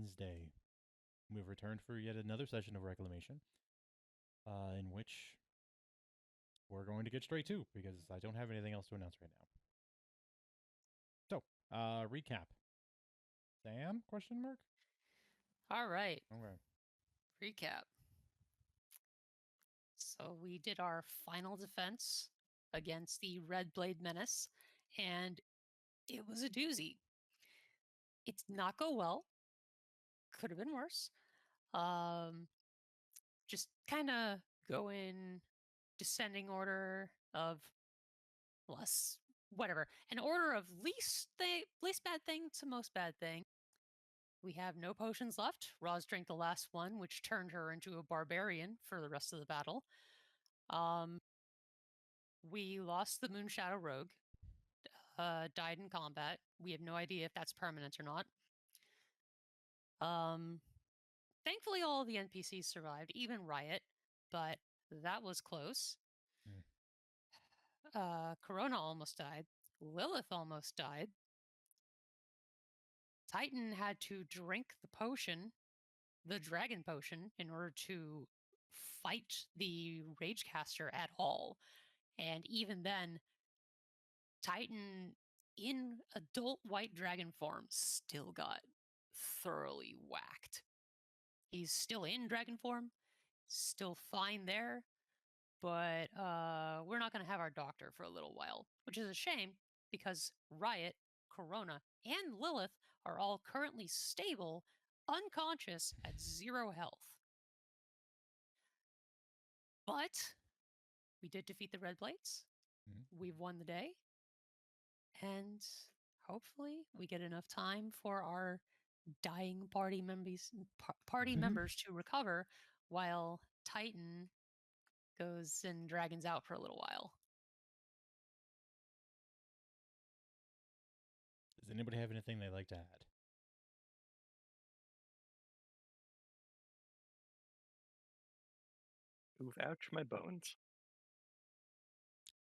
Wednesday. We've returned for yet another session of Reclamation, in which we're going to get straight to because I don't have anything else to announce right now. So, recap. Sam? Question mark. All right, Okay. recap. So we did our final defense against the Red Blade Menace, and it was a doozy. It did not go well. Could have been worse. Um, just kind of go in descending order of less whatever, an order of least bad thing to most bad thing. We have no potions left. Roz drank the last one, which turned her into a barbarian for the rest of the battle. Um, we lost the Moonshadow Rogue, died in combat. We have no idea if that's permanent or not. Um, Thankfully, all of the NPCs survived, even Riot, but that was close. Hmm. Corona almost died. Lilith almost died. Titan had to drink the potion, the dragon potion, in order to fight the Ragecaster at all. And even then, Titan in adult white dragon form still got thoroughly whacked. He's still in dragon form, still fine there, but we're not going to have our doctor for a little while, which is a shame because Riot, Corona, and Lilith are all currently stable, unconscious, at 0 health. But we did defeat the Red Blades. Mm-hmm. We've won the day. And hopefully we get enough time for our dying party members to recover while Titan goes and dragons out for a little while. Does anybody have anything they'd like to add? Move ouch my bones.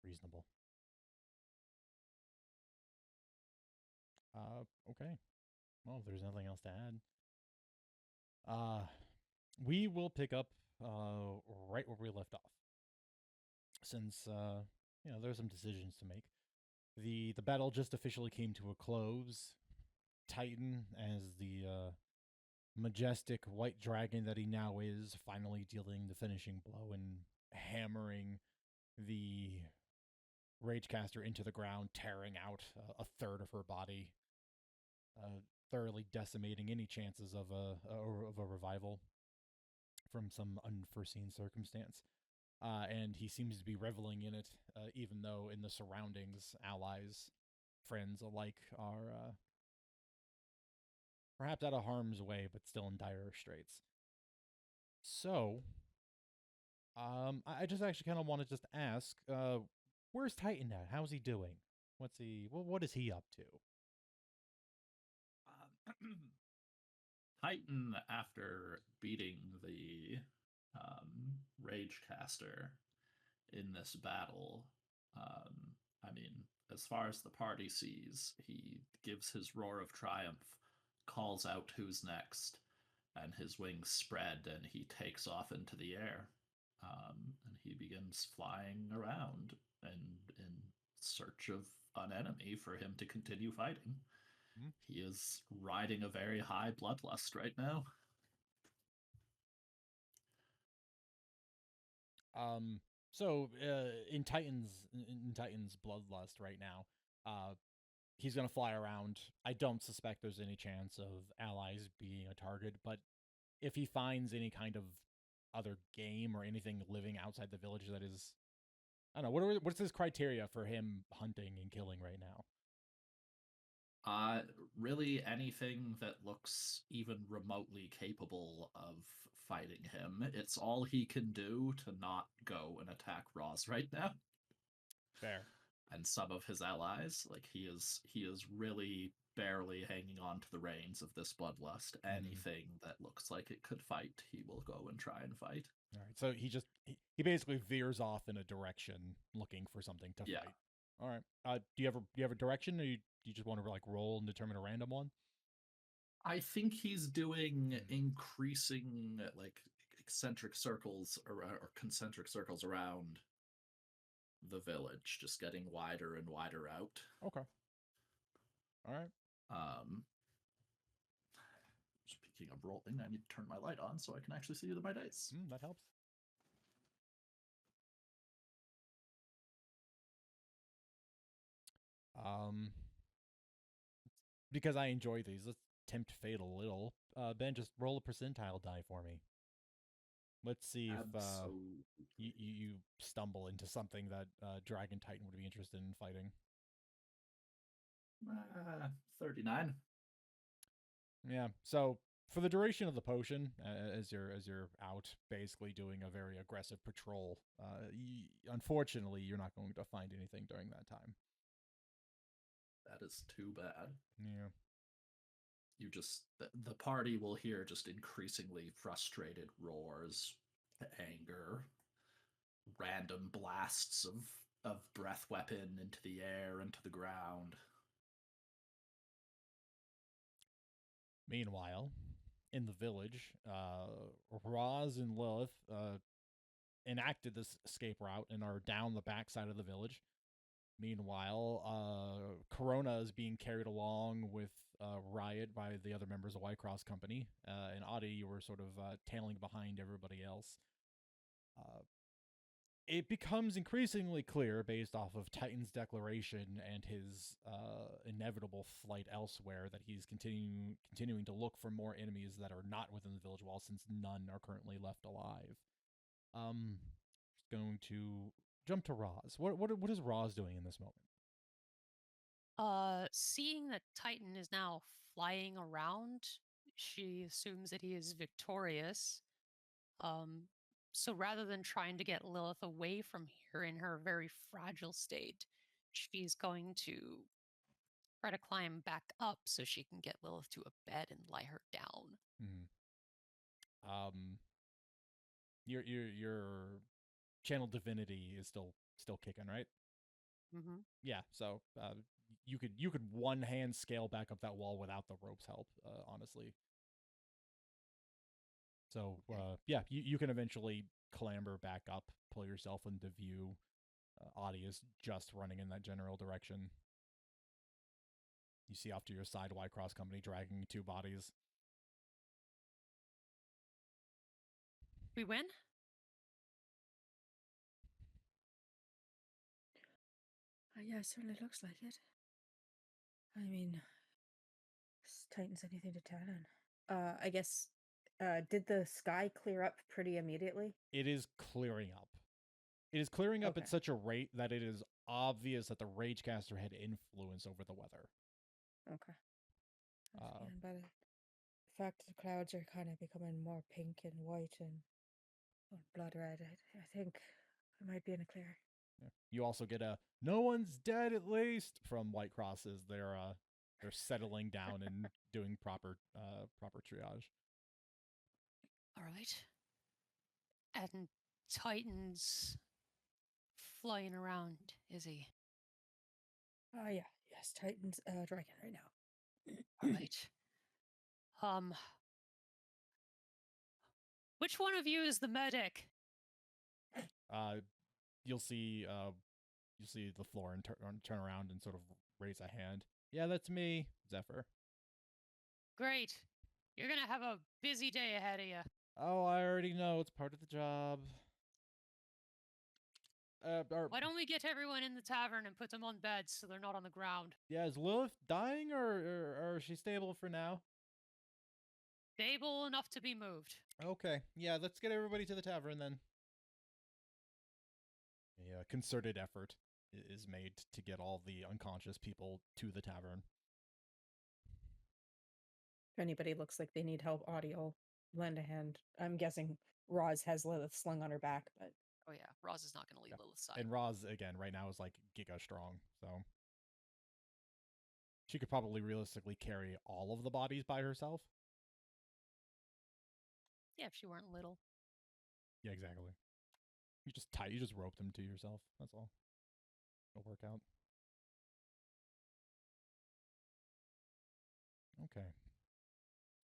Reasonable. Okay. Well, if there's nothing else to add, we will pick up right where we left off. Since there's some decisions to make. The battle just officially came to a close. Titan, as the majestic white dragon that he now is, finally dealing the finishing blow and hammering the Ragecaster into the ground, tearing out a third of her body, thoroughly decimating any chances of a revival from some unforeseen circumstance. And he seems to be reveling in it, even though in the surroundings, allies, friends alike are perhaps out of harm's way, but still in dire straits. So, I just actually kind of want to just ask, where's Titan at? How's he doing? What is he up to? Titan, after beating the Ragecaster in this battle, I mean, as far as the party sees, he gives his roar of triumph, calls out who's next, and his wings spread, and he takes off into the air. And he begins flying around and in search of an enemy for him to continue fighting. Hmm? He is riding a very high bloodlust right now. So in Titan's bloodlust right now, he's gonna fly around. I don't suspect there's any chance of allies being a target, but if he finds any kind of other game or anything living outside the village that is, I don't know, what's his criteria for him hunting and killing right now? Really anything that looks even remotely capable of fighting him. It's all he can do to not go and attack Roz right now. Fair. And some of his allies, like he is really barely hanging on to the reins of this bloodlust. Anything that looks like it could fight, he will go and try and fight. All right, so he basically veers off in a direction looking for something to fight. All right. Do you have a direction, or you just want to like roll and determine a random one? I think he's doing increasing like eccentric circles or concentric circles around the village, just getting wider and wider out. Okay. All right. Um, Speaking of rolling, I need to turn my light on so I can actually see my dice. That helps. Because I enjoy these, let's tempt fate a little. Ben, just roll a percentile die for me. Let's see if Absolutely. you stumble into something that Dragon Titan would be interested in fighting. 39. Yeah. So for the duration of the potion, as you're out, basically doing a very aggressive patrol, unfortunately, you're not going to find anything during that time. That is too bad. Yeah. You just the party will hear just increasingly frustrated roars, anger, random blasts of breath weapon into the air, into the ground. Meanwhile, in the village, Roz and Lilith enacted this escape route and are down the backside of the village. Meanwhile, Corona is being carried along with Riot by the other members of White Cross Company. And Audie, you were sort of tailing behind everybody else. It becomes increasingly clear, based off of Titan's declaration and his inevitable flight elsewhere, that he's continuing to look for more enemies that are not within the village wall, since none are currently left alive. Just going to jump to Roz. What is Roz doing in this moment? Seeing that Titan is now flying around, she assumes that he is victorious. So rather than trying to get Lilith away from here in her very fragile state, she's going to try to climb back up so she can get Lilith to a bed and lie her down. Your channel divinity is still kicking, right? Mm-hmm. Yeah. So you could one hand scale back up that wall without the rope's help. Honestly. So yeah, you can eventually clamber back up, pull yourself into view. Audie is just running in that general direction. You see off to your side White Cross Company dragging two bodies. We win? Yeah, it certainly looks like it. I mean, Titan's anything to Talon. I guess, did the sky clear up pretty immediately? It is clearing up. It is clearing up Okay. at such a rate that it is obvious that the Ragecaster had influence over the weather. Okay. And by the fact the clouds are kind of becoming more pink and white and blood red, I think we might be in a clear. Yeah. You also get a "no one's dead" at least from White Cross as they're settling down and doing proper triage. All right. And Titan's flying around, is he? Yeah. Yes, Titan's dragon right now. All right. Which one of you is the medic? You'll see the floor and turn around and sort of raise a hand. Yeah, that's me, Zephyr. Great. You're going to have a busy day ahead of you. Oh, I already know. It's part of the job. Why don't we get everyone in the tavern and put them on beds so they're not on the ground? Yeah, is Lilith dying or is she stable for now? Stable enough to be moved. Okay, yeah, let's get everybody to the tavern then. A concerted effort is made to get all the unconscious people to the tavern. If anybody looks like they need help, Audie will lend a hand. I'm guessing Roz has Lilith slung on her back, but Oh, yeah. Roz is not going to leave Lilith's side. And Roz, again, right now is like giga strong, so she could probably realistically carry all of the bodies by herself. Yeah, if she weren't little. Yeah, exactly. You just rope them to yourself. That's all. It'll work out. Okay.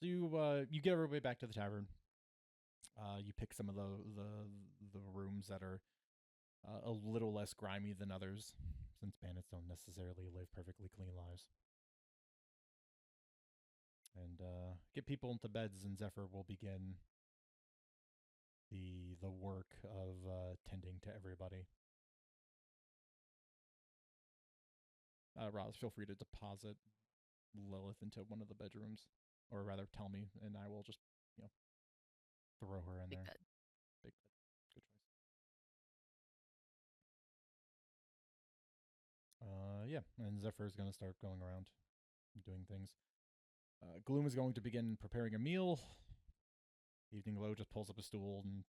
So you get everybody back to the tavern. You pick some of the rooms that are a little less grimy than others, since bandits don't necessarily live perfectly clean lives. And get people into beds, and Zephyr will begin the work of tending to everybody. Roz, feel free to deposit Lilith into one of the bedrooms, or rather, tell me, and I will just throw her in Big there. bed. Big bed, good choice. Yeah, and Zephyr is going to start going around doing things. Gloom is going to begin preparing a meal. Evening Glow just pulls up a stool and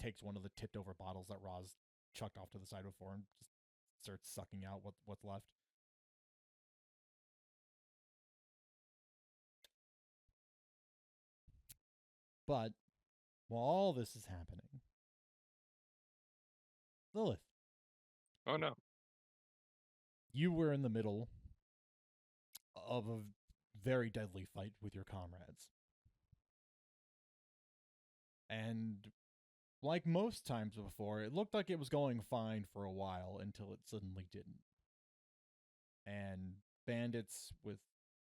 takes one of the tipped over bottles that Roz chucked off to the side before and just starts sucking out what's left. But while all this is happening, Lilith, Oh no. you were in the middle of a very deadly fight with your comrades. And like most times before, it looked like it was going fine for a while until it suddenly didn't. And bandits with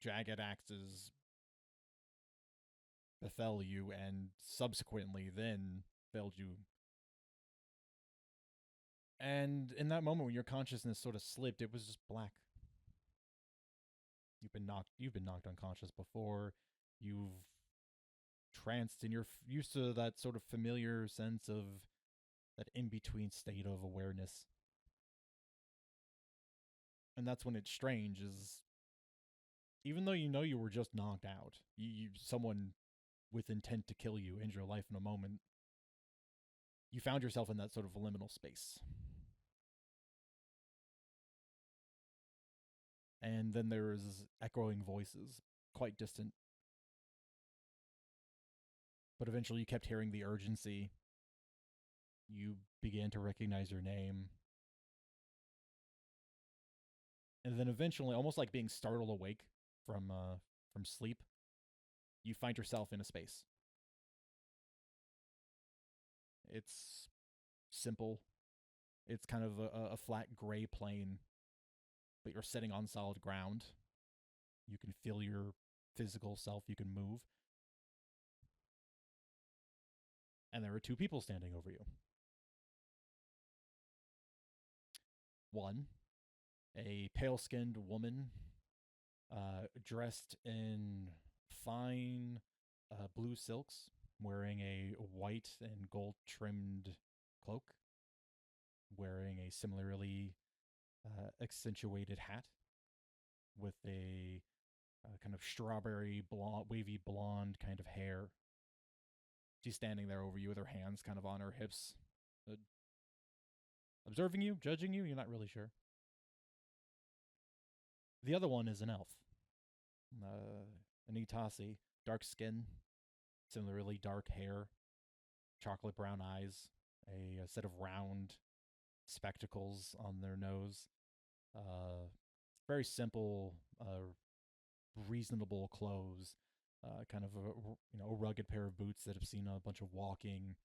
jagged axes befell you and subsequently then felled you. And in that moment when your consciousness sort of slipped, it was just black. You've been knocked unconscious before. You've tranced and you're used to that sort of familiar sense of that in-between state of awareness. And that's when it's strange is even though you know you were just knocked out, someone with intent to kill you, end your life in a moment, you found yourself in that sort of liminal space. And then there was echoing voices, quite distant. But eventually you kept hearing the urgency. You began to recognize your name. And then eventually, almost like being startled awake from sleep, you find yourself in a space. It's simple. It's kind of a flat gray plane, but you're sitting on solid ground. You can feel your physical self. You can move. And there are two people standing over you. One, a pale-skinned woman dressed in fine blue silks, wearing a white and gold-trimmed cloak, wearing a similarly accentuated hat with a kind of strawberry blonde, wavy blonde kind of hair. She's standing there over you with her hands kind of on her hips, observing you, judging you. You're not really sure. The other one is an elf, an Itasi, dark skin, similarly dark hair, chocolate brown eyes, a set of round spectacles on their nose. Very simple, reasonable clothes. Kind of a rugged pair of boots that have seen a bunch of walking.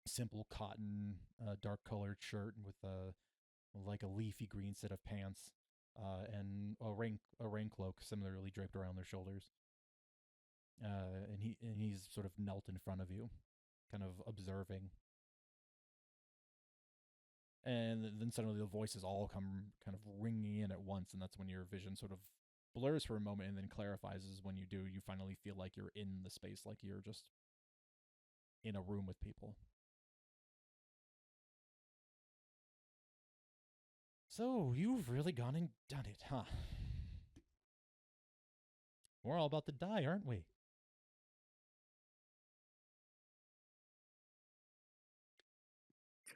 Simple cotton, dark colored shirt with like a leafy green set of pants, and a rain cloak similarly draped around their shoulders. And he's sort of knelt in front of you, kind of observing. And then suddenly the voices all come kind of ringing in at once, and that's when your vision sort of blurs for a moment and then clarifies. Is when you do, you finally feel like you're in the space, like you're just in a room with people. So you've really gone and done it, huh? We're all about to die, aren't we?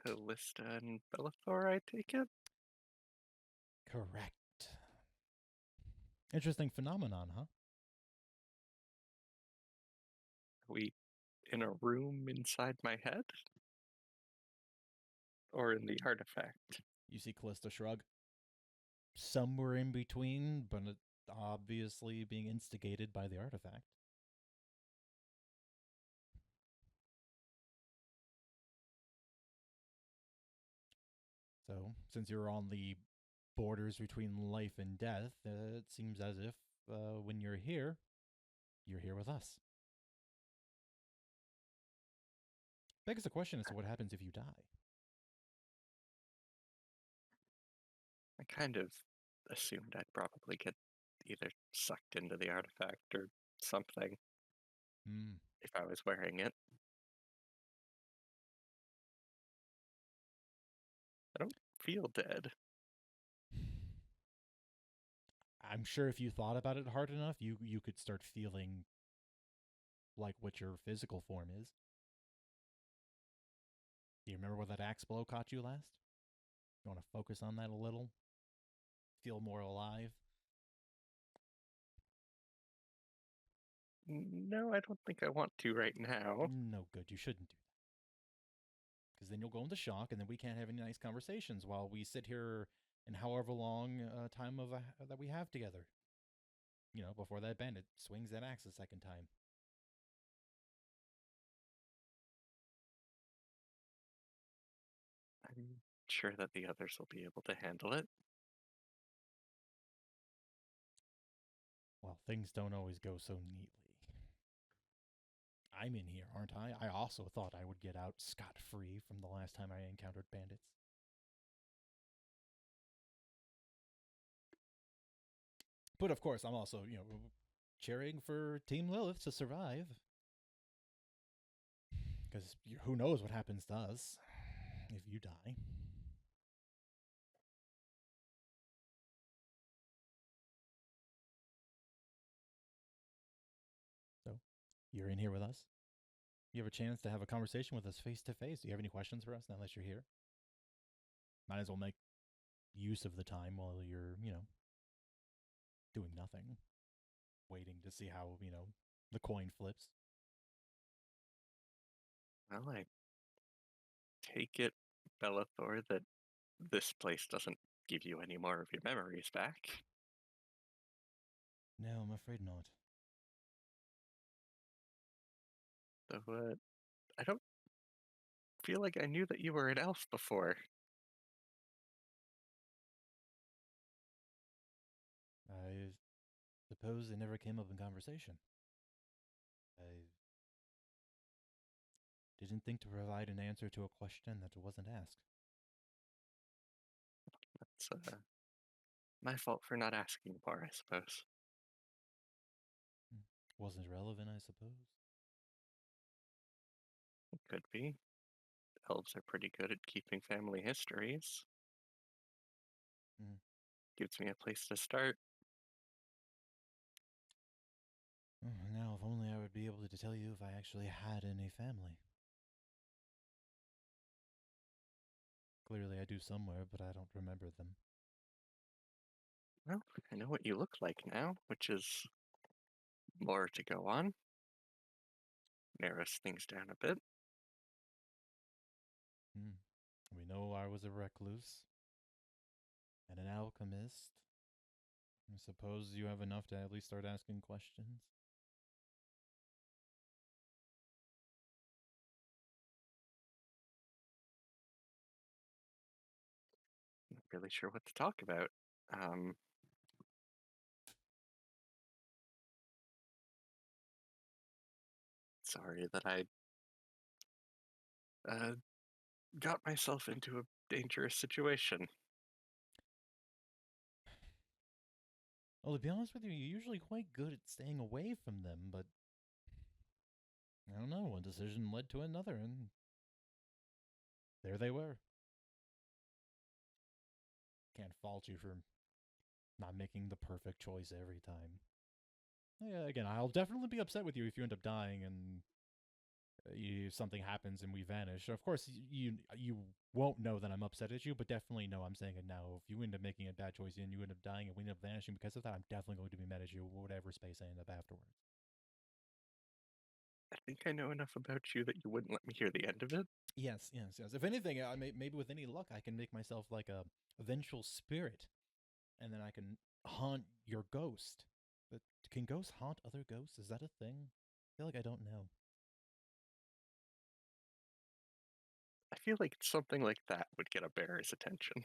Callista and Bellathor, I take it? Correct. Interesting phenomenon, huh? Are we in a room inside my head? Or in the artifact? You see Callista shrug. Somewhere in between, but obviously being instigated by the artifact. since you're on the borders between life and death, it seems as if when you're here with us. Begs the question as to what happens if you die. I kind of assumed I'd probably get either sucked into the artifact or something Hmm. if I was wearing it. I don't feel dead. I'm sure if you thought about it hard enough, you could start feeling like what your physical form is. Do you remember where that axe blow caught you last? You want to focus on that a little? Feel more alive? No, I don't think I want to right now. No good. You shouldn't do that. Because then you'll go into shock, and then we can't have any nice conversations while we sit here in however long time of that we have together. You know, before that bandit swings that axe a second time. I'm sure that the others will be able to handle it. Well, things don't always go so neatly. I'm in here, aren't I? I also thought I would get out scot-free from the last time I encountered bandits. But of course, I'm also, cheering for Team Lilith to survive. Because who knows what happens to us if you die. So, you're in here with us. You have a chance to have a conversation with us face to face. Do you have any questions for us now that you're here? Might as well make use of the time while you're, doing nothing. Waiting to see how, the coin flips. Well, I take it, Bellathor, that this place doesn't give you any more of your memories back. No, I'm afraid not. So, I don't feel like I knew that you were an elf before. I suppose it never came up in conversation. I didn't think to provide an answer to a question that wasn't asked. It's my fault for not asking more, I suppose. Wasn't relevant, I suppose. It could be. Elves are pretty good at keeping family histories. Mm. Gives me a place to start. Now, if only I would be able to tell you if I actually had any family. Clearly, I do somewhere, but I don't remember them. Well, I know what you look like now, which is more to go on. Narrows things down a bit. We know I was a recluse and an alchemist. I suppose you have enough to at least start asking questions. Not really sure what to talk about. Sorry that I got myself into a dangerous situation. Well, to be honest with you, you're usually quite good at staying away from them, but I don't know, one decision led to another, and there they were. Can't fault you for not making the perfect choice every time. Yeah, again, I'll definitely be upset with you if you end up dying and something happens and we vanish. Of course, you won't know that I'm upset at you, but definitely know I'm saying it now. If you end up making a bad choice and you end up dying and we end up vanishing because of that, I'm definitely going to be mad at you, whatever space I end up afterwards. I think I know enough about you that you wouldn't let me hear the end of it. Yes. If anything, maybe with any luck, I can make myself like a vengeful spirit, and then I can haunt your ghost. But can ghosts haunt other ghosts? Is that a thing? I feel like I don't know. I feel like something like that would get a bearer's attention.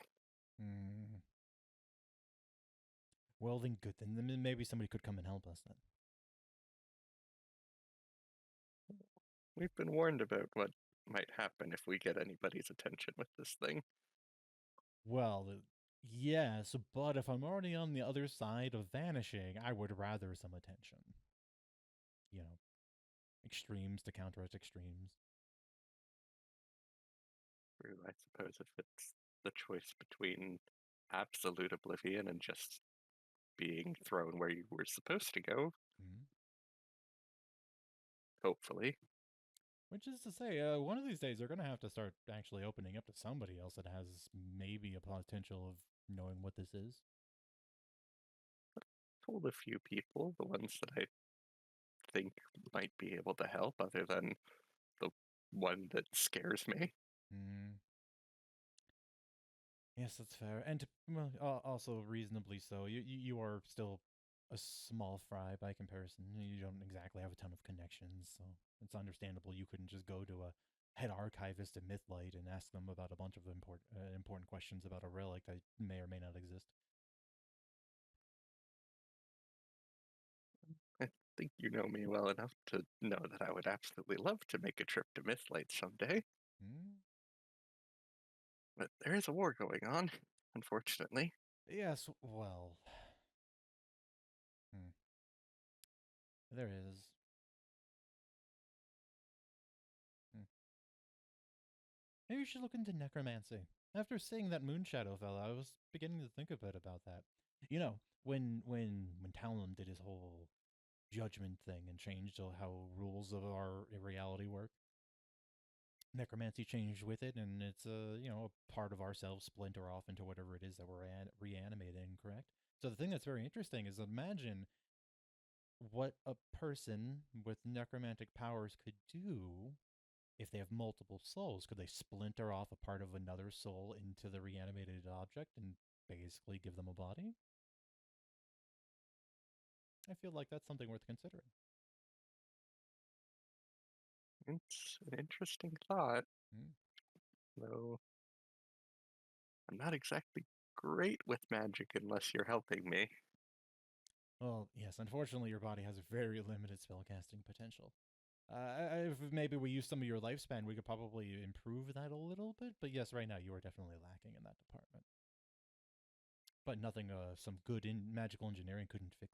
Hmm. Well, then good. Then maybe somebody could come and help us then. We've been warned about what might happen if we get anybody's attention with this thing. Well, yes, but if I'm already on the other side of vanishing, I would rather some attention. You know, extremes to counteract extremes. True, I suppose if it's the choice between absolute oblivion and just being thrown where you were supposed to go, Mhm. hopefully. Which is to say, one of these days they're going to have to start actually opening up to somebody else that has maybe a potential of knowing what this is. Told a few people, the ones that I think might be able to help, other than the one that scares me. Mm. Yes, that's fair, and well, also reasonably so. You are still a small fry by comparison. You don't exactly have a ton of connections, so it's understandable you couldn't just go to a head archivist at Mythlight and ask them about a bunch of important questions about a relic that may or may not exist. I think you know me well enough to know that I would absolutely love to make a trip to Mythlight someday. Mm? But there is a war going on, unfortunately. Yes, well, hmm, there is. Hmm. Maybe you should look into necromancy. After seeing that Moonshadow fella, I was beginning to think a bit about that. You know, when Talon did his whole judgment thing and changed how rules of our reality work, necromancy changed with it, and it's a part of ourselves splinter off into whatever it is that we're reanimating. Correct. So the thing that's very interesting is imagine what a person with necromantic powers could do if they have multiple souls. Could they splinter off a part of another soul into the reanimated object and basically give them a body? I feel like that's something worth considering. It's an interesting thought, Mm. though I'm not exactly great with magic unless you're helping me. Well, yes, unfortunately, your body has very limited spellcasting potential. If maybe we use some of your lifespan, we could probably improve that a little bit. But yes, right now you are definitely lacking in that department. But nothing some good in magical engineering couldn't fix.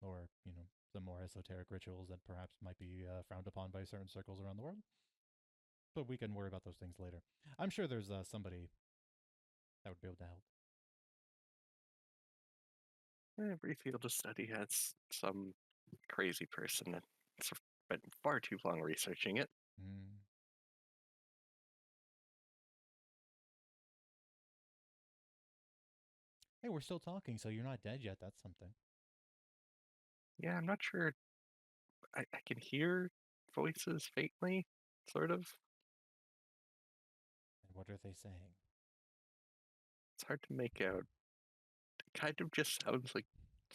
Or, some more esoteric rituals that perhaps might be frowned upon by certain circles around the world. But we can worry about those things later. I'm sure there's somebody that would be able to help. Every field of study has some crazy person that's spent far too long researching it. Mm. Hey, we're still talking, so you're not dead yet. That's something. Yeah, I'm not sure. I can hear voices faintly, sort of. And what are they saying? It's hard to make out. It kind of just sounds like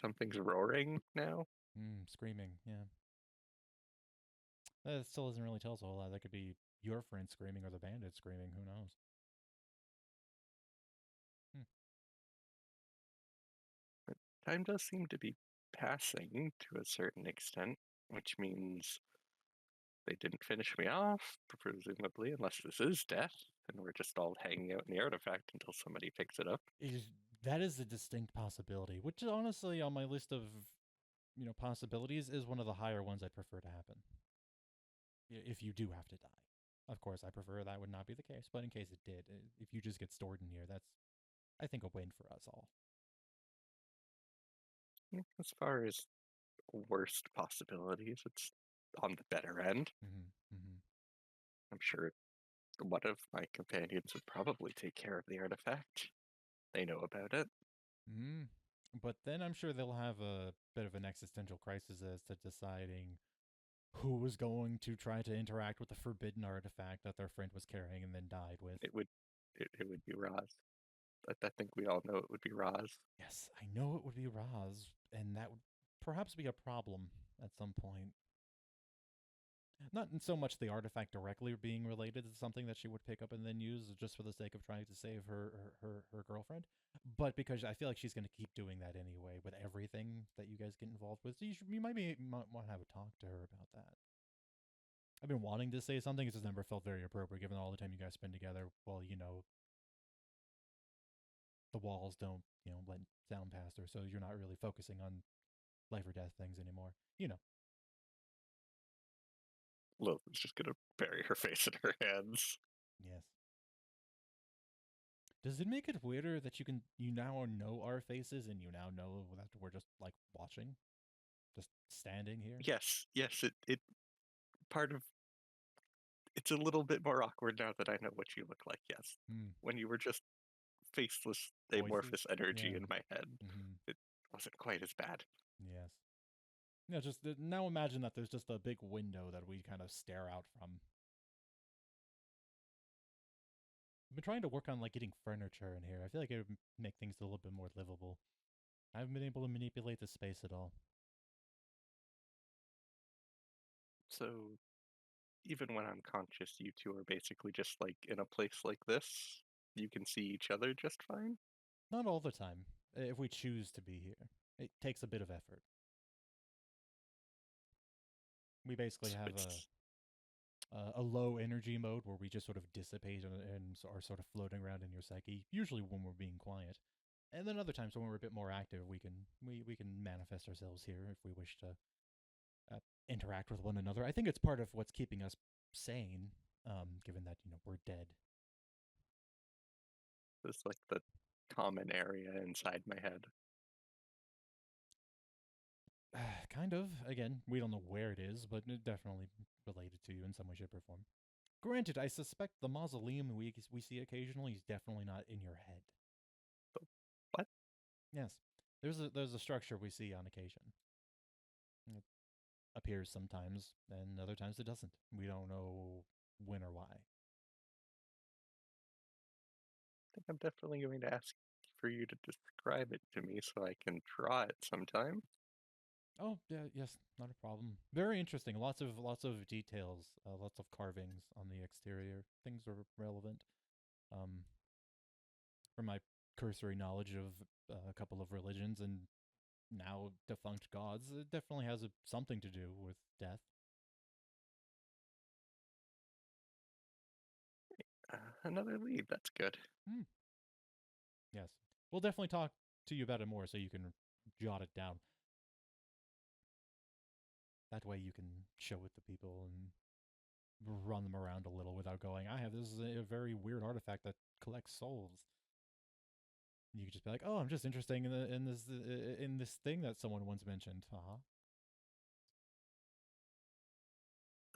something's roaring now. Screaming, yeah. That still doesn't really tell us a whole lot. That could be your friend screaming or the bandit screaming. Who knows? Hmm. But time does seem to be passing to a certain extent, which means they didn't finish me off, presumably, unless this is death, and we're just all hanging out in the artifact until somebody picks it up. That is a distinct possibility, which is honestly on my list of possibilities is one of the higher ones I'd prefer to happen. If you do have to die, of course, I prefer that would not be the case. But in case it did, if you just get stored in here, that's I think a win for us all. As far as worst possibilities, it's on the better end. Mm-hmm. Mm-hmm. I'm sure one of my companions would probably take care of the artifact. They know about it. Mm. But then I'm sure they'll have a bit of an existential crisis as to deciding who was going to try to interact with the forbidden artifact that their friend was carrying and then died with. It would be Roz. I think we all know it would be Roz. Yes, I know it would be Roz, and that would perhaps be a problem at some point. Not so much the artifact directly being related to something that she would pick up and then use just for the sake of trying to save her girlfriend, but because I feel like she's going to keep doing that anyway with everything that you guys get involved with. So you might want to have a talk to her about that. I've been wanting to say something. It's just never felt very appropriate given all the time you guys spend together. Well, the walls don't, let sound past her, so you're not really focusing on life or death things anymore. Lilith is just gonna bury her face in her hands. Yes. Does it make it weirder that you now know our faces and you now know that we're just like watching, just standing here? Yes, it part of it's a little bit more awkward now that I know what you look like. Yes, Hmm. when you were just faceless, Voices? amorphous energy Yeah. in my head, Mm-hmm. it wasn't quite as bad. Yes. Yeah, just now imagine that there's just a big window that we kind of stare out from. I've been trying to work on like getting furniture in here. I feel like it would make things a little bit more livable. I haven't been able to manipulate the space at all. So even when I'm conscious, you two are basically just like in a place like this. You can see each other just fine. Not all the time. If we choose to be here, it takes a bit of effort. We basically have It's a low energy mode where we just sort of dissipate and are sort of floating around in your psyche. Usually when we're being quiet, and then other times when we're a bit more active, we can manifest ourselves here if we wish to interact with one another. I think it's part of what's keeping us sane, given that we're dead. It's like the common area inside my head. Kind of. Again, we don't know where it is, but it definitely related to you in some way, shape, or form. Granted, I suspect the mausoleum we see occasionally is definitely not in your head. What? Yes, there's a structure we see on occasion. It appears sometimes, and other times it doesn't. We don't know when or why. I think I'm definitely going to ask for you to describe it to me so I can draw it sometime. Oh, yeah, yes, not a problem. Very interesting. Lots of details, lots of carvings on the exterior. Things are relevant. Um, from my cursory knowledge of a couple of religions and now defunct gods, it definitely has something to do with death. Another lead, that's good. Hmm. Yes, we'll definitely talk to you about it more so you can jot it down. That way you can show it to people and run them around a little without going, I have this a very weird artifact that collects souls. You could just be like, oh, I'm just interested in this thing that someone once mentioned.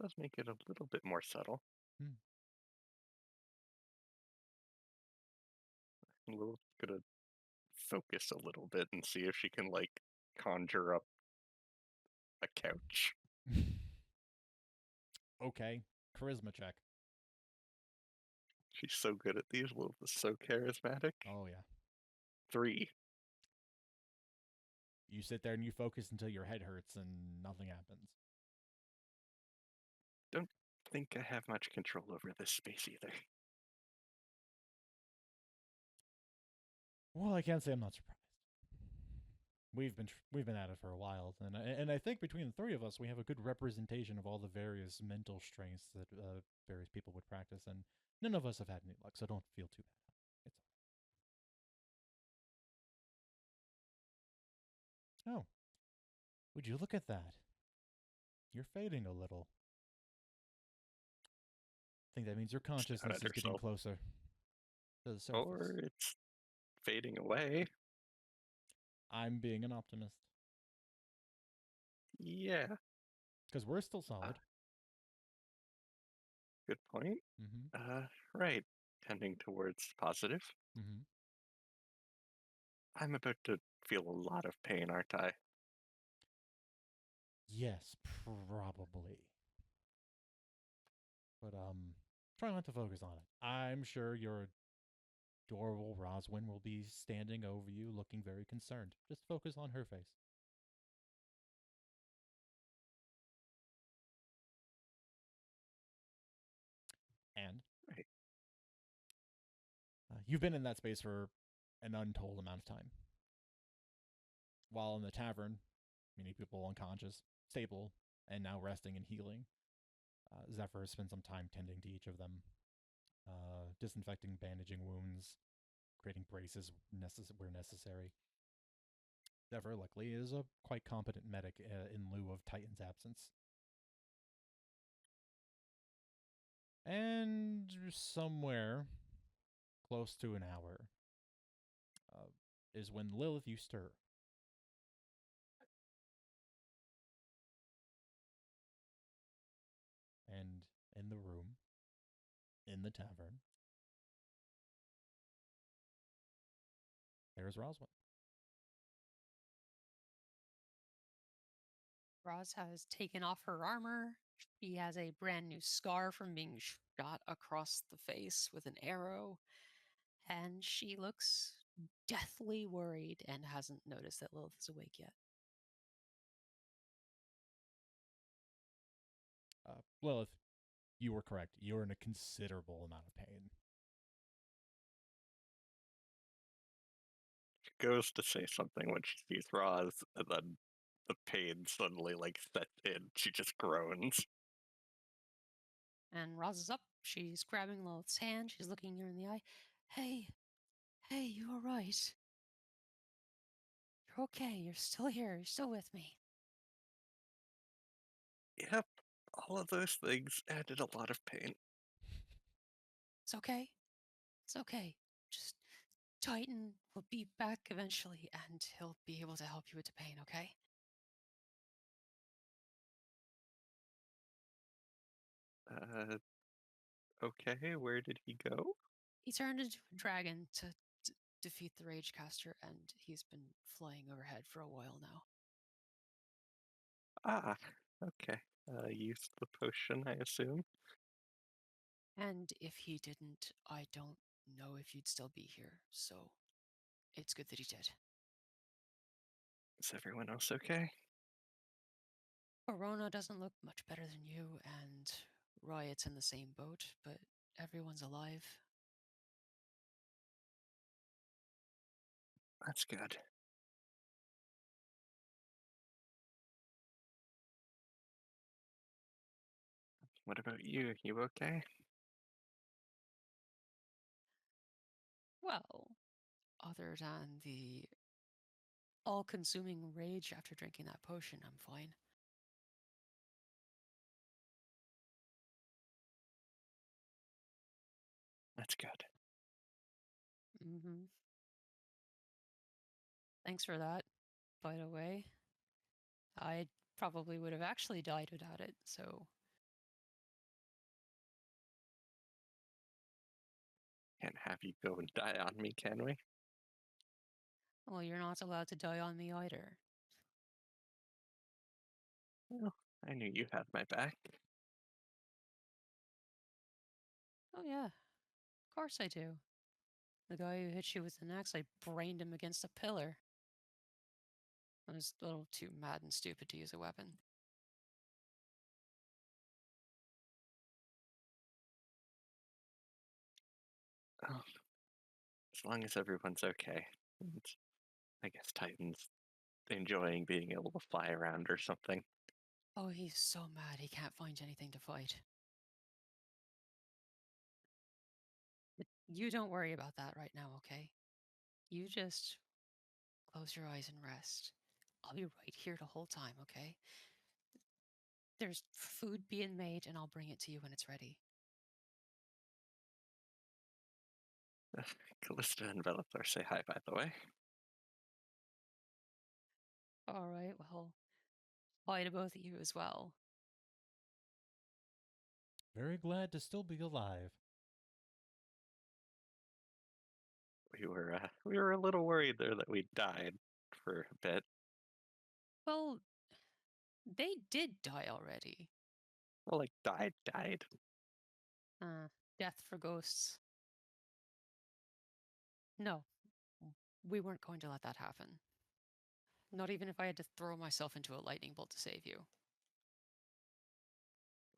Does make it a little bit more subtle. Hmm. I'm gonna focus a little bit and see if she can like conjure up a couch. Okay, charisma check. She's so good at these. Wolf is so charismatic. Oh yeah. 3. You sit there and you focus until your head hurts and nothing happens. Don't think I have much control over this space either. Well, I can't say I'm not surprised. We've been at it for a while, and I think between the three of us, we have a good representation of all the various mental strengths that various people would practice, and none of us have had any luck, so don't feel too bad. It's oh, would you look at that? You're fading a little. I think that means your Down consciousness at is getting herself. closer to the surface. Or it's fading away. I'm being an optimist Yeah, because we're still solid. good point. Mm-hmm. Right. Tending towards positive. Mm-hmm. I'm about to feel a lot of pain, aren't I? Yes, probably. But try not to focus on it. I'm sure your adorable Roswin will be standing over you, looking very concerned. Just focus on her face. You've been in that space for an untold amount of time. While in the tavern, many people unconscious, stable, and now resting and healing. Zephyr has spent some time tending to each of them, disinfecting, bandaging wounds, creating braces where necessary. Zephyr, luckily, is a quite competent medic in lieu of Titan's absence. And somewhere close to an hour is when Lilith, you stir. And in the room, in the tavern, there's Roswell. Roz has taken off her armor. She has a brand new scar from being shot across the face with an arrow. And she looks deathly worried and hasn't noticed that Lilith is awake yet. Lilith, you were correct. You're in a considerable amount of pain. She goes to say something when she sees Roz, and then the pain suddenly sets in. She just groans. And Roz is up. She's grabbing Lilith's hand. She's looking her in the eye. Hey, you all right? You're okay. You're still here. You're still with me. Yep, all of those things added a lot of pain. It's okay. It's okay. Just Titan will be back eventually, and he'll be able to help you with the pain, okay? Okay, where did he go? He turned into a dragon to defeat the Ragecaster, and he's been flying overhead for a while now. Ah, okay. Used the potion, I assume. And if he didn't, I don't know if you'd still be here, so it's good that he did. Is everyone else okay? Corona doesn't look much better than you, and Riot's in the same boat, but everyone's alive. That's good. What about you? You okay? Well, other than the all-consuming rage after drinking that potion, I'm fine. That's good. Mm-hmm. Thanks for that, by the way. I probably would have actually died without it, so Can't have you go and die on me, can we? well, you're not allowed to die on me either. Well, I knew you had my back. Oh yeah, of course I do. The guy who hit you with an axe, I brained him against a pillar. I was a little too mad and stupid to use a weapon. Oh, as long as everyone's okay. And I guess Titan's enjoying being able to fly around or something. Oh, he's so mad he can't find anything to fight. But you don't worry about that right now, okay? You just close your eyes and rest. I'll be right here the whole time, okay? There's food being made, and I'll bring it to you when it's ready. Callista and Velothar say hi, by the way. All right, well, hi to both of you as well. Very glad to still be alive. We were a little worried there that we died for a bit. Well, they did die already. Well, died. Death for ghosts. No, we weren't going to let that happen. Not even if I had to throw myself into a lightning bolt to save you.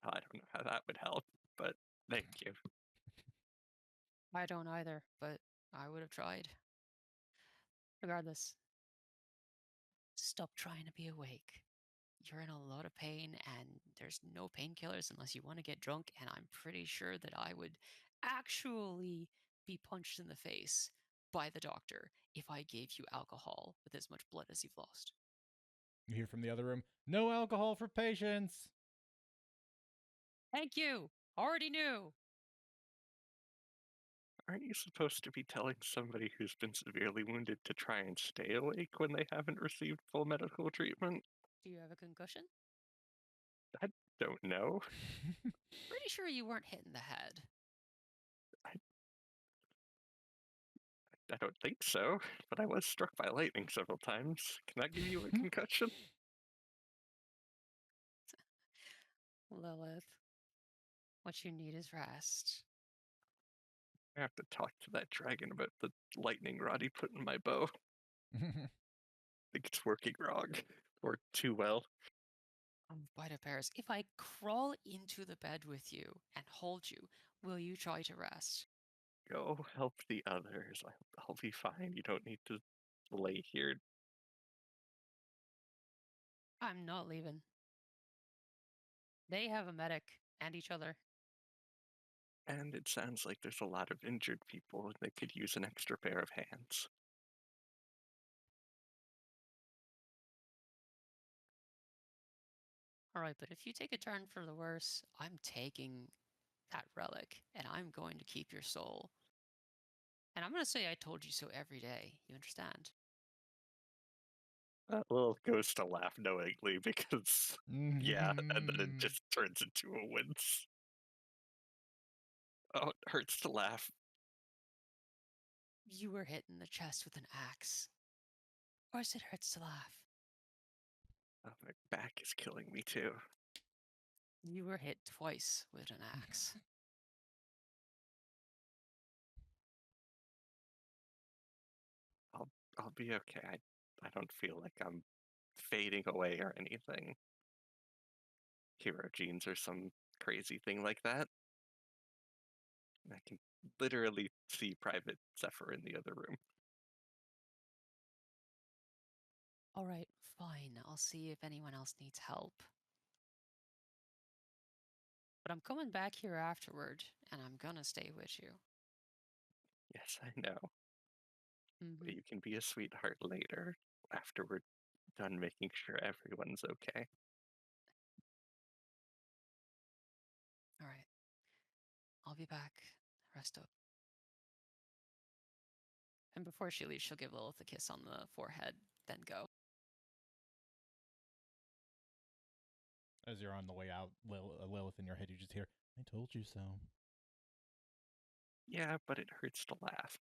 Well, I don't know how that would help, but thank you. I don't either, but I would have tried. Regardless, stop trying to be awake. You're in a lot of pain, and there's no painkillers unless you want to get drunk. And I'm pretty sure that I would actually be punched in the face by the doctor if I gave you alcohol with as much blood as you've lost. You hear from the other room, no alcohol for patients. Thank you. Already knew. Aren't you supposed to be telling somebody who's been severely wounded to try and stay awake when they haven't received full medical treatment? Do you have a concussion? I don't know. Pretty sure you weren't hit in the head. I don't think so, but I was struck by lightning several times. Can that give you a concussion? Lilith, what you need is rest. I have to talk to that dragon about the lightning rod he put in my bow. I think it's working wrong, or too well. Bite Paris, if I crawl into the bed with you and hold you, will you try to rest? Go help the others. I'll be fine. You don't need to lay here. I'm not leaving. They have a medic and each other. And it sounds like there's a lot of injured people and they could use an extra pair of hands. All right, but if you take a turn for the worse, I'm taking that relic and I'm going to keep your soul. And I'm going to say I told you so every day. You understand? That little goes to laugh knowingly because, yeah, and then it just turns into a wince. Oh, it hurts to laugh. You were hit in the chest with an axe. Of course it hurts to laugh. Oh, my back is killing me too. You were hit twice with an axe. I'll be okay. I don't feel like I'm fading away or anything. Hero genes or some crazy thing like that. I can literally see Private Zephyr in the other room. All right, fine. I'll see if anyone else needs help. But I'm coming back here afterward, and I'm gonna stay with you. Yes, I know. Mm-hmm. But you can be a sweetheart later after we're done making sure everyone's okay. All right. I'll be back. Rest up. And before she leaves, she'll give Lilith a kiss on the forehead, then go. As you're on the way out, Lilith, in your head, you just hear, I told you so. Yeah, but it hurts to laugh.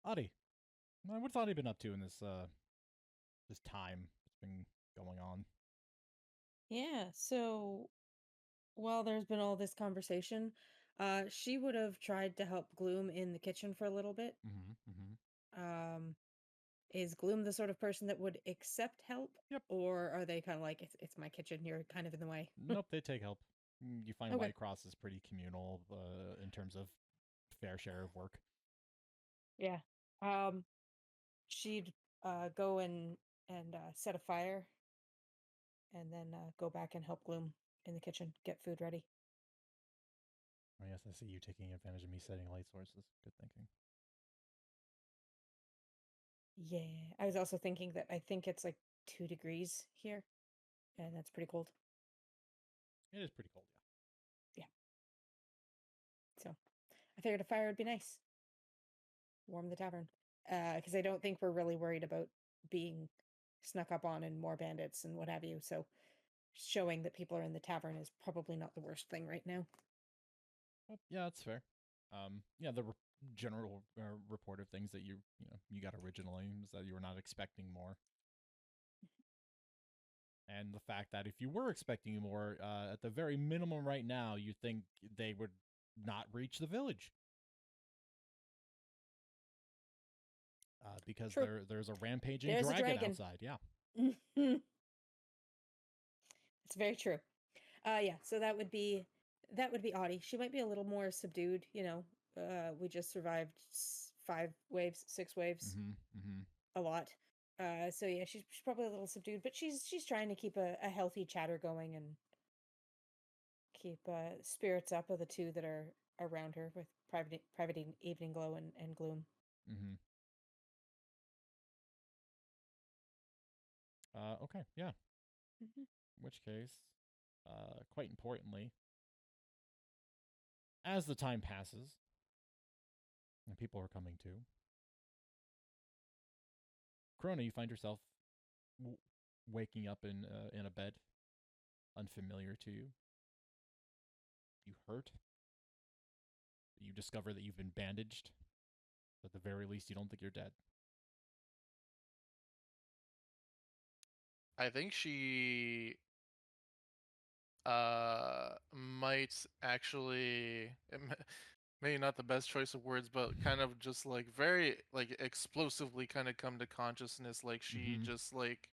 Adi, what's Adi been up to in this time that's been going on? Yeah, so while there's been all this conversation, she would have tried to help Gloom in the kitchen for a little bit. Um, is Gloom the sort of person that would accept help? Yep. Or are they kind of like, it's my kitchen, you're kind of in the way? Nope, they take help. You find Okay. White Cross is pretty communal in terms of fair share of work. Yeah. She'd go and set a fire and then go back and help Gloom in the kitchen, get food ready. Oh, yes, I see you taking advantage of me setting light sources. Good thinking. Yeah. I was also thinking that I think it's like 2 degrees here, and that's pretty cold. It is pretty cold, yeah. So I figured a fire would be nice. Warm the tavern. Because I don't think we're really worried about being snuck up on and more bandits and what have you. So showing that people are in the tavern is probably not the worst thing right now. Well, yeah, that's fair. Yeah, the general report of things that you got originally was that you were not expecting more, and the fact that if you were expecting more, at the very minimum, right now, you think they would not reach the village, because True. there's a rampaging There's a dragon dragon. outside. Yeah. It's very true. Yeah, so that would be Audie. She might be a little more subdued, you know. We just survived 5 waves, 6 waves, a lot. So yeah, she's probably a little subdued, but she's trying to keep a healthy chatter going and keep spirits up of the two that are around her with private evening glow and gloom. Mm-hmm. Okay, yeah. Mm-hmm. In which case, quite importantly, as the time passes and people are coming to, Corona, you find yourself waking up in a bed unfamiliar to you. You hurt. You discover that you've been bandaged. At the very least, you don't think you're dead. I think she might actually maybe not the best choice of words, but kind of just like very like explosively kind of come to consciousness, like she Mhm. just like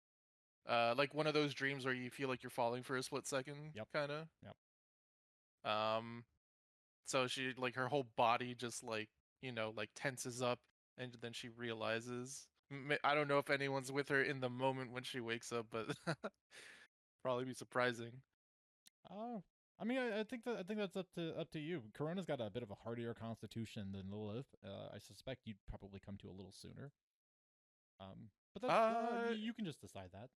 one of those dreams where you feel like you're falling for a split second, Yep. kind of. Yep. So she like her whole body just like like tenses up, and then she realizes. I don't know if anyone's with her in the moment when she wakes up, but probably be surprising. Oh, I mean, I think that's up to you. Corona's got a bit of a hardier constitution than Lilith. I suspect you'd probably come to a little sooner. But that's you can just decide that.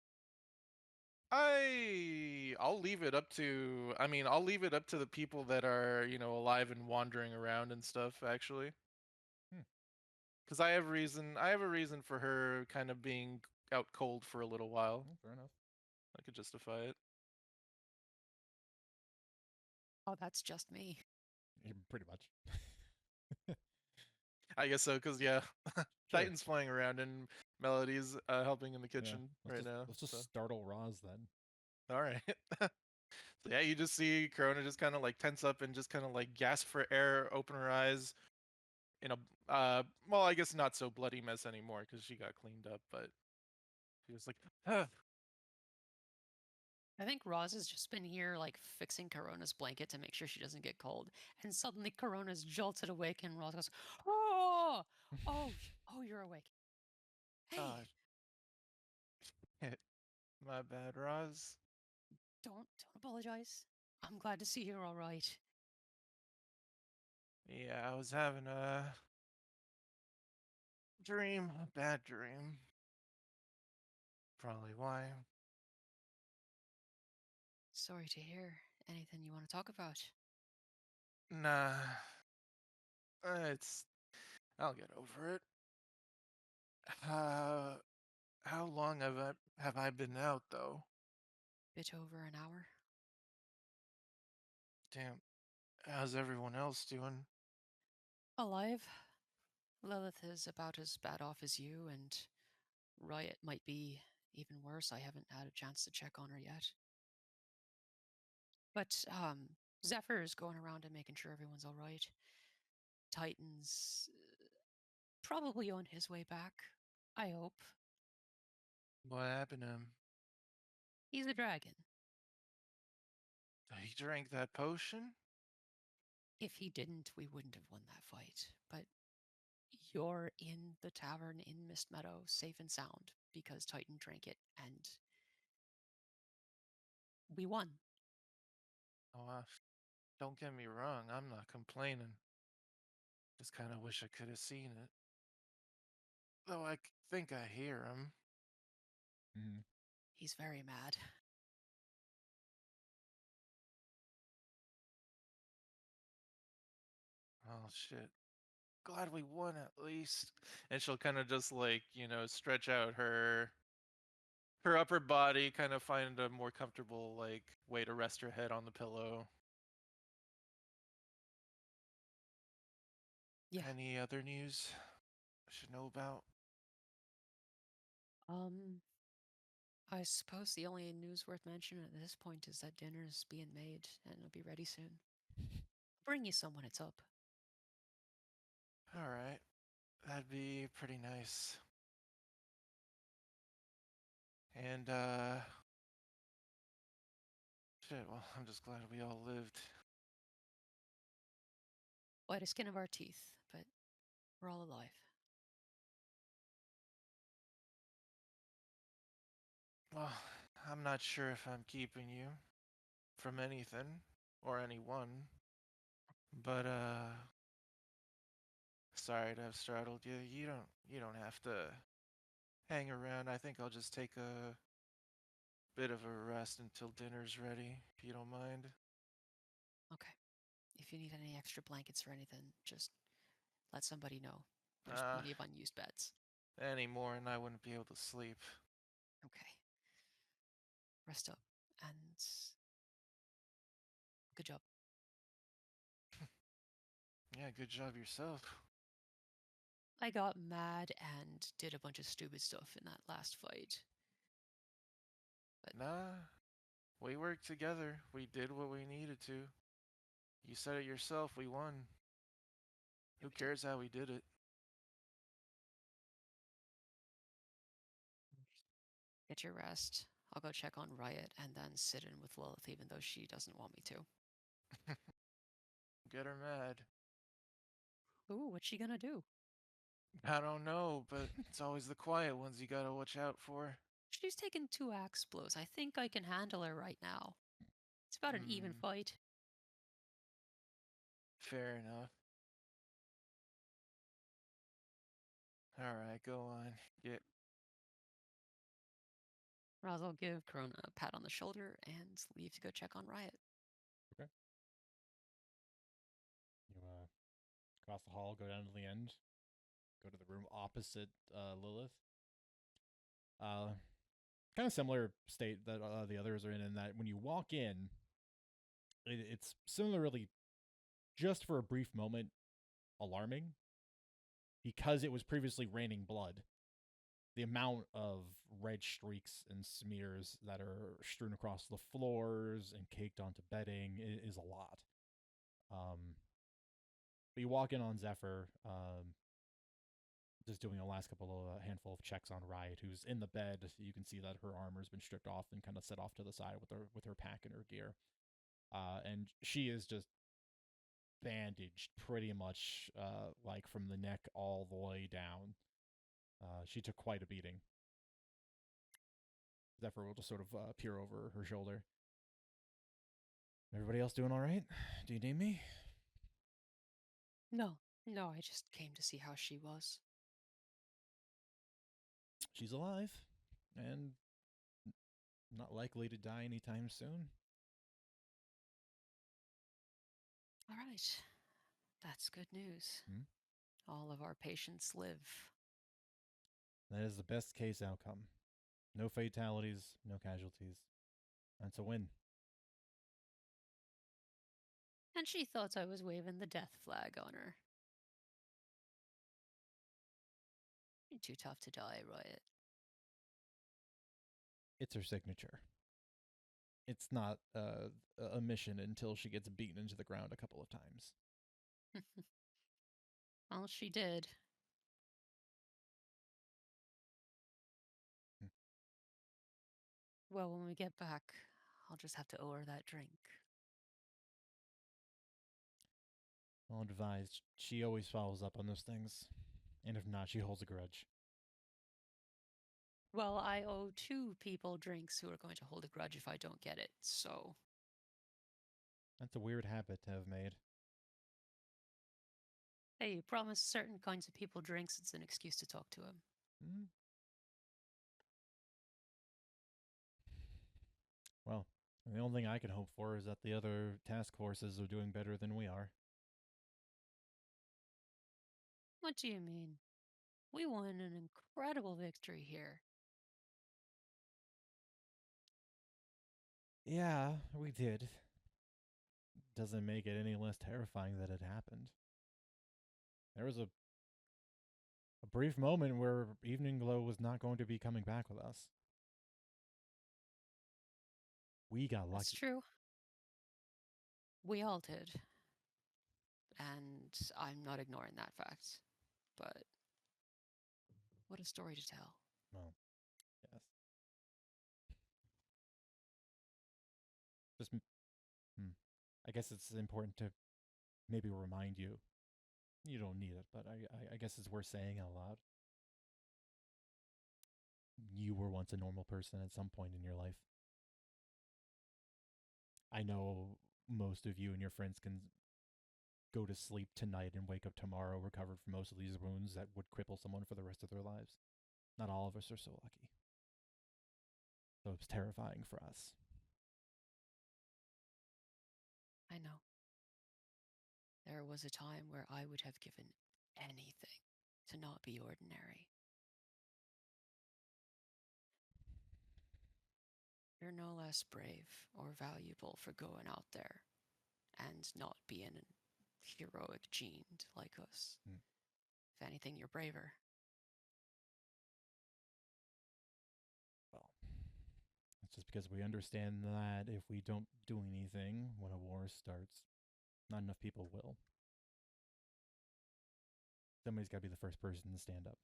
I'll leave it up to I'll leave it up to the people that are, alive and wandering around and stuff actually. Hmm. Cuz I have a reason for her kind of being out cold for a little while. Fair enough. I could justify it. Oh, that's just me. Pretty much. I guess so cuz yeah. Sure. Titan's flying around and Melody's helping in the kitchen right now. Let's just So. startle Roz then. All right. So yeah, you just see Corona just kind of like tense up and just kind of like gasp for air, open her eyes in a well, I guess not so bloody mess anymore because she got cleaned up, but she was like, huh. I think Roz has just been here, like, fixing Corona's blanket to make sure she doesn't get cold. And suddenly Corona's jolted awake, and Roz goes, "Oh, oh, you're awake. Hey, Oh, my bad, Roz. don't apologize. I'm glad to see you're all right." Yeah, I was having a dream, a bad dream. Probably why. Sorry to hear. Anything you want to talk about? Nah, it's. I'll get over it. How long have I been out though? Bit over an hour. Damn. How's everyone else doing? Alive. Lilith is about as bad off as you, and Riot might be even worse. I haven't had a chance to check on her yet. But Zephyr is going around and making sure everyone's all right. Titan's probably on his way back. I hope. What happened to him? He's a dragon. He drank that potion? If he didn't, we wouldn't have won that fight. But you're in the tavern in Mist Meadow, safe and sound, because Titan drank it, and we won. Oh, don't get me wrong, I'm not complaining. Just kind of wish I could have seen it. Though I think I hear him. Mm-hmm. He's very mad. Oh, shit. Glad we won at least. And she'll kind of just like, stretch out her upper body, kind of find a more comfortable like way to rest her head on the pillow. Yeah. Any other news I should know about? I suppose the only news worth mentioning at this point is that dinner's being made and it'll be ready soon. Bring you some when it's up. All right. That'd be pretty nice. And Shit, well, I'm just glad we all lived. Whitest skin of our teeth, but we're all alive. Well, I'm not sure if I'm keeping you from anything or anyone, but sorry to have startled you. You don't have to hang around. I think I'll just take a bit of a rest until dinner's ready, if you don't mind. Okay. If you need any extra blankets or anything, just let somebody know. There's Uh, plenty of unused beds. any more and I wouldn't be able to sleep. Okay. Rest up and good job. Yeah, good job yourself. I got mad and did a bunch of stupid stuff in that last fight. Nah, we worked together. We did what we needed to. You said it yourself, we won. Who We did. cares how we did it? Get your rest. I'll go check on Riot and then sit in with Lilith, even though she doesn't want me to. Get her mad. Ooh, what's she gonna do? I don't know, but it's always the quiet ones you gotta watch out for. She's taken 2 axe blows. I think I can handle her right now. It's about an even Hmm. fight. Fair enough. Alright, go on. Get. Roz will give Corona a pat on the shoulder and leave to go check on Riot. Okay. You cross the hall, go down to the end, go to the room opposite Lilith. Kind of similar state that the others are in that when you walk in, it's similarly, just for a brief moment, alarming because it was previously raining blood. The amount of red streaks and smears that are strewn across the floors and caked onto bedding is a lot. But you walk in on Zephyr, just doing a last couple of handful of checks on Riot, who's in the bed. You can see that her armor's been stripped off and kind of set off to the side with her pack and her gear. And she is just bandaged pretty much, like from the neck all the way down. She took quite a beating. Zephyr will just sort of peer over her shoulder. Everybody else doing all right? Do you need me? No, I just came to see how she was. She's alive, and not likely to die anytime soon. All right. That's good news. Hmm? All of our patients live. That is the best case outcome. No fatalities, no casualties. That's a win. And she thought I was waving the death flag on her. You're too tough to die, Riot. It's her signature. It's not a mission until she gets beaten into the ground a couple of times. Well, she did. Hmm. Well, when we get back, I'll just have to owe her that drink. Well advised. She always follows up on those things. And if not, she holds a grudge. Well, I owe 2 people drinks who are going to hold a grudge if I don't get it, so. That's a weird habit to have made. Hey, you promise certain kinds of people drinks, it's an excuse to talk to them. Hmm. Well, the only thing I can hope for is that the other task forces are doing better than we are. What do you mean? We won an incredible victory here. Yeah, we did. Doesn't make it any less terrifying that it happened. There was a brief moment where Evening Glow was not going to be coming back with us. We got lucky. That's true. We all did. And I'm not ignoring that fact. But what a story to tell. Well, yes. Just, I guess it's important to maybe remind you. You don't need it, but I guess it's worth saying out loud. You were once a normal person at some point in your life. I know most of you and your friends can go to sleep tonight and wake up tomorrow recovered from most of these wounds that would cripple someone for the rest of their lives. Not all of us are so lucky. So it's terrifying for us. I know. There was a time where I would have given anything to not be ordinary. You're no less brave or valuable for going out there and not being heroic gened like us. If anything, you're braver. Well, it's just because we understand that if we don't do anything when a war starts, not enough people will. Somebody's got to be the first person to stand up.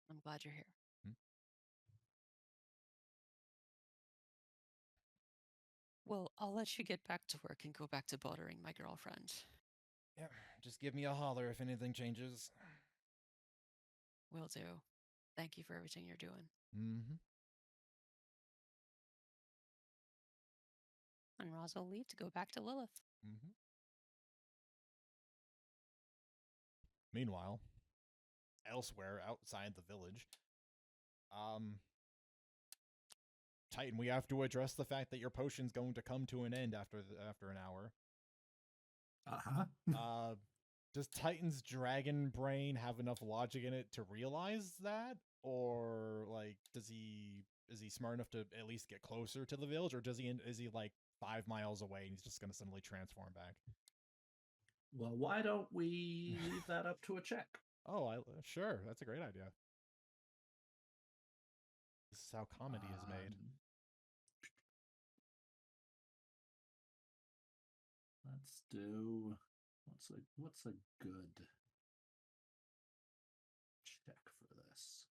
I'm glad you're here. Well, I'll let you get back to work and go back to buttering my girlfriend. Yeah, just give me a holler if anything changes. Will do. Thank you for everything you're doing. Mm-hmm. And Roz will leave to go back to Lilith. Mm-hmm. Meanwhile, elsewhere outside the village, Titan, we have to address the fact that your potion's going to come to an end after an hour. Does Titan's dragon brain have enough logic in it to realize that, or like is he smart enough to at least get closer to the village, or is he like 5 miles away and he's just going to suddenly transform back? Well, why don't we leave that up to a check? Oh, sure, that's a great idea. This is how comedy is made. Let's do what's a good check for this?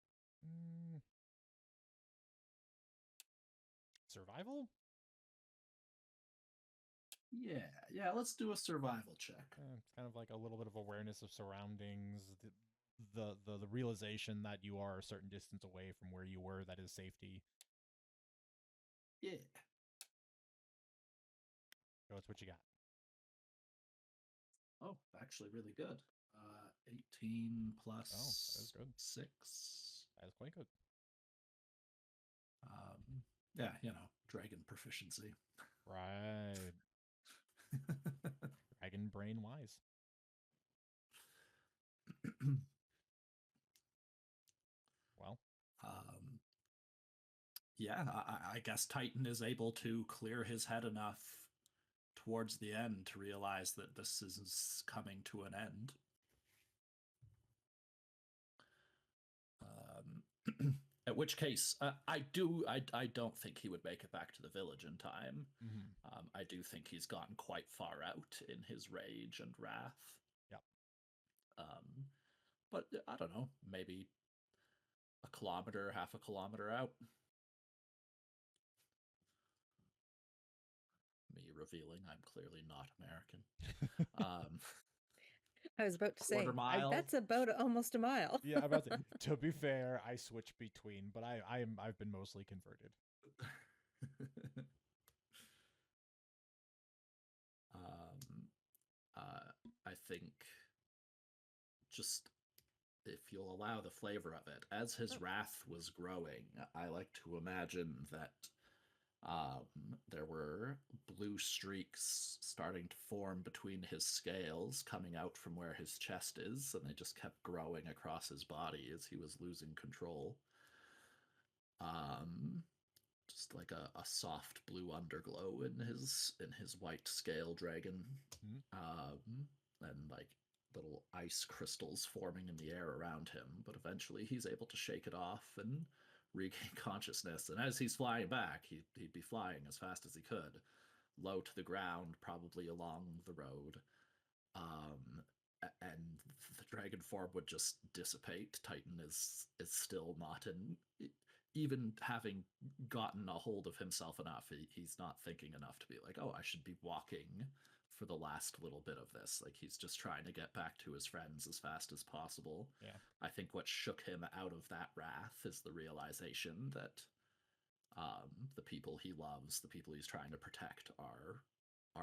Survival? Yeah, let's do a survival check. It's kind of like a little bit of awareness of surroundings, the realization that you are a certain distance away from where you were, that is safety. Yeah. So that's what you got. Oh, actually really good. 18 plus that is good. 6. That is quite good. Yeah, dragon proficiency. Right. Dragon brain wise. Well. Yeah, I guess Titan is able to clear his head enough towards the end to realize that this is coming to an end. At which case, I don't think he would make it back to the village in time. Mm-hmm. I do think he's gotten quite far out in his rage and wrath. Yep. But I don't know, maybe a kilometer, half a kilometer out. Me revealing I'm clearly not American. I was about to say, mile. That's about almost a mile. Yeah, I'm about to be fair, I switch between, but I've been mostly converted. I think just if you'll allow the flavor of it, as his wrath was growing, I like to imagine that there were blue streaks starting to form between his scales coming out from where his chest is, and they just kept growing across his body as he was losing control. Just like a soft blue underglow in his white scale dragon. And like little ice crystals forming in the air around him, but eventually he's able to shake it off and regain consciousness. And as he's flying back, he'd be flying as fast as he could, low to the ground, probably along the road. And the dragon form would just dissipate. Titan is still not in. even having gotten a hold of himself enough, he's not thinking enough to be like, oh, I should be walking for the last little bit of this. Like, he's just trying to get back to his friends as fast as possible. Yeah. I think what shook him out of that wrath is the realization that the people he loves, the people he's trying to protect, are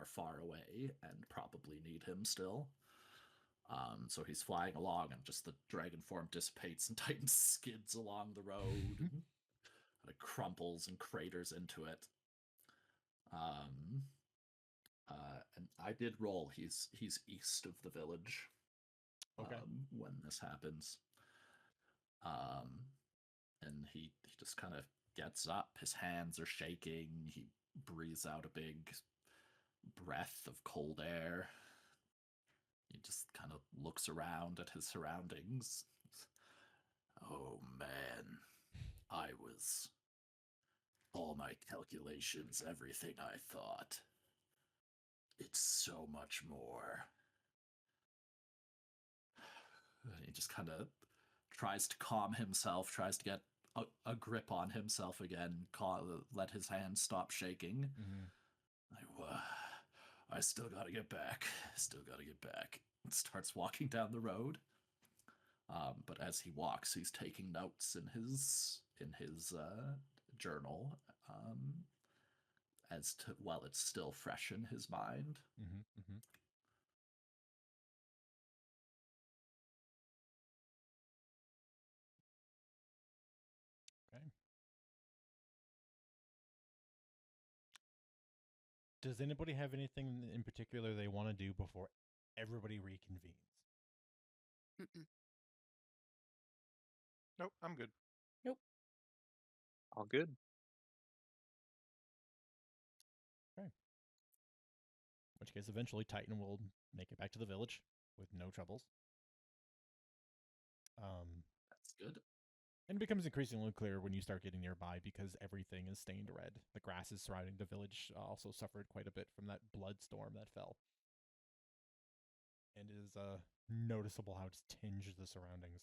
far away and probably need him still. So he's flying along, and just the dragon form dissipates, and Titan skids along the road, and it crumples and craters into it. And I did roll. He's east of the village. Okay. When this happens, and he just kind of gets up. His hands are shaking. He breathes out a big breath of cold air. He just kind of looks around at his surroundings. Oh man, I was. All my calculations, everything I thought. It's so much more. He just kind of tries to calm himself, tries to get a grip on himself again, let his hands stop shaking. I still gotta get back. Still gotta get back. Starts walking down the road. But as he walks, he's taking notes in his journal, as to while it's still fresh in his mind. Okay. Does anybody have anything in particular they want to do before everybody reconvenes? Mm-mm. Nope, I'm good. Nope. All good. Okay. In which case, eventually Titan will make it back to the village with no troubles. That's good. And it becomes increasingly clear when you start getting nearby because everything is stained red. The grasses surrounding the village also suffered quite a bit from that blood storm that fell. And it is noticeable how it's tinged the surroundings.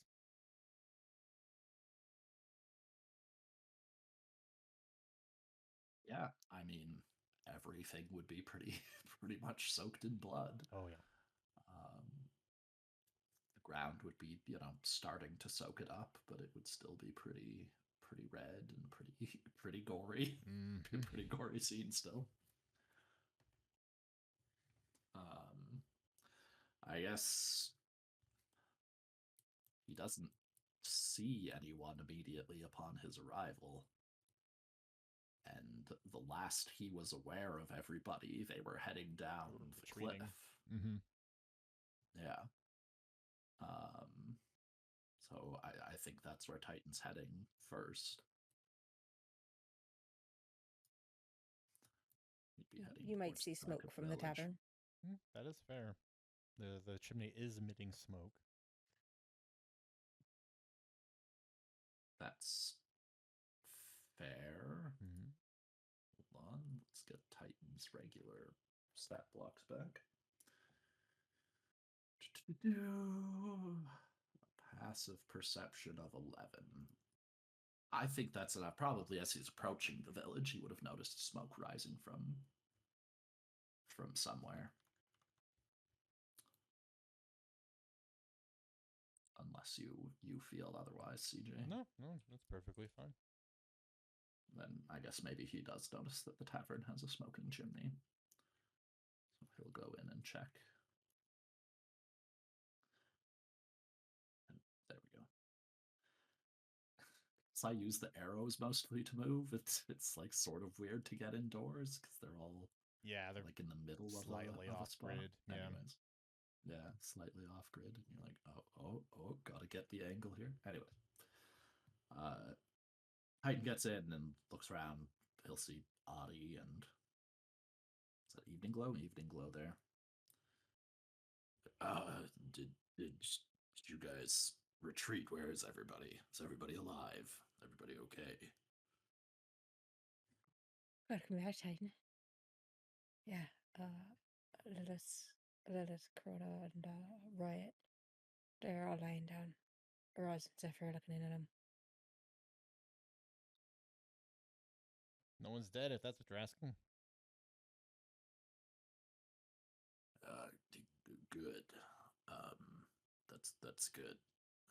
Yeah, I mean, everything would be pretty much soaked in blood. Oh, yeah. The ground would be, starting to soak it up, but it would still be pretty red and pretty gory. Pretty gory scene still. I guess he doesn't see anyone immediately upon his arrival. And the last he was aware of everybody, they were heading down the cliff. Yeah. So I think that's where Titan's heading first. He'd be heading You might towards see the smoke market from the village. tavern. That is fair. The chimney is emitting smoke. That's fair. Hold on, let's get Titan's regular stat blocks back. Passive perception of 11. I think that's enough. Probably as he's approaching the village, he would have noticed smoke rising from somewhere. Unless you feel otherwise, CJ. No, that's perfectly fine. Then I guess maybe he does notice that the tavern has a smoking chimney. So he'll go in and check. And there we go. So I use the arrows mostly to move. It's like sort of weird to get indoors because they're all they're like in the middle slightly of a off spot. grid. Yeah. Anyways. Yeah, slightly off grid. And you're like, oh, gotta get the angle here. Anyway. Titan gets in and looks around. He'll see Adi and is that Evening Glow? Evening Glow there. Did you guys retreat? Where is everybody? Is everybody alive? Everybody okay? Welcome back, Titan. Yeah, Lilith, Corona, and Riot. They're all lying down. Roz and Zephyr are looking in at them. No one's dead, if that's what you're asking. Good. That's good.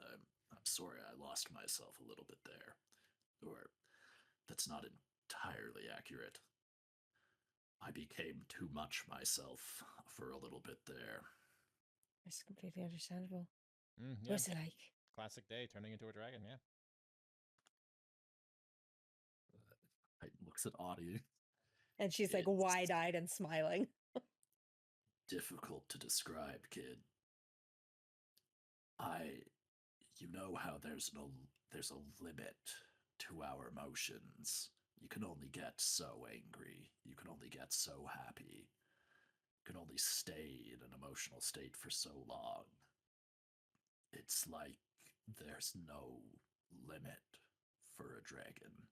I'm sorry I lost myself a little bit there, or that's not entirely accurate. I became too much myself for a little bit there. It's completely understandable. Yeah. What's it like? Classic day, turning into a dragon, yeah. Looks at Audie. And she's like It's wide-eyed and smiling. difficult to describe, kid. You know how there's a limit to our emotions. You can only get so angry. You can only get so happy. You can only stay in an emotional state for so long. It's like there's no limit for a dragon.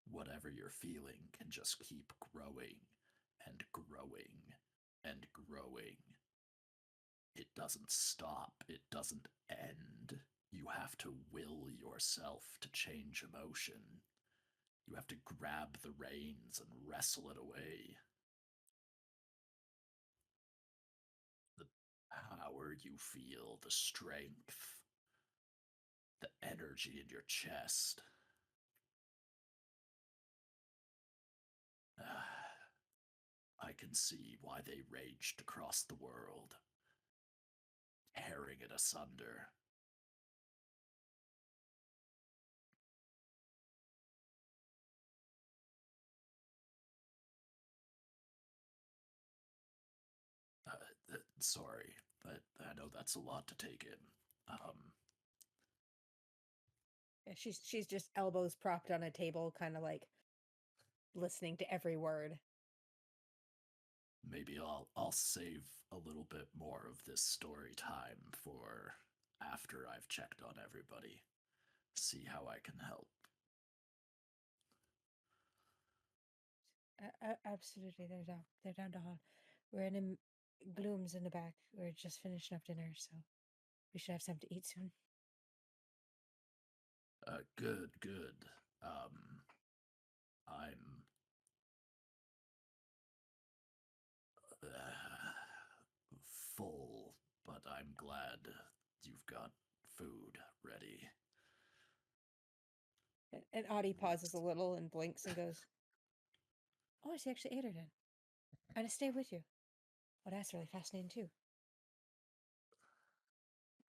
Whatever you're feeling can just keep growing and growing and growing. It doesn't stop, it doesn't end. You have to will yourself to change emotion. You have to grab the reins and wrestle it away. The power you feel, the strength, the energy in your chest. I can see why they raged across the world, tearing it asunder. Sorry, but I know that's a lot to take in. Yeah, she's just elbows propped on a table, kind of like listening to every word. Maybe I'll save a little bit more of this story time for after I've checked on everybody. See how I can help. Absolutely, they're down to hall. We're in Bloom's in the back. We're just finishing up dinner, so we should have something to eat soon. Good. I'm full, but I'm glad you've got food ready. And Audie pauses a little and blinks and goes, "Oh, she actually ate her then. I'm gonna stay with you." Oh, that's really fascinating too.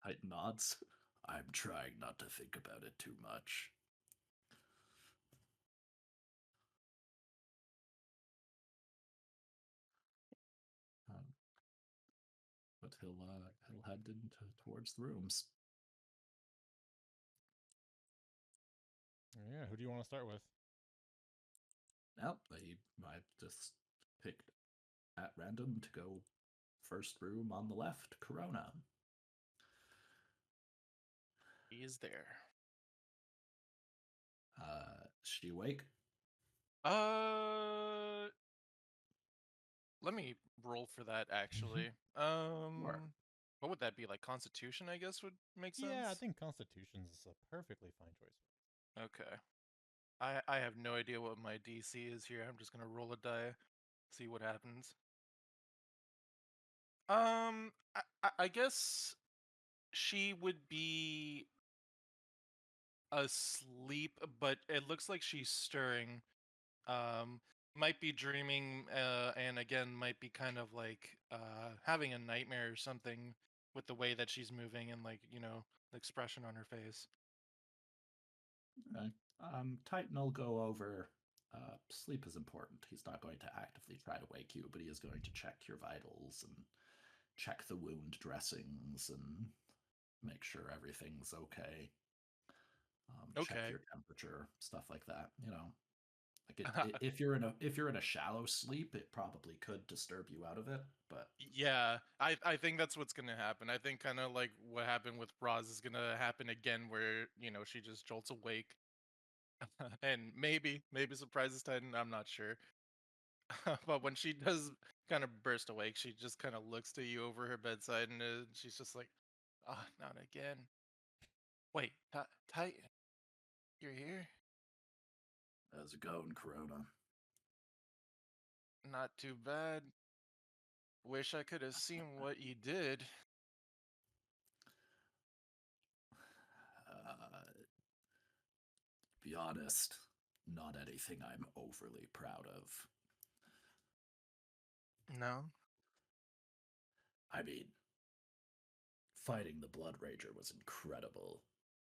Height nods. I'm trying not to think about it too much. But he'll head towards the rooms. Yeah, who do you want to start with? Nope, I just picked at random to go first room on the left, Corona. He's there. She awake? Let me roll for that actually. Sure. What would that be, like Constitution, I guess would make sense? Yeah, I think Constitution's a perfectly fine choice. Okay. I have no idea what my DC is here. I'm just gonna roll a die, see what happens. I guess she would be asleep, but it looks like she's stirring. Um, might be dreaming, and again, might be kind of like having a nightmare or something with the way that she's moving and like, the expression on her face. Okay. Titan will go over. Sleep is important. He's not going to actively try to wake you, but he is going to check your vitals and check the wound dressings and make sure everything's okay. Check Okay. your temperature, stuff like that. Like if you're in a shallow sleep, it probably could disturb you out of it. But Yeah, I think that's what's gonna happen. I think kind of like what happened with Roz is gonna happen again, where she just jolts awake, and maybe surprises Titan. I'm not sure, but when she does kind of burst awake, she just kind of looks to you over her bedside, and she's just like, "Ah, not again." Wait, Titan, you're here? how's it going, Corona? Not too bad. Wish I could have seen what you did. Be honest, not anything I'm overly proud of. No? I mean, fighting the Blood Rager was incredible.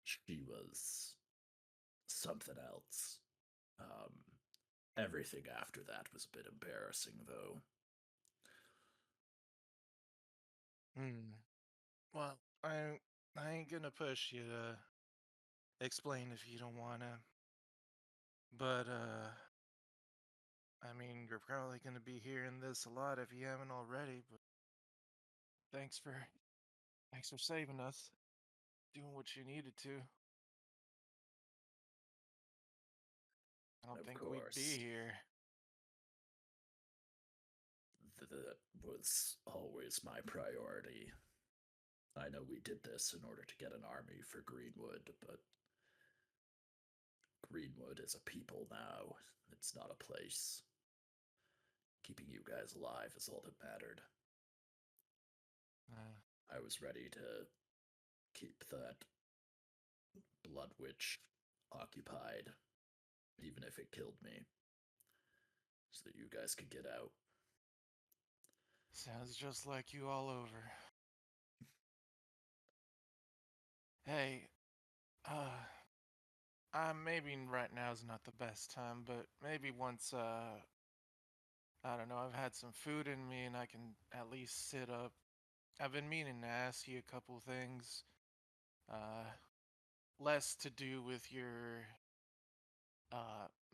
She was something else. Um, Everything after that was a bit embarrassing, though. Well, I ain't gonna push you to explain if you don't wanna. But I mean, you're probably gonna be hearing this a lot if you haven't already, but thanks for saving us. Doing what you needed to. I don't Of think we'd be course, here. that was always my priority. I know we did this in order to get an army for Greenwood, but Greenwood is a people now. It's not a place. Keeping you guys alive is all that mattered. I was ready to keep that Blood Witch occupied, even if it killed me, so that you guys could get out. Sounds just like you all over. Hey, maybe right now is not the best time, but maybe once, I don't know, I've had some food in me and I can at least sit up. I've been meaning to ask you a couple things. Less to do with your,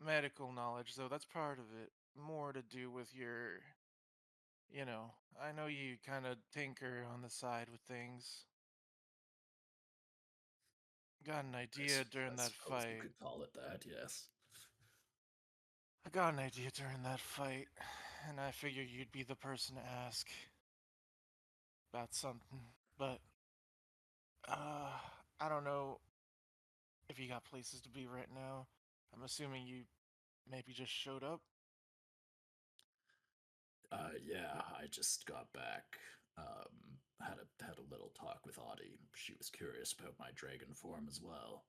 medical knowledge, though that's part of it. More to do with your, I know you kind of tinker on the side with things. Got an idea during I that suppose you fight. could call it that, yes. I got an idea during that fight, and I figured you'd be the person to ask about something. But, I don't know if you got places to be right now. I'm assuming you maybe just showed up. Yeah, I just got back. Had a little talk with Audie. She was curious about my dragon form as well.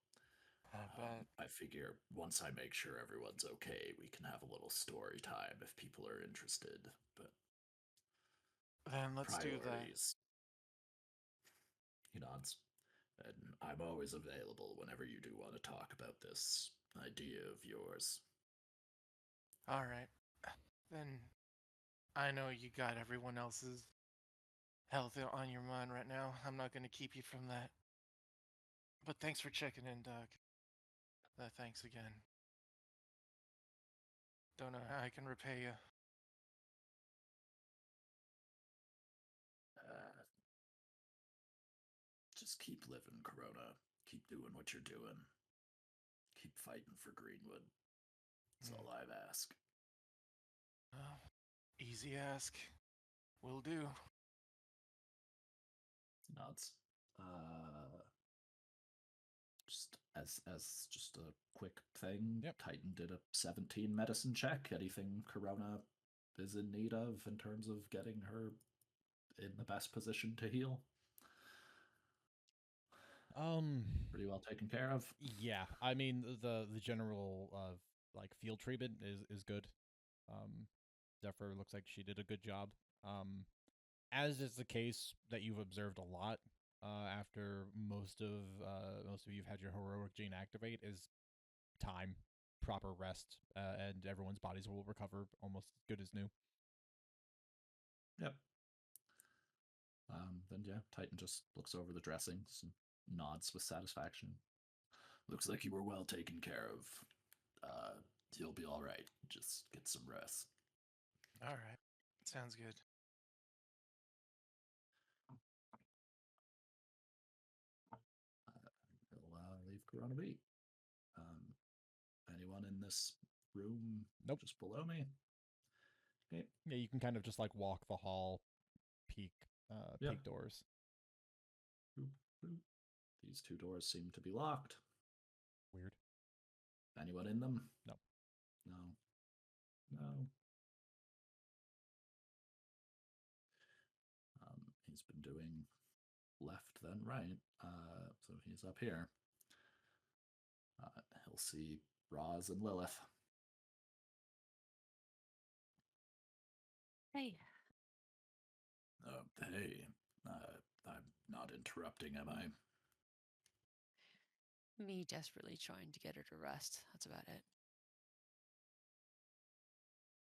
I bet. I figure once I make sure everyone's okay, we can have a little story time if people are interested. But Then let's do that. priorities, he nods. And I'm always available whenever you do want to talk about this idea of yours. Alright. Then I know you got everyone else's health on your mind right now. I'm not going to keep you from that. But thanks for checking in, Doug. Thanks again. Don't know how I can repay you. Uh, just keep living, Corona. Keep doing what you're doing. Keep fighting for Greenwood. That's all I've asked. Well, easy ask. Will do. Nods. Just as just a quick thing, Yep. Titan did a 17 medicine check. Anything Corona is in need of in terms of getting her in the best position to heal? Pretty well taken care of. Yeah, I mean the general like field treatment is good. Zephyr looks like she did a good job. As is the case that you've observed a lot after most of you've had your heroic gene activate is time, proper rest, and everyone's bodies will recover almost as good as new. Yep. Then yeah, Titan just looks over the dressings and nods with satisfaction. Looks like you were well taken care of. You'll be all right. Just get some rest. All right. Sounds good. He'll leave Corona be. Anyone in this room? Nope. Just below me. Okay. Yeah, you can kind of just like walk the hall, peek Yeah. peek doors. Boop, boop. These two doors seem to be locked. Weird. Anyone in them? No. No. No. doing left then right. So he's up here. He'll see Roz and Lilith. Hey, Hey, I'm not interrupting, am I? me desperately trying to get her to rest. That's about it.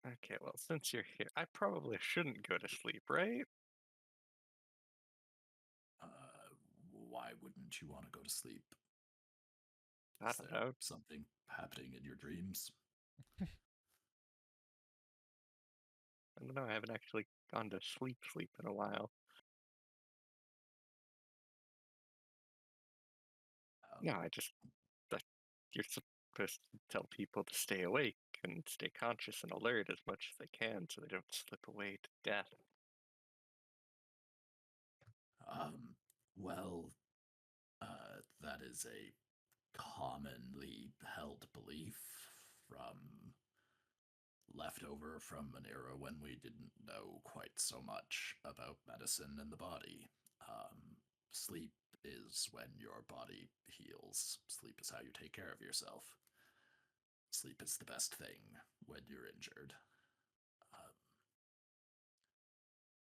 Okay, well, since you're here, I probably shouldn't go to sleep, right? Why wouldn't you want to go to sleep? I Is don't there know. something happening in your dreams? I don't know. I haven't actually gone to sleep in a while. No, I just that you're supposed to tell people to stay awake and stay conscious and alert as much as they can so they don't slip away to death. Well, that is a commonly held belief from leftover from an era when we didn't know quite so much about medicine and the body. Sleep is when your body heals. Sleep is how you take care of yourself. Sleep is the best thing when you're injured.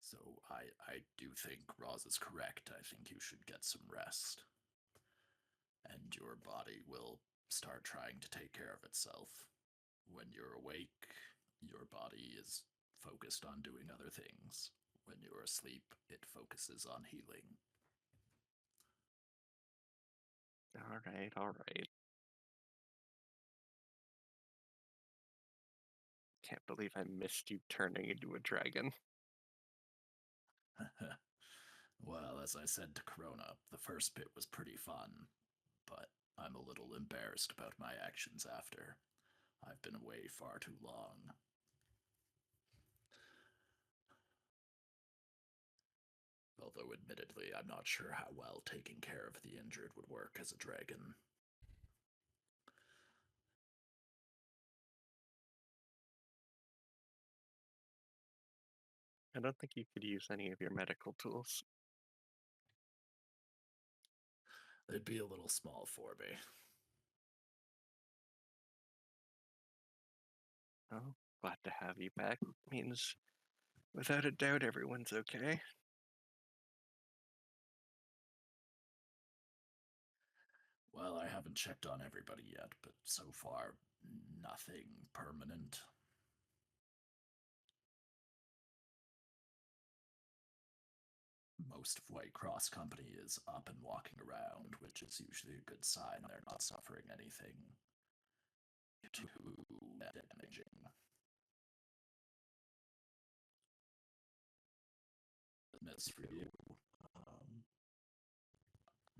So I do think Roz is correct. I think you should get some rest. And your body will start trying to take care of itself. When you're awake, your body is focused on doing other things. When you're asleep, it focuses on healing. All right. Can't believe I missed you turning into a dragon. Well, as I said to Corona, the first bit was pretty fun, but I'm a little embarrassed about my actions after. I've been away far too long. Although, admittedly, I'm not sure how well taking care of the injured would work as a dragon. I don't think you could use any of your medical tools. They'd be a little small for me. Oh, glad to have you back. Means, without a doubt, everyone's okay. Well, I haven't checked on everybody yet, but so far, nothing permanent. Most of White Cross Company is up and walking around, which is usually a good sign they're not suffering anything too damaging. Miss for you.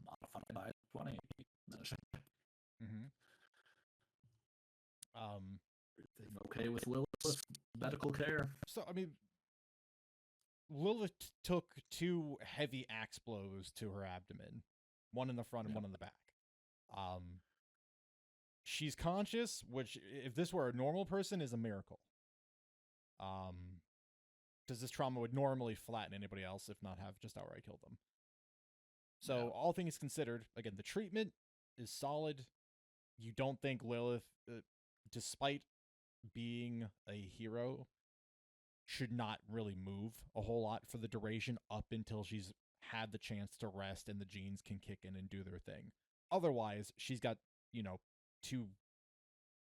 Modified by 20. Mm-hmm. Everything okay with Lilith's medical care? So I mean, Lilith took 2 heavy axe blows to her abdomen, one in the front and one in the back. She's conscious, which, if this were a normal person, is a miracle. Because this trauma would normally flatten anybody else, if not have just outright killed them. So, all things considered, again, the treatment is solid. You don't think Lilith, despite being a hero, should not really move a whole lot for the duration up until she's had the chance to rest and the genes can kick in and do their thing. Otherwise, she's got, 2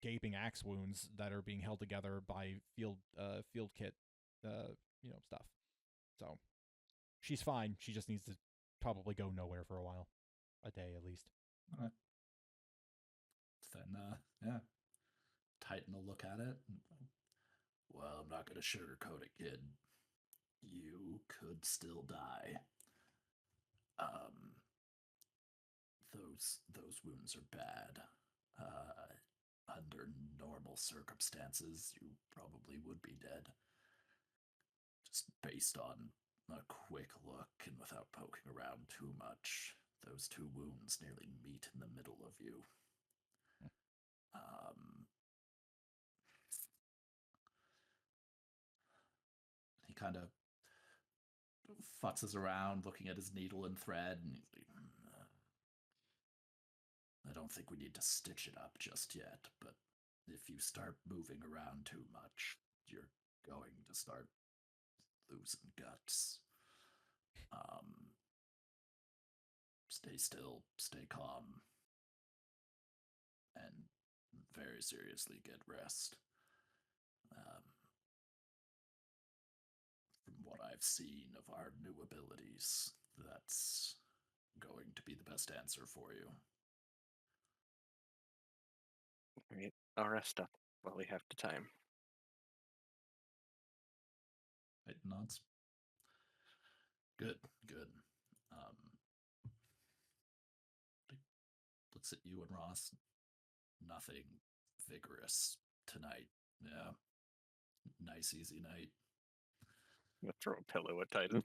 gaping axe wounds that are being held together by field kit, stuff. So she's fine. She just needs to probably go nowhere for a while, a day at least. Okay. Then, yeah, Titan will look at it. Well, I'm not going to sugarcoat it, kid. You could still die. Those wounds are bad. Under normal circumstances, you probably would be dead. Just based on a quick look and without poking around too much, those 2 wounds nearly meet in the middle of you. He kind of futzes around, looking at his needle and thread, and he's like, I don't think we need to stitch it up just yet, but if you start moving around too much, you're going to start losing guts. Stay still, stay calm, and very seriously get rest. From what I've seen of our new abilities, that's going to be the best answer for you. All right, I'll rest up while we have the time. It nods. Good, good. Looks at you and Ross. Nothing vigorous tonight. Yeah. Nice, easy night. I'm gonna throw a pillow at Titan.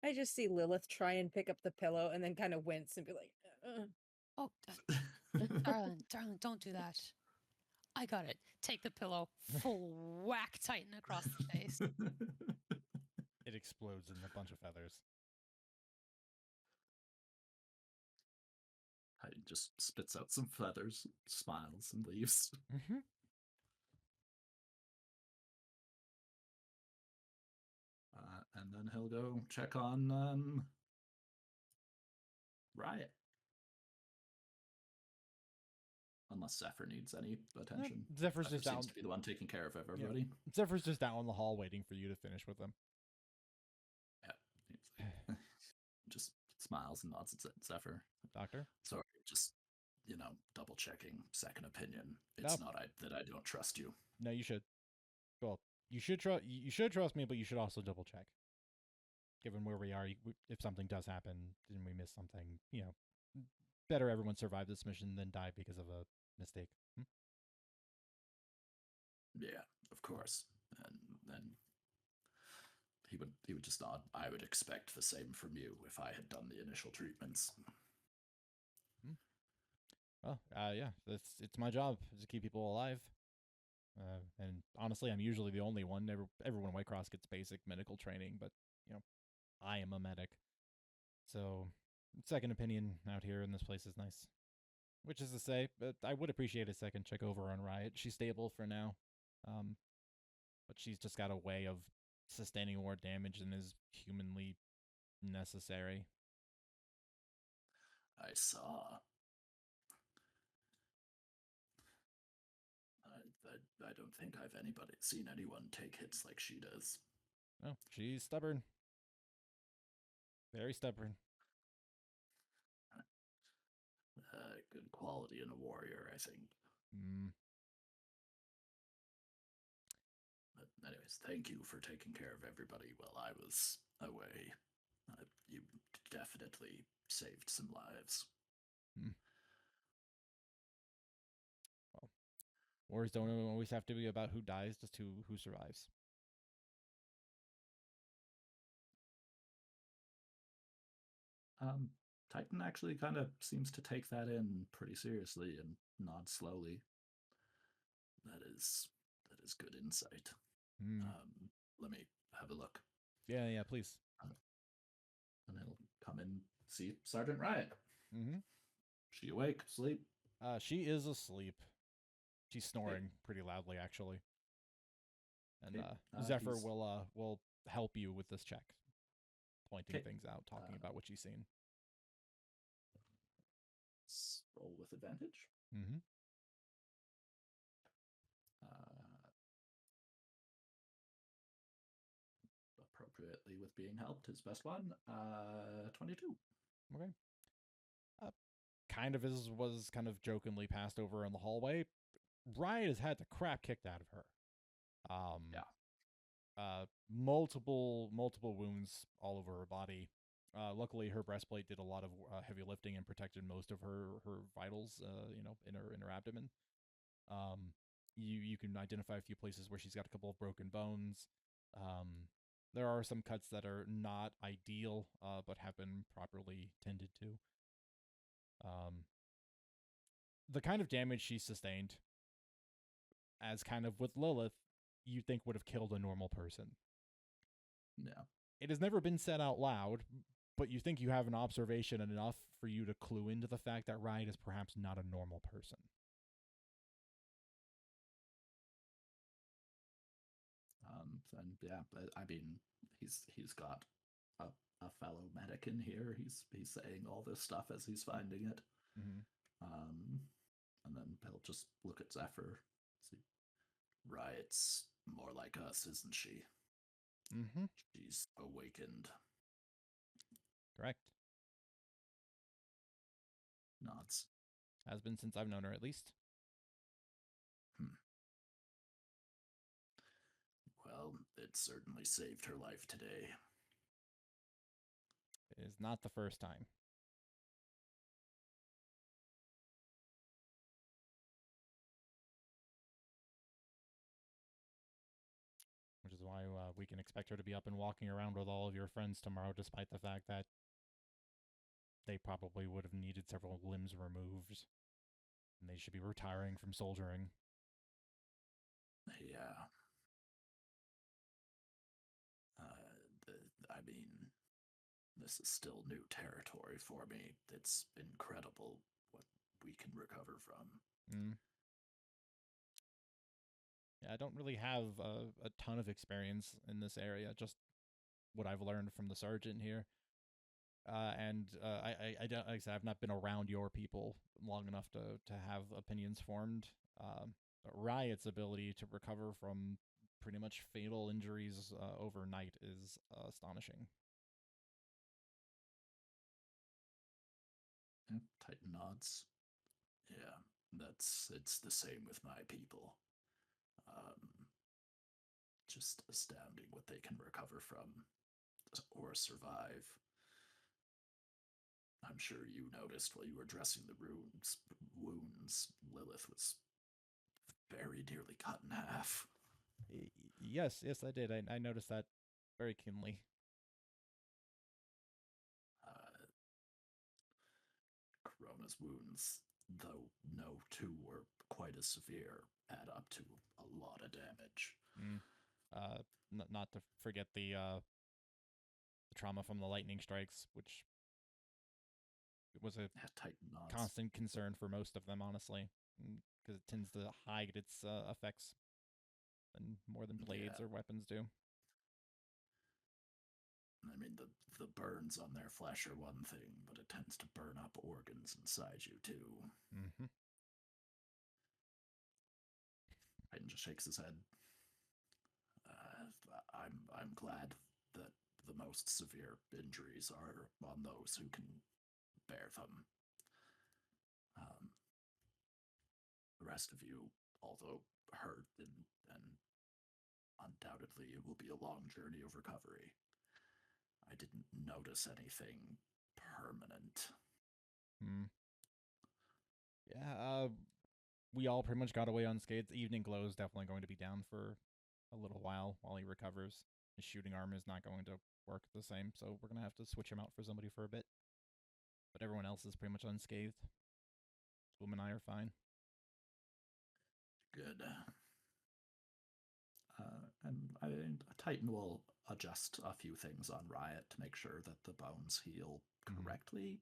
I just see Lilith try and pick up the pillow and then kind of wince and be like, Oh, darling, don't do that. I got it. Take the pillow, full whack Titan across the face. It explodes in a bunch of feathers. I just spits out some feathers, smiles, and leaves. Mm-hmm. And then he'll go check on Riot. Unless Zephyr needs any attention. Zephyr's Zephyr just down. seems to be the one taking care of everybody. Yeah. Zephyr's just down the hall waiting for you to finish with him. Yeah. Just smiles and nods at Zephyr. Doctor? Sorry, just, double checking. Second opinion. It's not that I don't trust you. No, you should. Well, you should trust me, but you should also double check. Given where we are, if something does happen and we miss something, better everyone survive this mission than die because of a mistake. Yeah, of course. And then he would just nod. I would expect the same from you if I had done the initial treatments. Well, yeah, it's my job to keep people alive. And honestly, I'm usually the only one. Everyone in Whitecross gets basic medical training, but I am a medic. So, second opinion out here in this place is nice. Which is to say, but I would appreciate a second check over on Riot. She's stable for now, but she's just got a way of sustaining more damage than is humanly necessary. I saw. I don't think I've seen anyone take hits like she does. No, she's stubborn. Very stubborn. Good quality in a warrior, I think. But anyways, thank you for taking care of everybody while I was away. You definitely saved some lives. Well, wars don't always have to be about who dies, just who survives. Titan actually kind of seems to take that in pretty seriously and nods slowly. That is good insight. Let me have a look. Yeah, please. And he'll come and see Sergeant Riot. Mm-hmm. She awake, asleep? She is asleep. She's snoring pretty loudly, actually. And Zephyr will help you with this check, pointing things out, talking about what she's seen. Roll with advantage. Mm-hmm. Appropriately with being helped, his best one. 22. Okay. Kind of as was kind of jokingly passed over in the hallway, Riot has had the crap kicked out of her. Multiple wounds all over her body. Luckily, her breastplate did a lot of heavy lifting and protected most of her vitals. In her abdomen. You can identify a few places where she's got a couple of broken bones. There are some cuts that are not ideal, but have been properly tended to. The kind of damage she sustained, as kind of with Lilith, you think would have killed a normal person. Yeah. It has never been said out loud, but you think you have an observation enough for you to clue into the fact that Riot is perhaps not a normal person. And yeah, but I mean, he's got a fellow medic in here. He's saying all this stuff as he's finding it. Mm-hmm. And then he'll just look at Zephyr. See, Riot's more like us, isn't she? Mm-hmm. She's awakened. Correct. Nods. Has been since I've known her, at least. Well, it certainly saved her life today. It is not the first time. Which is why we can expect her to be up and walking around with all of your friends tomorrow, despite the fact that they probably would have needed several limbs removed. And they should be retiring from soldiering. Yeah. I mean, this is still new territory for me. It's incredible what we can recover from. Mm. Yeah, I don't really have a ton of experience in this area, just what I've learned from the sergeant here. I don't, like I said, I've not been around your people long enough to have opinions formed. But Riot's ability to recover from pretty much fatal injuries overnight is astonishing. Titan nods. Yeah, it's the same with my people. Just astounding what they can recover from or survive. I'm sure you noticed while you were dressing the wounds. Lilith was very nearly cut in half. Yes, I did. I noticed that very keenly. Corona's wounds, though no two were quite as severe, add up to a lot of damage. Not to forget the trauma from the lightning strikes, which was a constant concern for most of them, honestly, because it tends to hide its effects and more than blades or weapons do. I mean, the burns on their flesh are one thing, but it tends to burn up organs inside you, too. Mm-hmm. Titan just shakes his head. I'm glad that the most severe injuries are on those who can bear them. The rest of you, although hurt and undoubtedly it will be a long journey of recovery, I didn't notice anything permanent. Yeah, we all pretty much got away unscathed. Evening Glow is definitely going to be down for a little while he recovers. His shooting arm is not going to work the same, so we're going to have to switch him out for somebody for a bit. But everyone else is pretty much unscathed. Swoom and I are fine. Good. And Titan will adjust a few things on Riot to make sure that the bones heal correctly.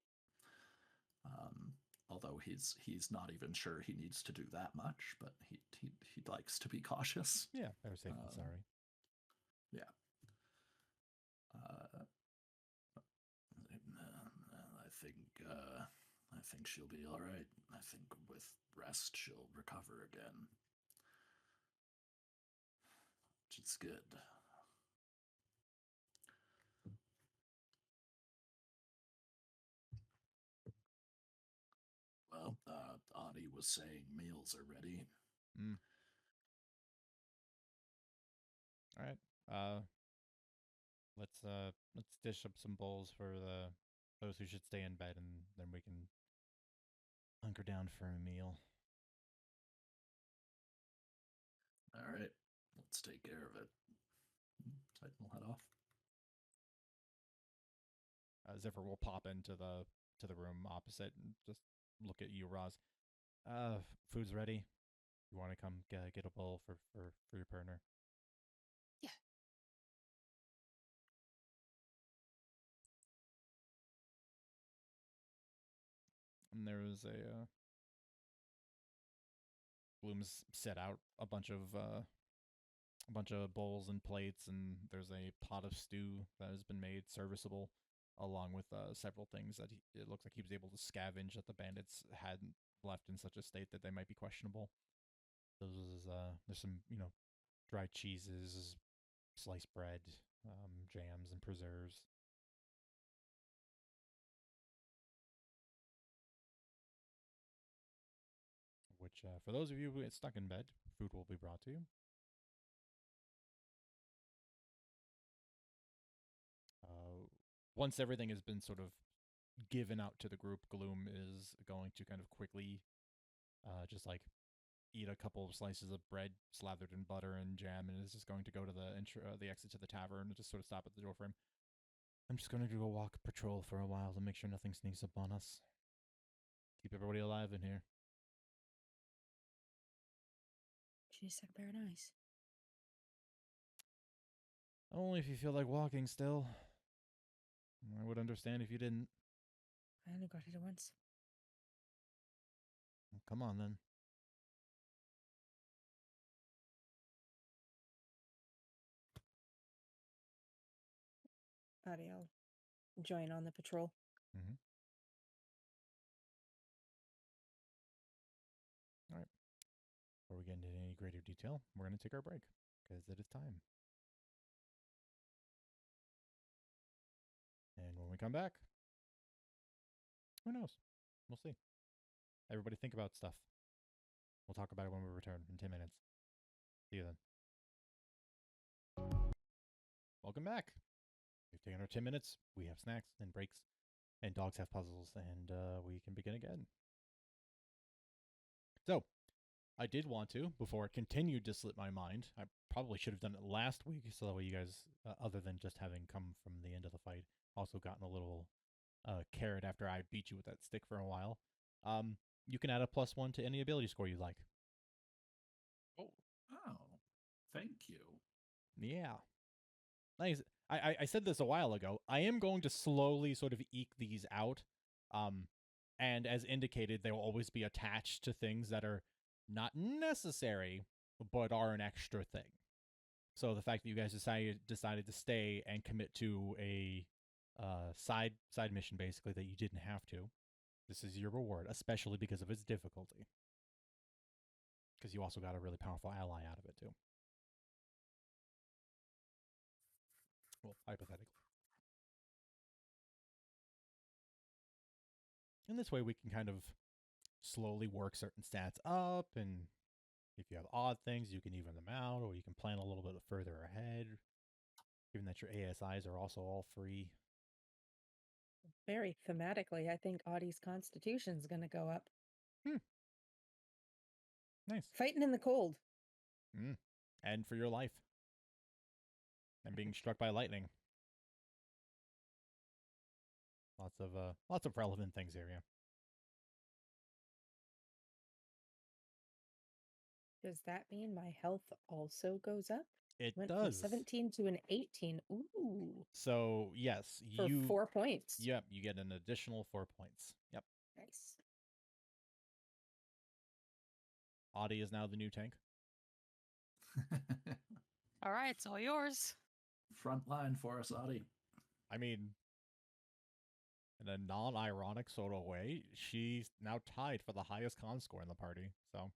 Although he's not even sure he needs to do that much, but he likes to be cautious. Yeah, better safe than sorry. Yeah. I think she'll be all right. I think with rest she'll recover again, which is good. Well, Ani was saying meals are ready. All right. Let's dish up some bowls for those who should stay in bed, and then we can hunker down for a meal. All right, let's take care of it. Titan will head off. Zephyr will pop into the room opposite and just look at you, Roz. Food's ready. You want to come get a bowl for your partner? and there was Bloom's set out a bunch of bowls and plates, and there's a pot of stew that has been made serviceable, along with several things that it looks like he was able to scavenge that the bandits hadn't left in such a state that they might be questionable. There's some dried cheeses, sliced bread, jams, and preserves. Which, for those of you who get stuck in bed, food will be brought to you. Once everything has been sort of given out to the group, Gloom is going to kind of quickly just like eat a couple of slices of bread slathered in butter and jam, and is just going to go to the exit to the tavern and just sort of stop at the door for him. I'm just going to go walk patrol for a while to make sure nothing sneaks up on us. Keep everybody alive in here. She said very nice. Only if you feel like walking still. I would understand if you didn't. I only got it once. Well, come on then. Alrighty, I'll join on the patrol. Mm-hmm. All right. Before we get into any greater detail, we're going to take our break because it is time. And when we come back, who knows? We'll see. Everybody think about stuff. We'll talk about it when we return in 10 minutes. See you then. Welcome back. We've taken our 10 minutes. We have snacks and breaks, and dogs have puzzles, and we can begin again. So, I did want to, before it continued to slip my mind, I probably should have done it last week, so that way you guys, other than just having come from the end of the fight, also gotten a little carrot after I beat you with that stick for a while. You can add a +1 to any ability score you like. Oh, thank you. Yeah. Nice. I said this a while ago. I am going to slowly sort of eke these out. And as indicated, they will always be attached to things that are not necessary, but are an extra thing. So the fact that you guys decided to stay and commit to a side mission, basically, that you didn't have to, this is your reward, especially because of its difficulty. Because you also got a really powerful ally out of it, too. Well, hypothetically. And this way we can kind of slowly work certain stats up, and if you have odd things, you can even them out, or you can plan a little bit further ahead, given that your ASIs are also all free. Very thematically, I think Audie's constitution's going to go up. Nice. Fighting in the cold. And for your life. And being struck by lightning. Lots of relevant things here, yeah. Does that mean my health also goes up? It Went does. from 17 to an 18. Ooh. So, yes, For 4 points. Yep, you get an additional 4 points. Yep. Nice. Audie is now the new tank. All right, it's all yours. Front line for us, Audie. I mean, in a non-ironic sort of way, she's now tied for the highest con score in the party, so.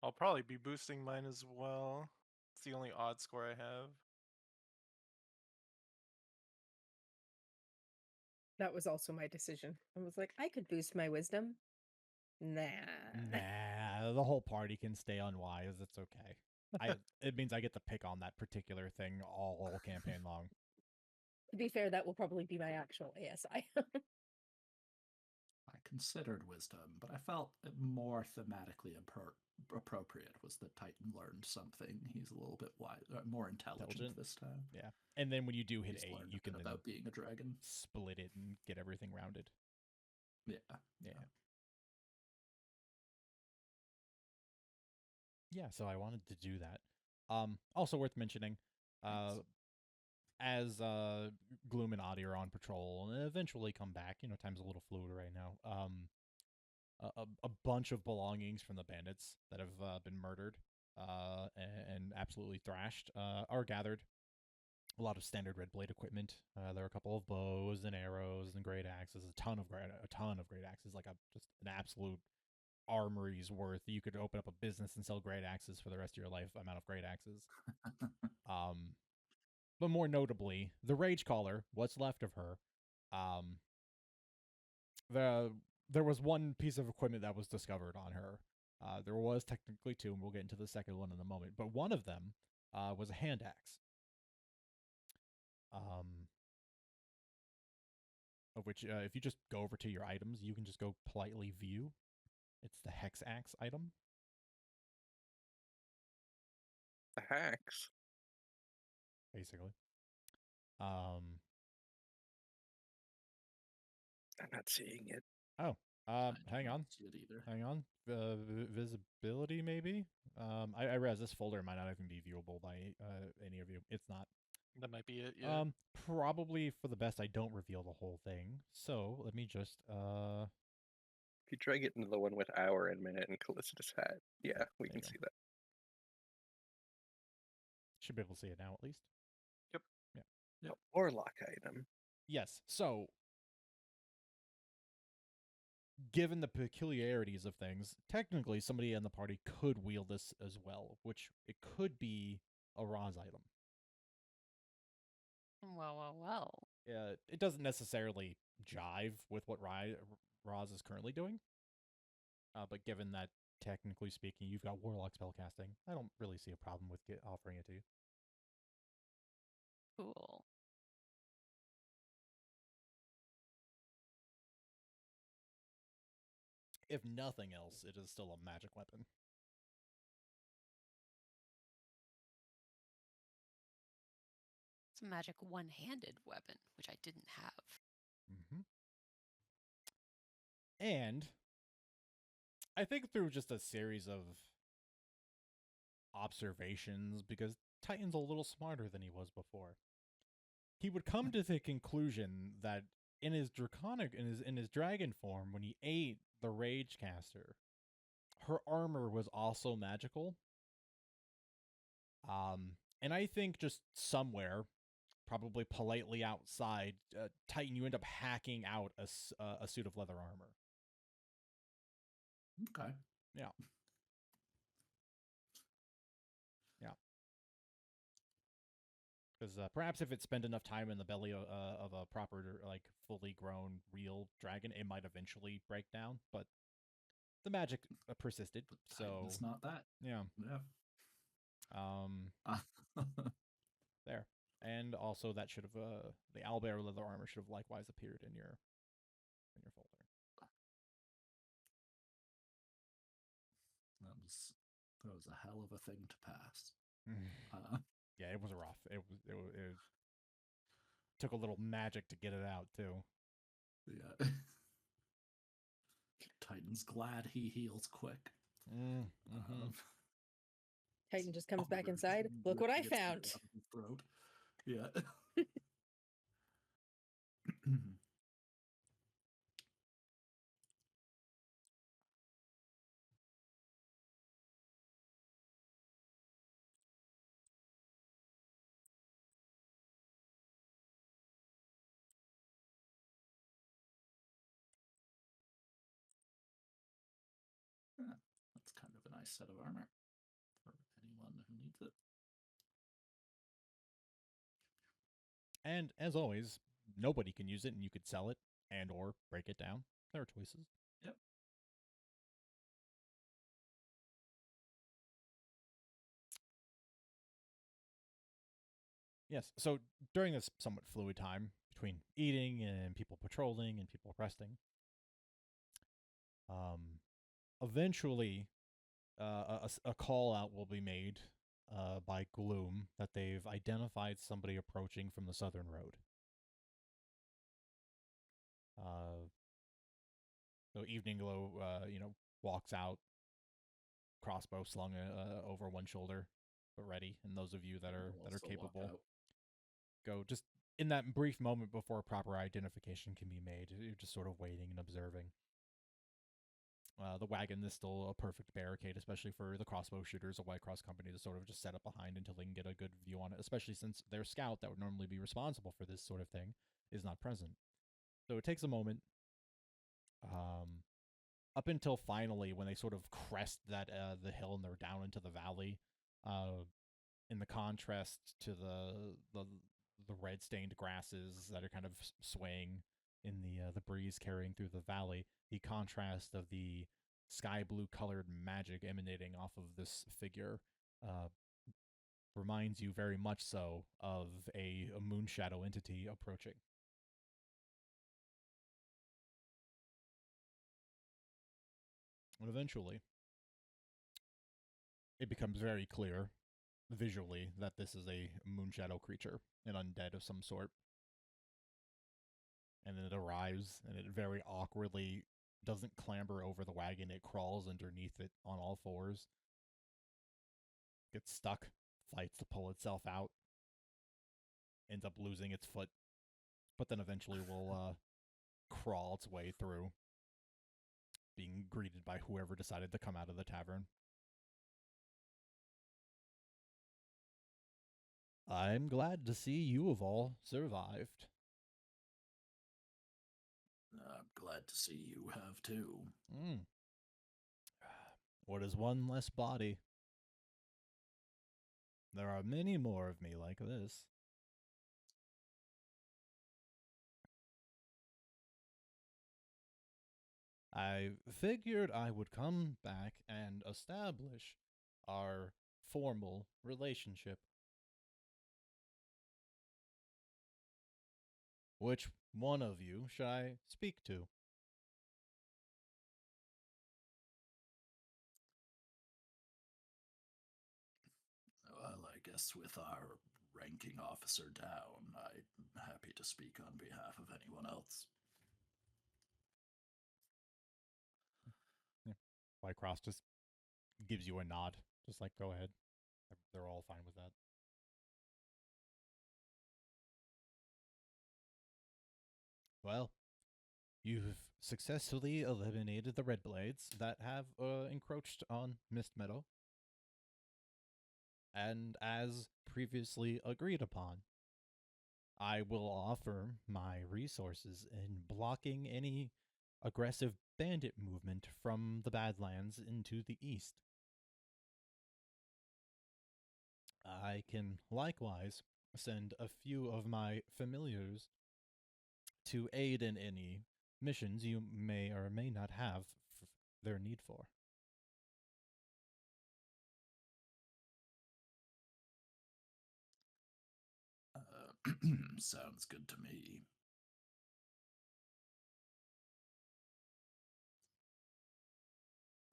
I'll probably be boosting mine as well. It's the only odd score I have. That was also my decision. I was like, I could boost my wisdom. Nah. Nah, the whole party can stay unwise. It's okay. It means I get to pick on that particular thing all campaign long. To be fair, that will probably be my actual ASI. I considered wisdom, but I felt it more thematically appropriate was that Titan learned something. He's a little bit more intelligent this time. Yeah, and then when you do hit He's 8, learned you a bit can about being a dragon. Split it and get everything rounded. Yeah. Yeah, so I wanted to do that. Also worth mentioning, Thanks. as Gloom and Adi are on patrol and eventually come back, time's a little fluid right now. A bunch of belongings from the bandits that have been murdered and absolutely thrashed are gathered. A lot of standard red blade equipment. There are a couple of bows and arrows and great axes. A ton of great axes, like just an absolute armory's worth. You could open up a business and sell great axes for the rest of your life. Amount of great axes. But more notably, the Rage Caller, what's left of her, there was one piece of equipment that was discovered on her. There was technically two, and we'll get into the second one in a moment. But one of them was a hand axe. Of which, if you just go over to your items, you can just go politely view. It's the Hex Axe item. The hacks. Basically. I'm not seeing it. Oh, I do hang not on. see it either. Hang on. Visibility, maybe? I realize this folder might not even be viewable by any of you. It's not. That might be it. Yeah. Probably for the best I don't reveal the whole thing. So let me just If you drag it into the one with hour and minute and Callista's hat, yeah, we There can you go. see that. should be able to see it now at least. A warlock item. Yes. So given the peculiarities of things, technically somebody in the party could wield this as well, which it could be a Roz item. Well. It doesn't necessarily jive with what Roz is currently doing. But given that, technically speaking, you've got Warlock spellcasting, I don't really see a problem with offering it to you. Cool. If nothing else, it is still a magic weapon. It's a magic one-handed weapon, which I didn't have. Mm-hmm. And I think through just a series of observations, because Titan's a little smarter than he was before, he would come to the conclusion that in his dragon form, when he ate the Rage Caster, her armor was also magical. And I think just somewhere, probably politely outside, Titan, you end up hacking out a suit of leather armor. Okay. Yeah. Yeah. Because perhaps if it spent enough time in the belly of a proper, like, fully grown real dragon, it might eventually break down. But the magic persisted. But So Titan is not that. yeah. Yeah. There. And also that should have the owlbear leather armor should have likewise appeared in your folder. That was a hell of a thing to pass. Yeah, it was rough. It took a little magic to get it out too. Yeah. Titan's glad he heals quick. Mm-hmm. Titan just comes back inside. Look what I found. Throat. Yeah. That's kind of a nice set of armor for anyone who needs it. And as always, nobody can use it, and you could sell it and or break it down. There are choices. Yep. Yes. So during this somewhat fluid time between eating and people patrolling and people resting, eventually a call out will be made by Gloom that they've identified somebody approaching from the southern road. So Evening Glow, walks out, crossbow slung over one shoulder, but ready. And those of you that are capable go just in that brief moment before proper identification can be made. You're just sort of waiting and observing. The wagon is still a perfect barricade, especially for the crossbow shooters, a White Cross company to sort of just set up behind until they can get a good view on it, especially since their scout that would normally be responsible for this sort of thing is not present. So it takes a moment. Up until finally when they sort of crest that the hill and they're down into the valley, in the contrast to the red stained grasses that are kind of swaying in the breeze carrying through the valley, the contrast of the sky blue colored magic emanating off of this figure uh, reminds you very much so of a moon shadow entity approaching. And eventually, it becomes very clear visually that this is a moon shadow creature, an undead of some sort. And then it arrives and it very awkwardly doesn't clamber over the wagon, it crawls underneath it on all fours, gets stuck, fights to pull itself out, ends up losing its foot, but then eventually will crawl its way through, being greeted by whoever decided to come out of the tavern. I'm glad to see you have all survived. I'm glad to see you have too. Mm. What is one less body? There are many more of me like this. I figured I would come back and establish our formal relationship. Which one of you should I speak to? Well, I guess with our ranking officer down, I'm happy to speak on behalf of anyone else. Yeah. Whitecross just gives you a nod, just like, go ahead. They're all fine with that. Well, you've successfully eliminated the Red Blades that have encroached on Mist Meadow. And as previously agreed upon, I will offer my resources in blocking any aggressive bandit movement from the Badlands into the east. I can likewise send a few of my familiars to aid in any missions you may or may not have their need for. Sounds good to me.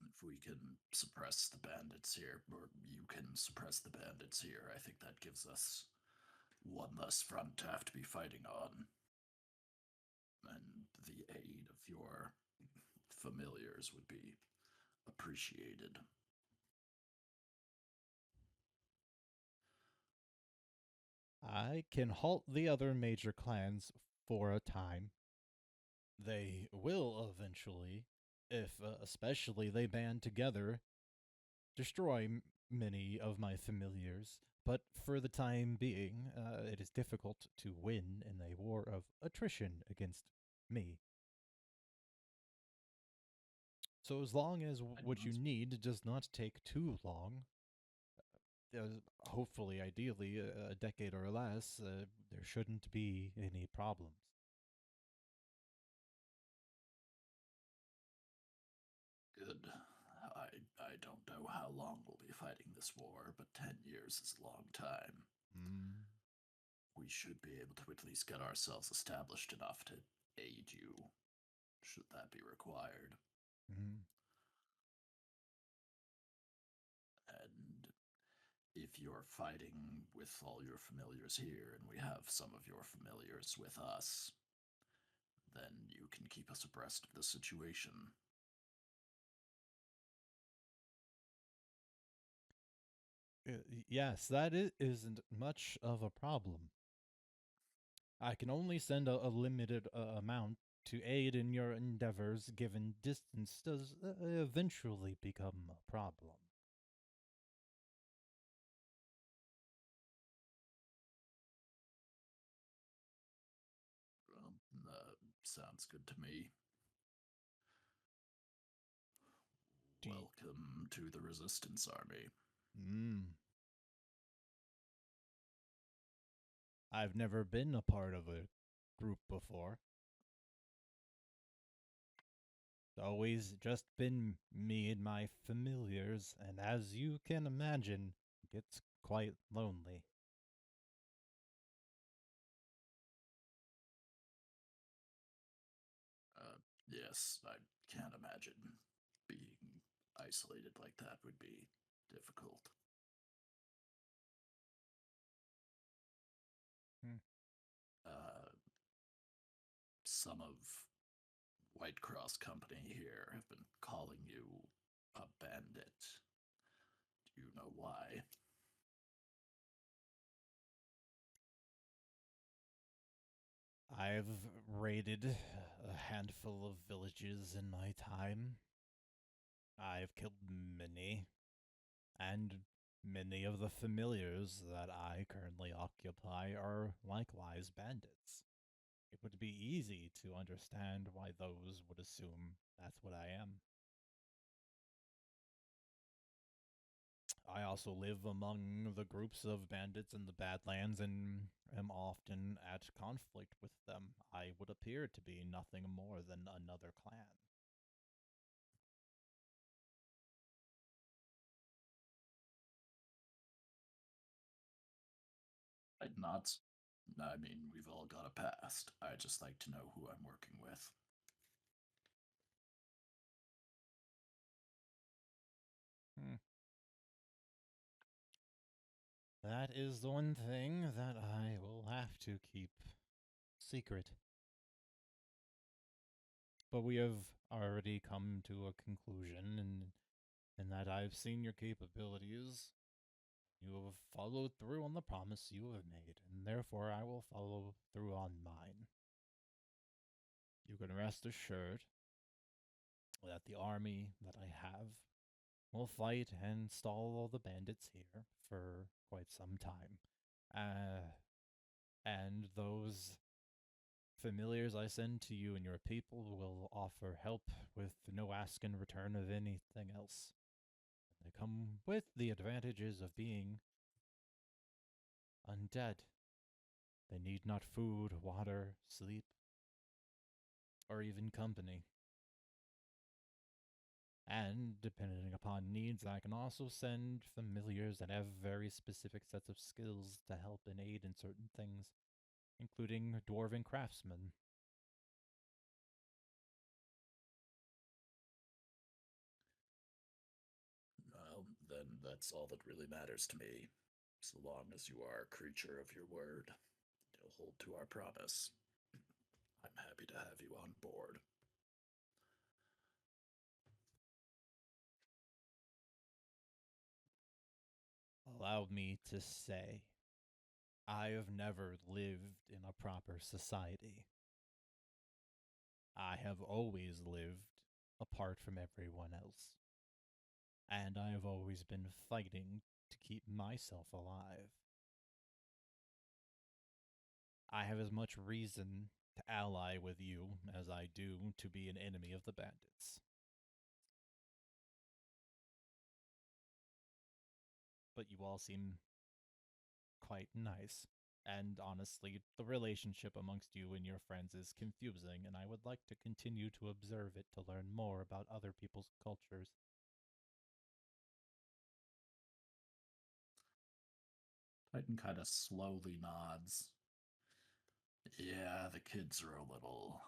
If we can suppress the bandits here, or you can suppress the bandits here, I think that gives us one less front to have to be fighting on. And the aid of your familiars would be appreciated. I can halt the other major clans for a time. They will eventually, if especially they band together, destroy many of my familiars. But for the time being, it is difficult to win in a war of attrition against me. So as long as what you need does not take too long, hopefully, ideally, a decade or less, there shouldn't be any problems. Good. I don't know how long we'll be fighting this war, but 10 years is a long time. Mm. We should be able to at least get ourselves established enough to aid you, should that be required. Mm. And if you're fighting with all your familiars here, and we have some of your familiars with us, then you can keep us abreast of the situation. Yes, that isn't much of a problem. I can only send a limited amount to aid in your endeavors, given distance does eventually become a problem. Sounds good to me. Do you- Welcome to the Resistance Army. I've never been a part of a group before. It's always just been me and my familiars, and as you can imagine, it gets quite lonely. Yes, I can't imagine being isolated like that would be difficult. Hmm. Some of White Cross Company here have been calling you a bandit. Do you know why? I've raided a handful of villages in my time. I've killed many, and many of the familiars that I currently occupy are likewise bandits. It would be easy to understand why those would assume that's what I am. I also live among the groups of bandits in the Badlands and am often at conflict with them. I would appear to be nothing more than another clan. I'd not. I mean, we've all got a past. I just like to know who I'm working with. That is the one thing that I will have to keep secret. But we have already come to a conclusion in that I've seen your capabilities. You have followed through on the promise you have made, and therefore I will follow through on mine. You can rest assured that the army that I have will fight and stall all the bandits here for quite some time. And those familiars I send to you and your people will offer help with no ask in return of anything else. They come with the advantages of being undead. They need not food, water, sleep, or even company. And depending upon needs, I can also send familiars that have very specific sets of skills to help and aid in certain things, including dwarven craftsmen. Well, then that's all that really matters to me. So long as you are a creature of your word, you'll hold to our promise. I'm happy to have you on board. Allow me to say, I have never lived in a proper society. I have always lived apart from everyone else. And I have always been fighting to keep myself alive. I have as much reason to ally with you as I do to be an enemy of the bandits. But you all seem quite nice. And honestly, the relationship amongst you and your friends is confusing, and I would like to continue to observe it to learn more about other people's cultures. Titan kind of slowly nods. Yeah, the kids are a little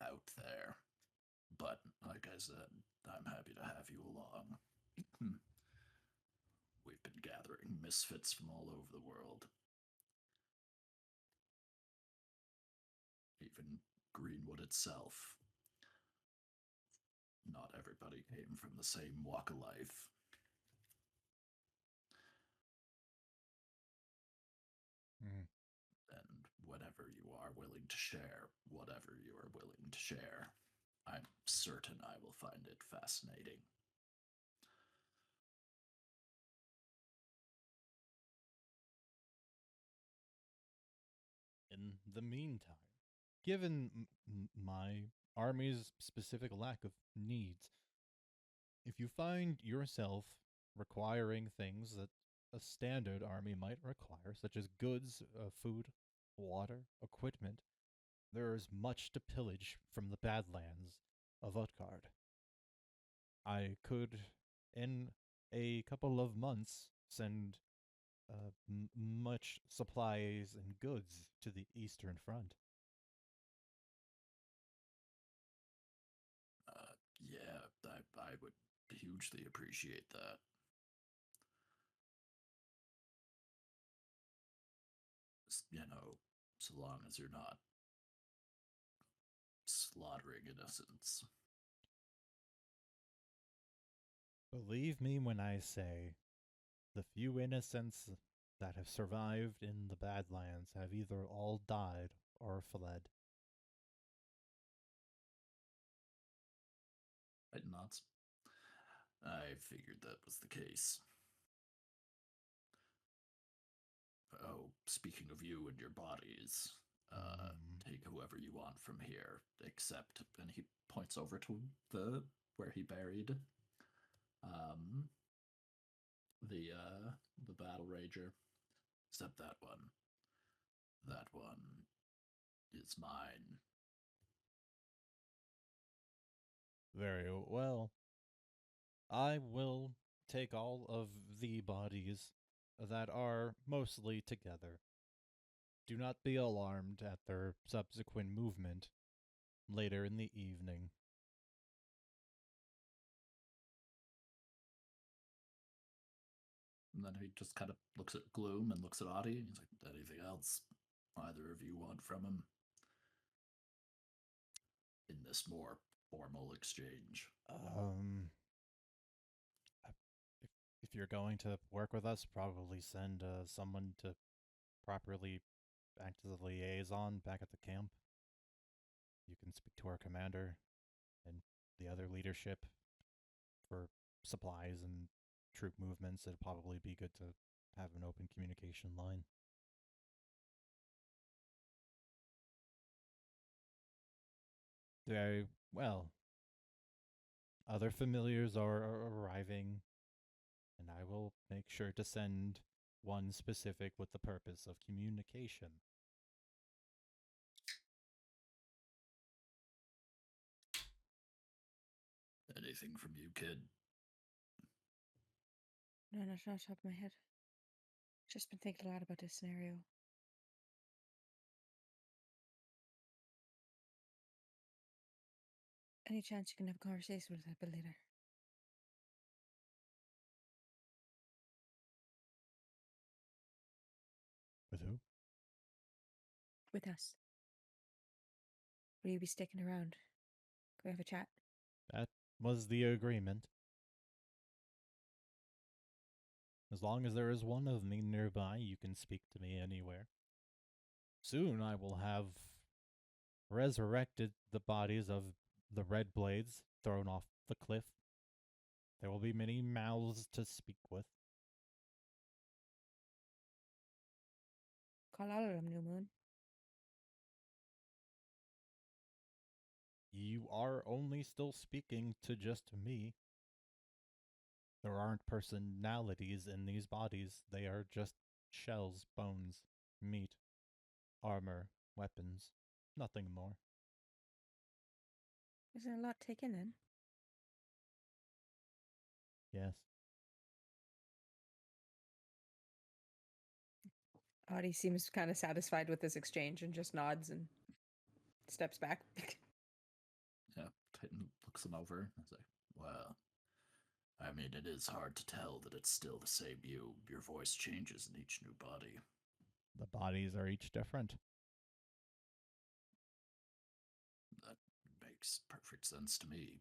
out there. But like I said, I'm happy to have you along. We've been gathering misfits from all over the world. Even Greenwood itself. Not everybody came from the same walk of life. whenever you are willing to share whatever you are willing to share. I'm certain I will find it fascinating. In the meantime, given my army's specific lack of needs, if you find yourself requiring things that a standard army might require, such as goods, food, water, equipment, there is much to pillage from the Badlands of Utgard. I could, in a couple of months, send much supplies and goods to the Eastern Front. Yeah, I would hugely appreciate that. You know, so long as you're not slaughtering innocents. Believe me when I say the few innocents that have survived in the Badlands have either all died or fled. Right, nods. I figured that was the case. Oh, speaking of you and your bodies, take whoever you want from here, except, and he points over to where he buried, um, the battle rager, except that one. That one is mine. Very well. I will take all of the bodies that are mostly together. Do not be alarmed at their subsequent movement later in the evening. And then he just kind of looks at Gloom and looks at Audie. He's like, anything else either of you want from him? In this more formal exchange. If you're going to work with us, probably send someone to properly act as a liaison back at the camp. You can speak to our commander and the other leadership for supplies and troop movements. It'd probably be good to have an open communication line. Very well. Other familiars are arriving, and I will make sure to send one specific with the purpose of communication. Anything from you, kid? No, not off the top of my head. Just been thinking a lot about this scenario. Any chance you can have a conversation with that bit later? With who? With us. Will you be sticking around? Can we have a chat? That was the agreement. As long as there is one of me nearby, you can speak to me anywhere. Soon I will have resurrected the bodies of the Red Blades thrown off the cliff. There will be many mouths to speak with. Call all of them, New Moon. You are only still speaking to just me. There aren't personalities in these bodies. They are just shells, bones, meat, armor, weapons. Nothing more. Isn't a lot taken in? Yes. Audie seems kind of satisfied with this exchange and just nods and steps back. Yeah, Titan looks him over and is like, well, I mean, it is hard to tell that it's still the same you. Your voice changes in each new body. The bodies are each different. That makes perfect sense to me.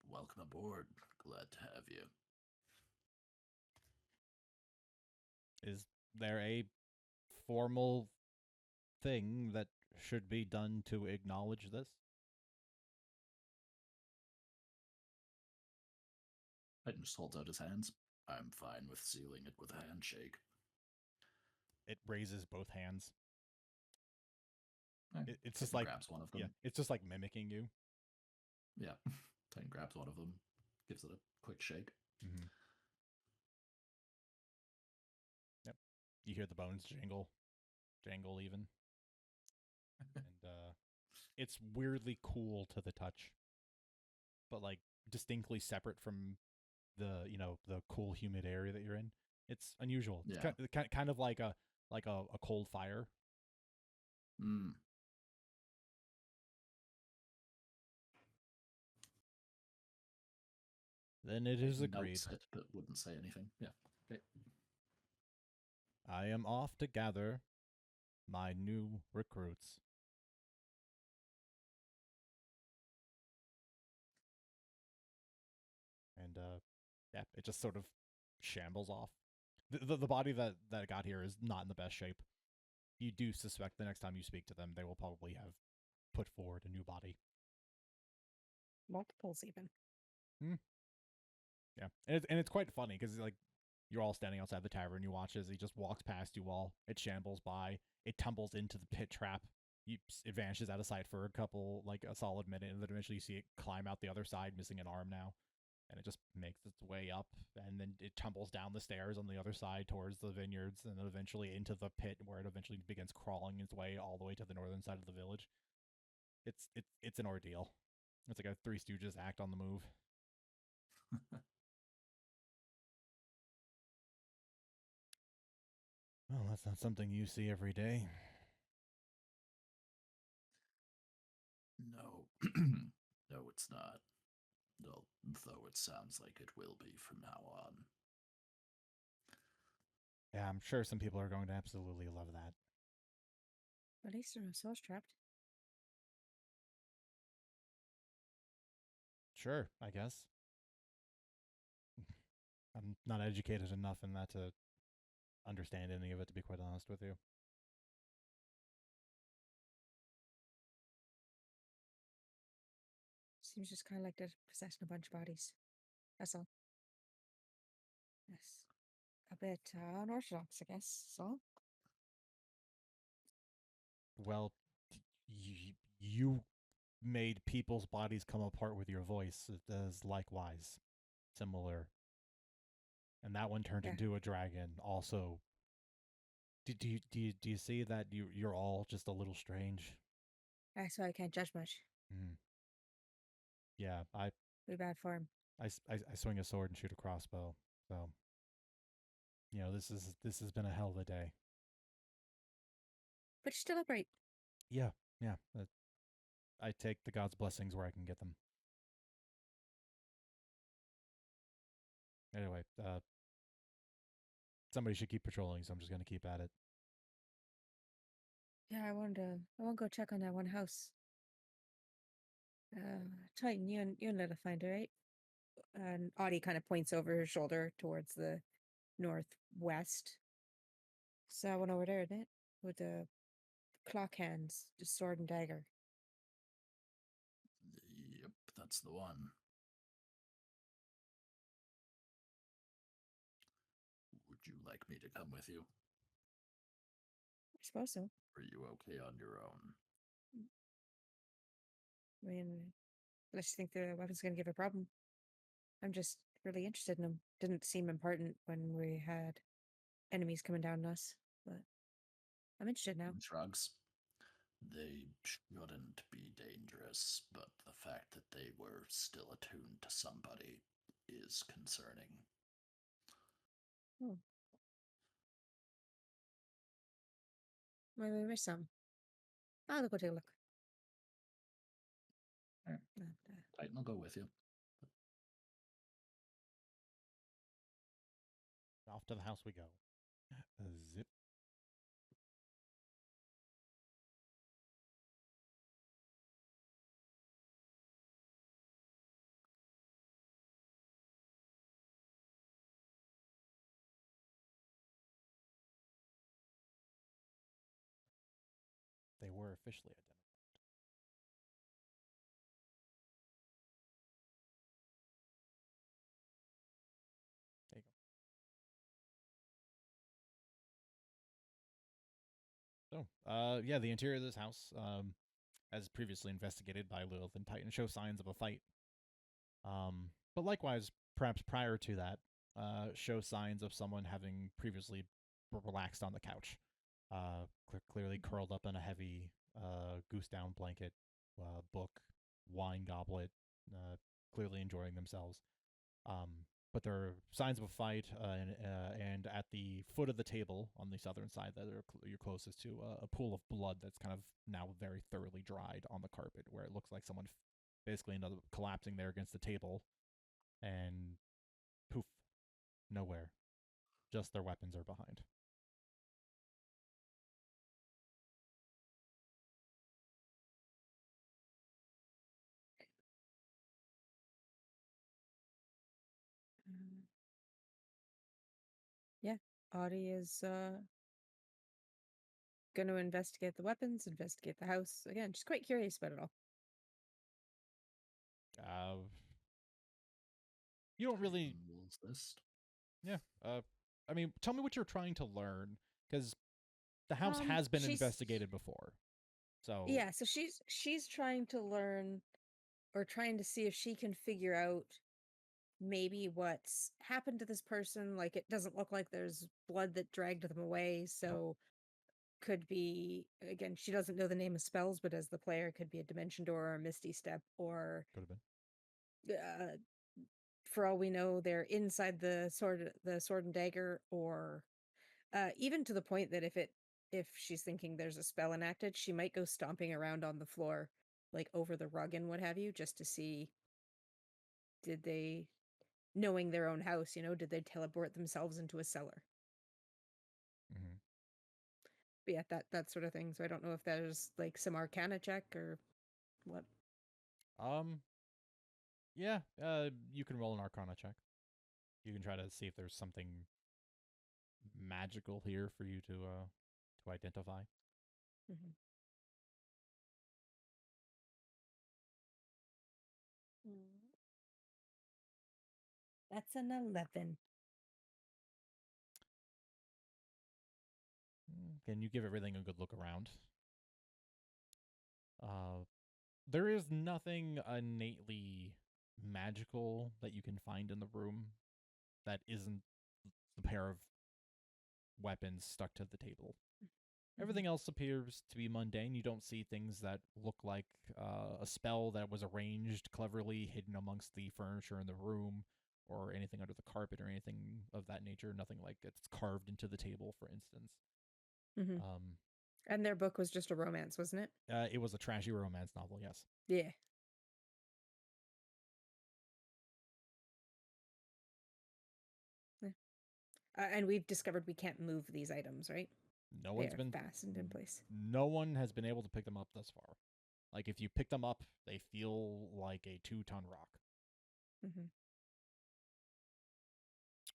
welcome aboard. Glad to have you. Is there a formal thing that should be done to acknowledge this? Titan just holds out his hands. I'm fine with sealing it with a handshake. It raises both hands. It's just Titan like grabs one of them. yeah, it's just like mimicking you. Yeah. Titan grabs one of them, gives it a quick shake. Mm-hmm. Yep. You hear the bones jangle even, and it's weirdly cool to the touch, but like distinctly separate from the the cool humid area that you're in. It's unusual. Yeah. It's kind of like a cold fire. Mm. Then it is agreed. Notes it, but wouldn't say anything. Yeah. Okay. I am off to gather my new recruits. And yeah, it just sort of shambles off. The body that got here is not in the best shape. You do suspect the next time you speak to them, they will probably have put forward a new body. Multiples, even. Yeah, and it's quite funny because like you're all standing outside the tavern. You watch as he just walks past you all. It shambles by. It tumbles into the pit trap. It vanishes out of sight for a solid minute, and then eventually you see it climb out the other side, missing an arm now. And it just makes its way up, and then it tumbles down the stairs on the other side towards the vineyards, and then eventually into the pit, where it eventually begins crawling its way all the way to the northern side of the village. It's an ordeal. It's like a Three Stooges act on the move. Well, that's not something you see every day. No. No, it's not. Though it sounds like it will be from now on. Yeah, I'm sure some people are going to absolutely love that. At least there are no souls trapped. Sure, I guess. I'm not educated enough in that to understand any of it, to be quite honest with you. Seems just kind of like they're possessing a bunch of bodies. That's all. Yes. A bit unorthodox, I guess. So. Well, you made people's bodies come apart with your voice. It does likewise. Similar. And that one turned Yeah. into a dragon. Also, do you see that you're all just a little strange? That's why I can't judge much. Yeah, I Be bad form. I swing a sword and shoot a crossbow. So, this has been a hell of a day. But you're still upright. Yeah. I take the god's blessings where I can get them. Anyway, somebody should keep patrolling, so I'm just going to keep at it. Yeah, I want to go check on that one house. Titan, you and Little find it, right? And Audie kind of points over her shoulder towards the northwest. So I went over there, didn't it? With the clock hands, just sword and dagger. Yep, that's the one. Would you like me to come with you? I suppose so. Are you okay on your own? I mean, unless you think the weapon's going to give a problem. I'm just really interested in them. Didn't seem important when we had enemies coming down on us, but I'm interested now. Shrugs. They shouldn't be dangerous, but the fact that they were still attuned to somebody is concerning. Maybe we missed some. I'll go take a look. Right. Titan will go with you. Off to the house we go. Zip. were officially identified. There you go. So, yeah, the interior of this house, as previously investigated by Lilith and Titan, show signs of a fight. But likewise, perhaps prior to that, show signs of someone having previously relaxed on the couch, clearly curled up in a heavy goose down blanket, book, wine goblet, clearly enjoying themselves. But there are signs of a fight, and at the foot of the table on the southern side that you're closest to, a pool of blood that's kind of now very thoroughly dried on the carpet, where it looks like someone basically ended up collapsing there against the table, and poof, nowhere. Just their weapons are behind. Yeah, Audie is going to investigate the weapons, investigate the house. Again, just quite curious about it all. You don't really. Will assist. Yeah. I mean, tell me what you're trying to learn, because the house has been she's- investigated before. So Yeah, so she's trying to learn, or trying to see if she can figure out maybe what's happened to this person. Like, it doesn't look like there's blood that dragged them away, so could be, again, she doesn't know the name of spells, but as the player, could be a dimension door or a misty step, or could have been. for all we know, they're inside the sword and dagger, or even to the point that if she's thinking there's a spell enacted, she might go stomping around on the floor, like over the rug and what have you, just to see, did they, knowing their own house, did they teleport themselves into a cellar? Mm-hmm. But yeah, that sort of thing. So I don't know if there's like some arcana check or what. Yeah, you can roll an arcana check. You can try to see if there's something magical here for you to identify. Mm-hmm. That's an 11. Can you give everything a good look around? There is nothing innately magical that you can find in the room that isn't the pair of weapons stuck to the table. Everything else appears to be mundane. You don't see things that look like a spell that was arranged cleverly, hidden amongst the furniture in the room, or anything under the carpet, or anything of that nature. Nothing like it's carved into the table, for instance. Mm-hmm. And their book was just a romance, wasn't it? It was a trashy romance novel, yes. Yeah. And we've discovered we can't move these items, right? No one's They are been fastened in place. No one has been able to pick them up thus far. Like, if you pick them up, they feel like a 2-ton rock. Mm-hmm.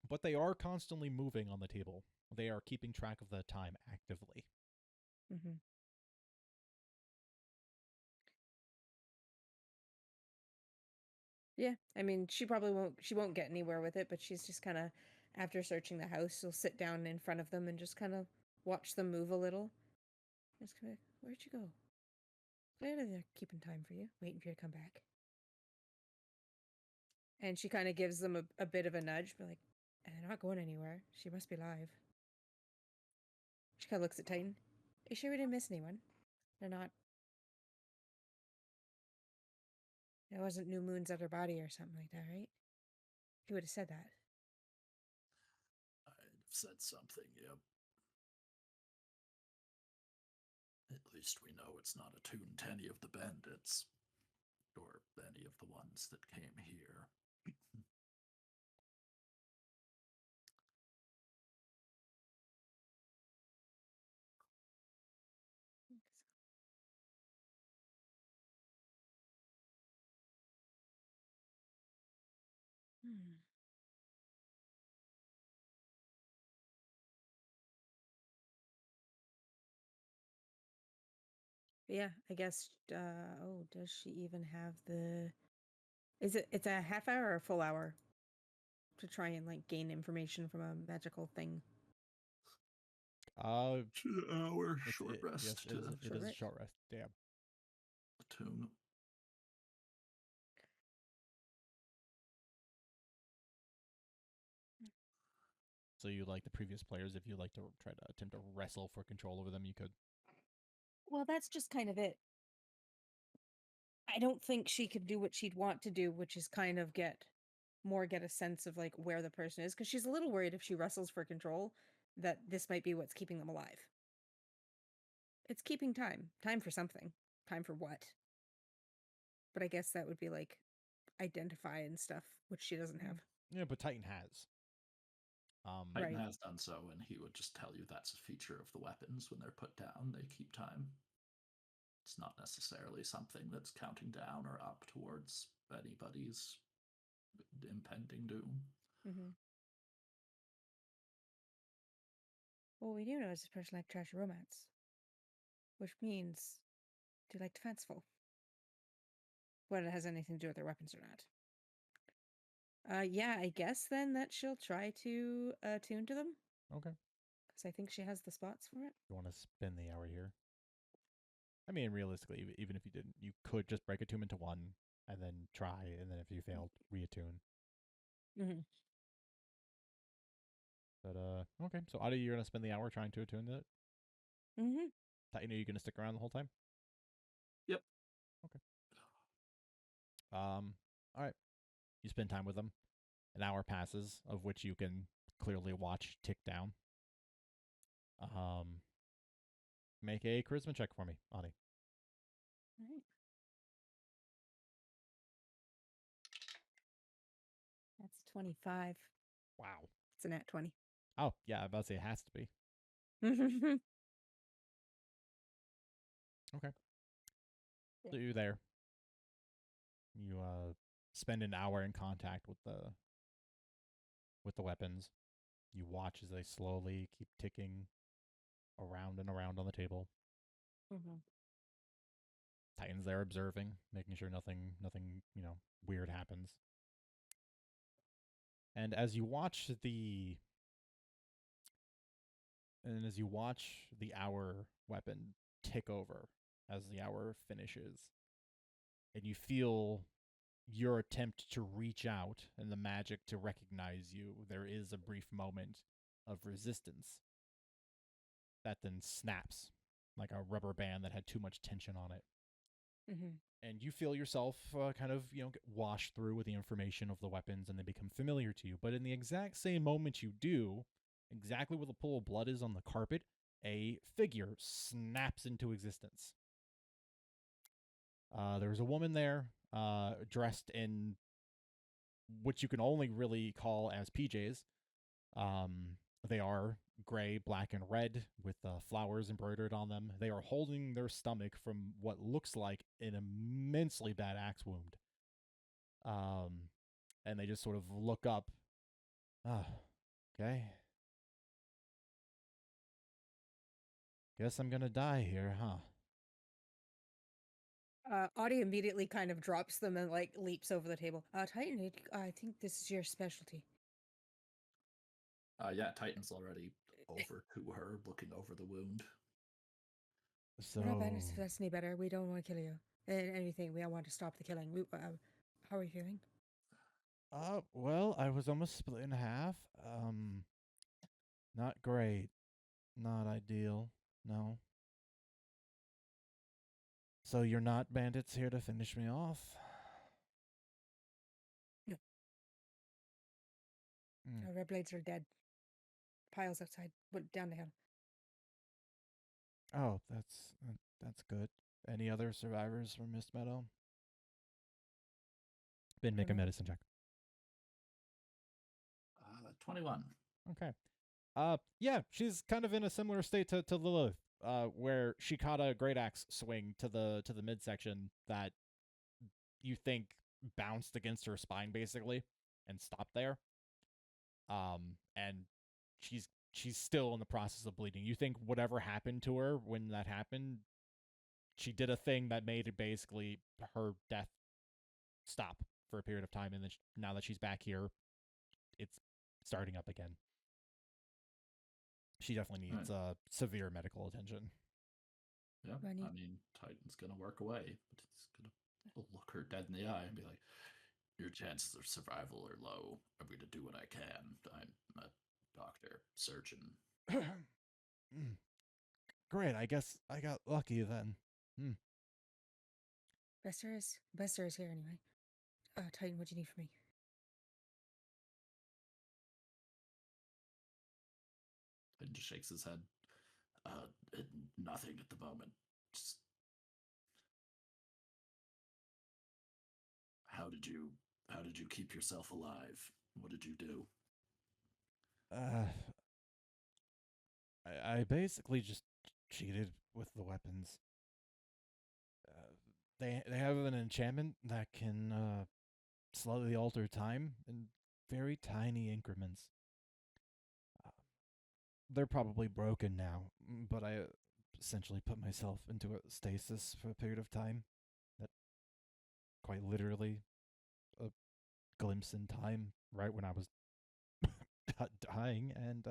But they are constantly moving on the table. They are keeping track of the time actively. Mm-hmm. Yeah, I mean, she won't get anywhere with it, but she's just kind of, after searching the house, she'll sit down in front of them and just kind of watch them move a little. Just kind of, where'd you go? Clearly they're keeping time for you, waiting for you to come back. And she kind of gives them a bit of a nudge, but like, they're not going anywhere. She must be live. She kind of looks at Titan. Are you sure we didn't miss anyone? They're not. There wasn't new moons at her body or something like that, right? He would have said that. I'd have said something, yep. At least we know it's not attuned to any of the bandits, or any of the ones that came here. Hmm. But yeah, I guess. Oh, does she even have the? It's a half hour or a full hour to try and like gain information from a magical thing? It's an hour It's short it, rest yes, to it is a short rest. Damn. attune. So you like the previous players, if you like to try to attempt to wrestle for control over them, you could. Well, that's just kind of it. I don't think she could do what she'd want to do, which is kind of get a sense of like where the person is, because she's a little worried if she wrestles for control that this might be what's keeping them alive. It's keeping time. Time for something. Time for what? But I guess that would be like identify and stuff, which she doesn't have. Yeah, but Titan has. Titan Right. has done so, and he would just tell you that's a feature of the weapons. When they're put down, they keep time. It's not necessarily something that's counting down or up towards anybody's impending doom. Mm-hmm. Well, we do know it's a person like trash romance, which means do you like to fanciful? Whether it has anything to do with their weapons or not. Yeah, I guess then that she'll try to attune to them. Okay. Because I think she has the spots for it. You want to spend the hour here? I mean, realistically, even if you didn't, you could just break attunement to one and then try, and then if you failed, reattune. Mm-hmm. But okay. So Adi, you're gonna spend the hour trying to attune to it. Mm-hmm. Titan, are you gonna stick around the whole time? Yep. Okay. All right. You spend time with them. An hour passes, of which you can clearly watch tick down. Make a charisma check for me, Adi. All right. That's 25. Wow. It's a nat 20. Oh yeah, I was about to say it has to be. Mm-hmm. Okay. Yeah. So you're there. You spend an hour in contact with the weapons. You watch as they slowly keep ticking around and around on the table. Mm-hmm. Titan's there observing, making sure nothing weird happens. And as you watch the hour weapon tick over as the hour finishes, and you feel your attempt to reach out and the magic to recognize you, there is a brief moment of resistance that then snaps like a rubber band that had too much tension on it. Mm-hmm. And you feel yourself kind of, get washed through with the information of the weapons and they become familiar to you. But in the exact same moment you do, exactly where the pool of blood is on the carpet, a figure snaps into existence. There's a woman there, dressed in what you can only really call as PJs. They are gray, black, and red with flowers embroidered on them. They are holding their stomach from what looks like an immensely bad axe wound. And they just sort of look up. Ah, okay. Guess I'm gonna die here, huh? Audie immediately kind of drops them and like leaps over the table. Titan, I think this is your specialty. Yeah, Titan's already over to her, looking over the wound. So, Not bad if that's any better. We don't want to kill you. And anything, we want to stop the killing. How are you feeling? well, I was almost split in half. Not great. Not ideal. No. So you're not bandits here to finish me off? No. Mm. Our red blades are dead. Piles outside. Went down the hill. Oh, that's good. Any other survivors from Mist Meadow? Ben, make a medicine check. 21. Okay. Yeah, she's kind of in a similar state to Lilith, where she caught a great axe swing to the midsection that you think bounced against her spine basically and stopped there. And she's still in the process of bleeding. You think whatever happened to her when that happened, she did a thing that made it basically her death stop for a period of time, and then now that she's back here, it's starting up again. She definitely needs severe medical attention. Yeah, Runny. I mean, Titan's gonna work away, but he's gonna look her dead in the eye and be like, "Your chances of survival are low. I'm gonna do what I can. I'm a doctor, surgeon." Great, I guess I got lucky then. Bester is here anyway. Titan, what do you need from me? Titan just shakes his head. Nothing at the moment. Just how did you keep yourself alive? What did you do? I basically just cheated with the weapons. They have an enchantment that can slightly alter time in very tiny increments. They're probably broken now, but I essentially put myself into a stasis for a period of time. That quite literally a glimpse in time, right when I was dying, and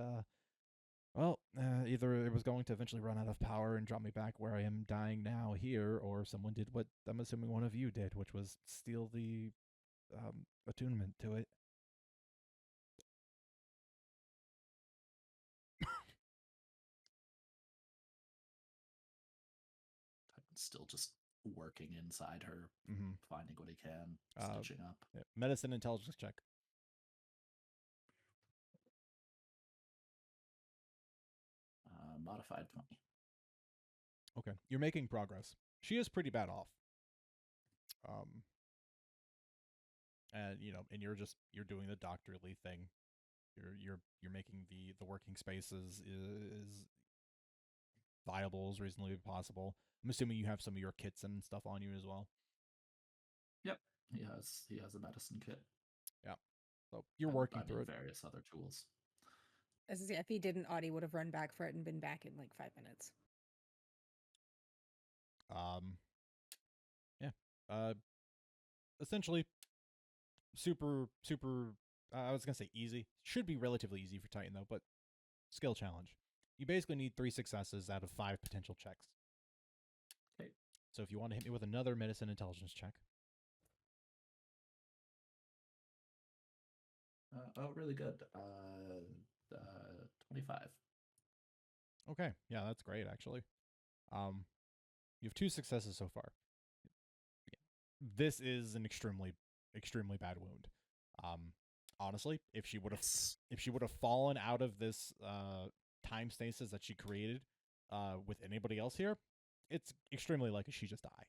either it was going to eventually run out of power and drop me back where I am dying now here, or someone did what I'm assuming one of you did, which was steal the attunement to it. Titan's still just working inside her, finding what he can, stitching up. Yeah. Medicine intelligence check. Modified 20. Okay, you're making progress. She is pretty bad off. And and you're doing the doctorly thing. You're making the working spaces is viable as reasonably possible. I'm assuming you have some of your kits and stuff on you as well. Yep, he has a medicine kit. Yeah, so you're working through it. Various other tools. As I say, if he didn't, Audie would have run back for it and been back in like 5 minutes. Yeah. Essentially, super. I was gonna say easy. Should be relatively easy for Titan though, but skill challenge. You basically need 3 successes out of 5 potential checks. Okay. So if you want to hit me with another medicine intelligence check. Really good. 25. Okay, yeah, that's great actually. You have 2 successes so far. This is an extremely bad wound. Honestly, if she would have fallen out of this time stasis that she created with anybody else here, it's extremely likely she just die.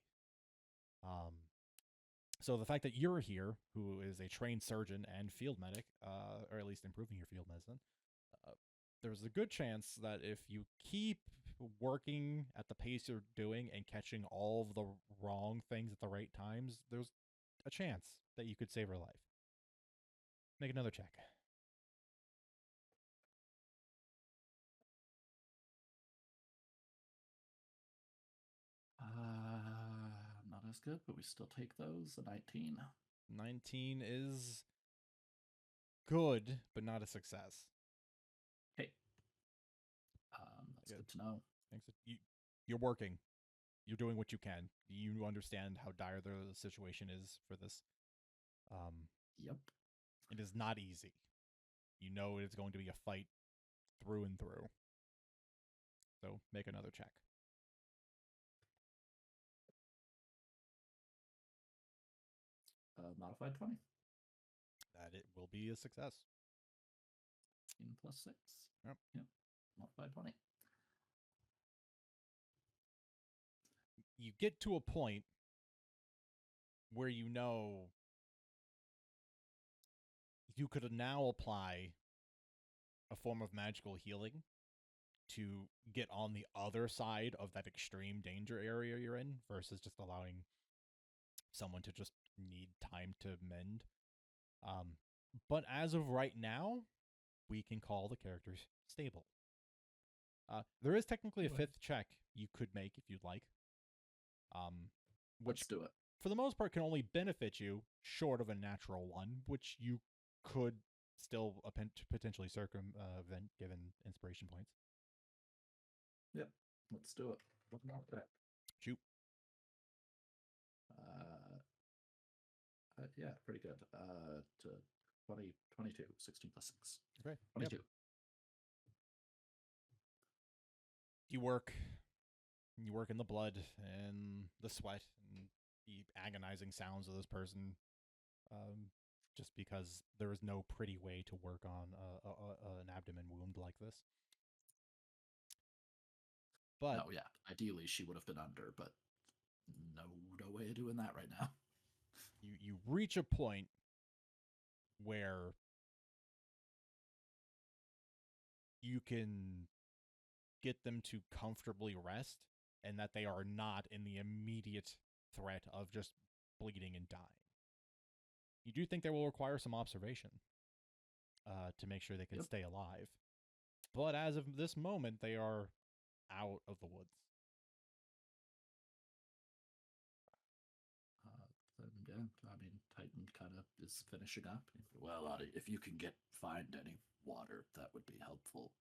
So the fact that you're here, who is a trained surgeon and field medic, or at least improving your field medicine, there's a good chance that if you keep working at the pace you're doing and catching all of the wrong things at the right times, there's a chance that you could save her life. Make another check. Not as good, but we still take those. A 19. 19 is good, but not a success. Okay. That's good to know. Thanks. You're working. You're doing what you can. You understand how dire the situation is for this. Yep. It is not easy. You know it's going to be a fight through and through. So make another check. Modified 20. That it will be a success. 15 plus 6. Yep. Modified 20. You get to a point where you know you could now apply a form of magical healing to get on the other side of that extreme danger area you're in versus just allowing someone to just need time to mend. But as of right now, we can call the characters stable. There is technically a 5th check you could make if you'd like. Which Let's do it. for the most part can only benefit you short of a natural one, which you could still potentially circumvent given inspiration points. Yep. Let's do it. What about that? Shoot. Yeah, pretty good. To 20, 22, 16 plus 6. Okay. 22. Yep. You work in the blood and the sweat and the agonizing sounds of this person, just because there is no pretty way to work on an abdomen wound like this. But No, yeah. Ideally, she would have been under, but no way of doing that right now. you reach a point where you can get them to comfortably rest and that they are not in the immediate threat of just bleeding and dying. You do think they will require some observation to make sure they can stay alive. But as of this moment, they are out of the woods. Then, yeah, I mean, Titan kind of is finishing up. Well, if you can find any water, that would be helpful.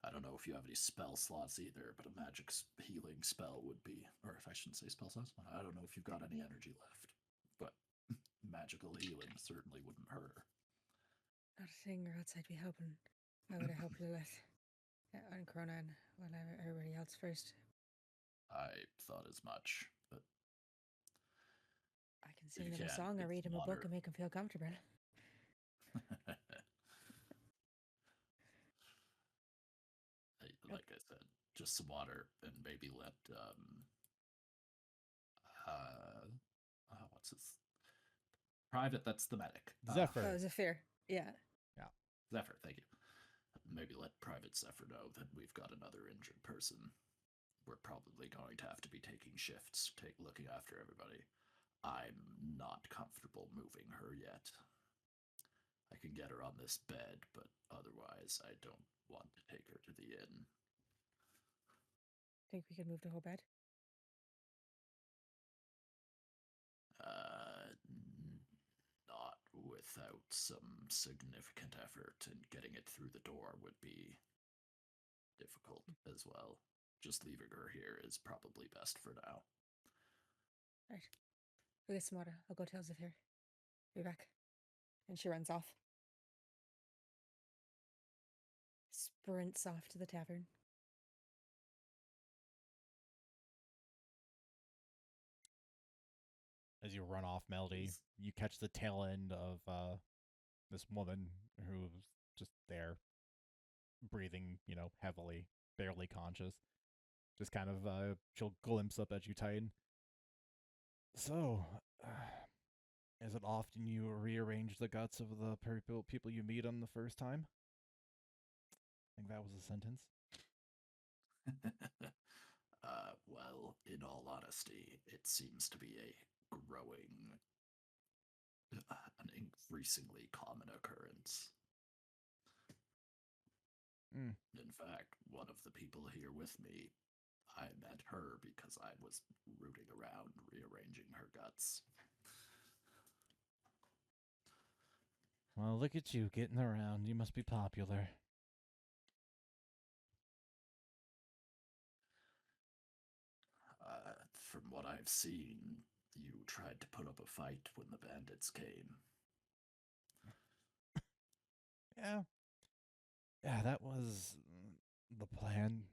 I don't know if you have any spell slots either, but a magic healing spell would be, or if I shouldn't say spell slots, I don't know if you've got any energy left, but magical healing certainly wouldn't hurt her. Not a thing or else I'd be helping. I would have helped Lilith and Cronan while everybody else first. I thought as much, but I can sing him a song or read him a book and make him feel comfortable. Like I said, just some water and maybe let what's his private? That's the medic. Zephyr. Oh, Zephyr. Yeah. Yeah. Zephyr, thank you. Maybe let Private Zephyr know that we've got another injured person. We're probably going to have to be taking shifts, looking after everybody. I'm not comfortable moving her yet. I can get her on this bed, but otherwise I don't want to take her to the inn. Think we could move the whole bed? Not without some significant effort, and getting it through the door would be difficult as well. Just leaving her here is probably best for now. Right. We'll get some water. I'll go tell Zephyr. Be back. And she runs off. Sprints off to the tavern. As you run off, Melody, you catch the tail end of this woman who's just there, breathing, heavily, barely conscious. Just kind of, she'll glimpse up at you, Titan. So, is it often you rearrange the guts of the people you meet on the first time? I think that was a sentence. Well, in all honesty, it seems to be an increasingly common occurrence. Mm. In fact, one of the people here with me, I met her because I was rooting around rearranging her guts. Well, look at you getting around. You must be popular. From what I've seen, you tried to put up a fight when the bandits came. Yeah. Yeah, that was the plan.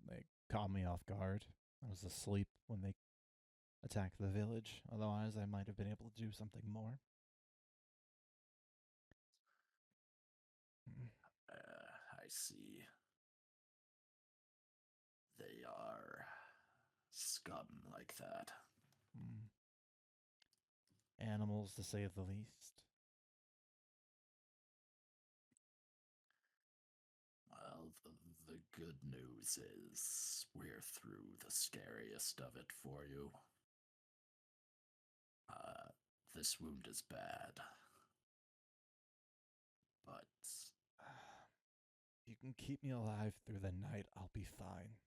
They caught me off guard. I was asleep when they attacked the village. Otherwise, I might have been able to do something more. I see. They are scum like that. Animals, to say the least. Well, the good news is we're through the scariest of it for you. This wound is bad. But if you can keep me alive through the night, I'll be fine.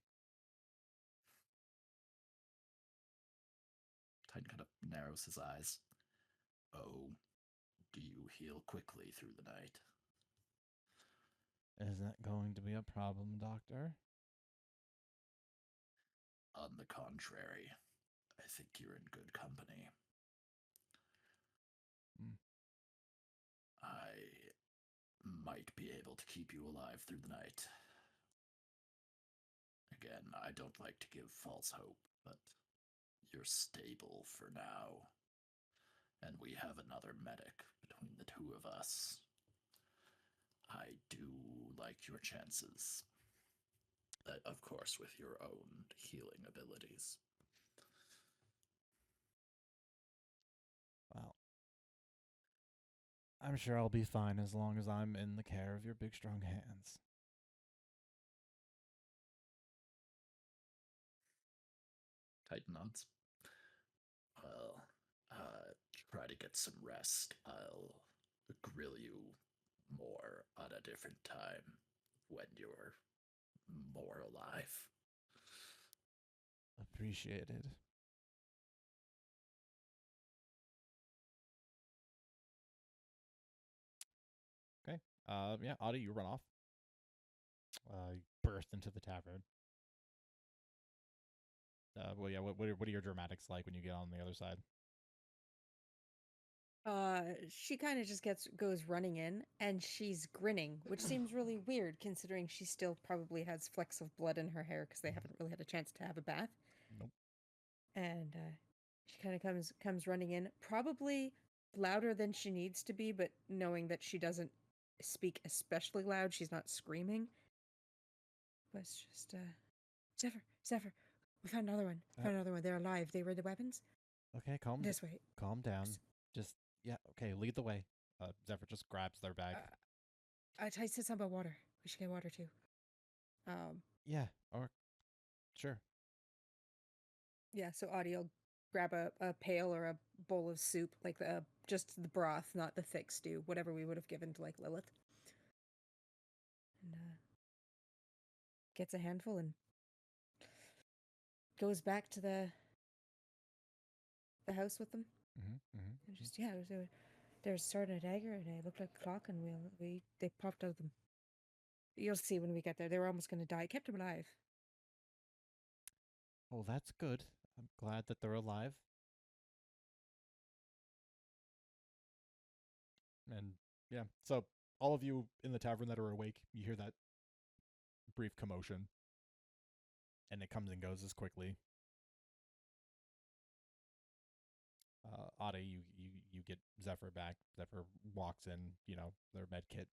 Titan kind of narrows his eyes. Oh, do you heal quickly through the night? Is that going to be a problem, Doctor? On the contrary, I think you're in good company. Hmm. I might be able to keep you alive through the night. Again, I don't like to give false hope, but you're stable for now. And we have another medic between the two of us. I do like your chances. Of course, with your own healing abilities. Well, I'm sure I'll be fine as long as I'm in the care of your big, strong hands. Titan nods. Well, try to get some rest. I'll grill you more at a different time when you're more alive. Appreciated. Okay. Yeah, Audie, you run off. You burst into the tavern. Well, yeah. What are your dramatics like when you get on the other side? She kind of just goes running in, and she's grinning, which seems really weird considering she still probably has flecks of blood in her hair because they haven't really had a chance to have a bath. Nope. And she kind of comes running in, probably louder than she needs to be, but knowing that she doesn't speak especially loud, she's not screaming. But it's just Zephyr, we found another one. Uh, Found another one. They're alive. They were the weapons. Okay, This way. calm down. Just yeah. Okay, lead the way. Zephyr just grabs their bag. I said something about water. We should get water too. Yeah. Or sure. Yeah, so Audie will grab a pail or a bowl of soup, like just the broth, not the thick stew, whatever we would have given to like Lilith. And gets a handful and goes back to the house with them. And just there's a sword and a dagger, and it looked like a clock, and they popped out of them. You'll see when we get there. They were almost going to die. Kept them alive. Oh, that's good. I'm glad that they're alive. And yeah, so all of you in the tavern that are awake, you hear that brief commotion, and it comes and goes as quickly. Ada, you get Zephyr back. Zephyr walks in, their med kit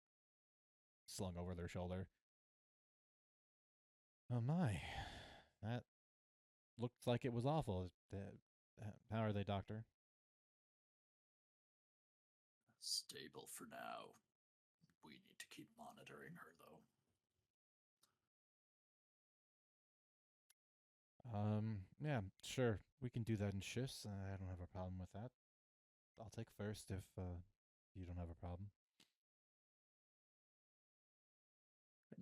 slung over their shoulder. Oh my, that looked like it was awful. How are they, Doctor? Stable for now. We need to keep monitoring her, though. Yeah, sure. We can do that in shifts. I don't have a problem with that. I'll take first if you don't have a problem.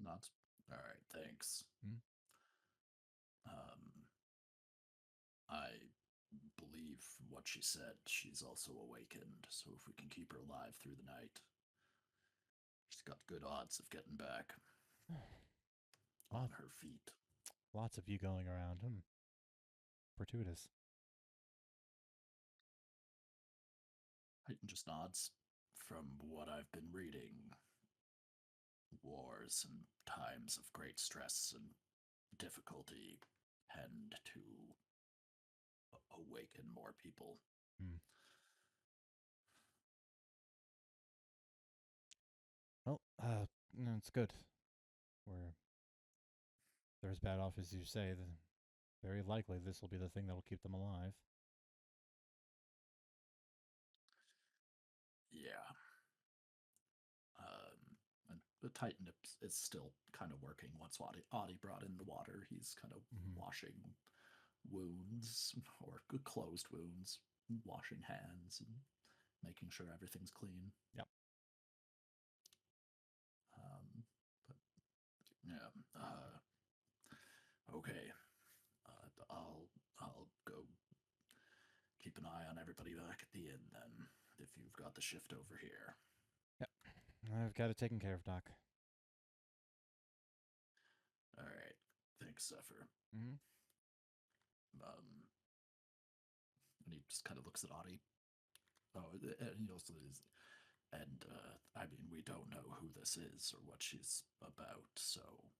Not. All right, thanks. Hmm? I believe what she said. She's also awakened, so if we can keep her alive through the night, she's got good odds of getting back on her feet. Lots of you going around. Fortuitous. Titan just nods. From what I've been reading, wars and times of great stress and difficulty tend to awaken more people. Well, no, it's good. Where they're as bad off as you say, very likely this will be the thing that will keep them alive. Yeah. And the Titan is still kind of working once Audie brought in the water. He's kind of washing wounds or closed wounds, washing hands, and making sure everything's clean. Yep. But yeah. Okay. I'll go keep keep an eye on everybody back at the inn then, if you've got the shift over here. I've got it taken care of, Doc. All right. Thanks, Zephyr. Mhm. And he just kind of looks at Audie. Oh, and he also is. And, I mean, we don't know who this is or what she's about, so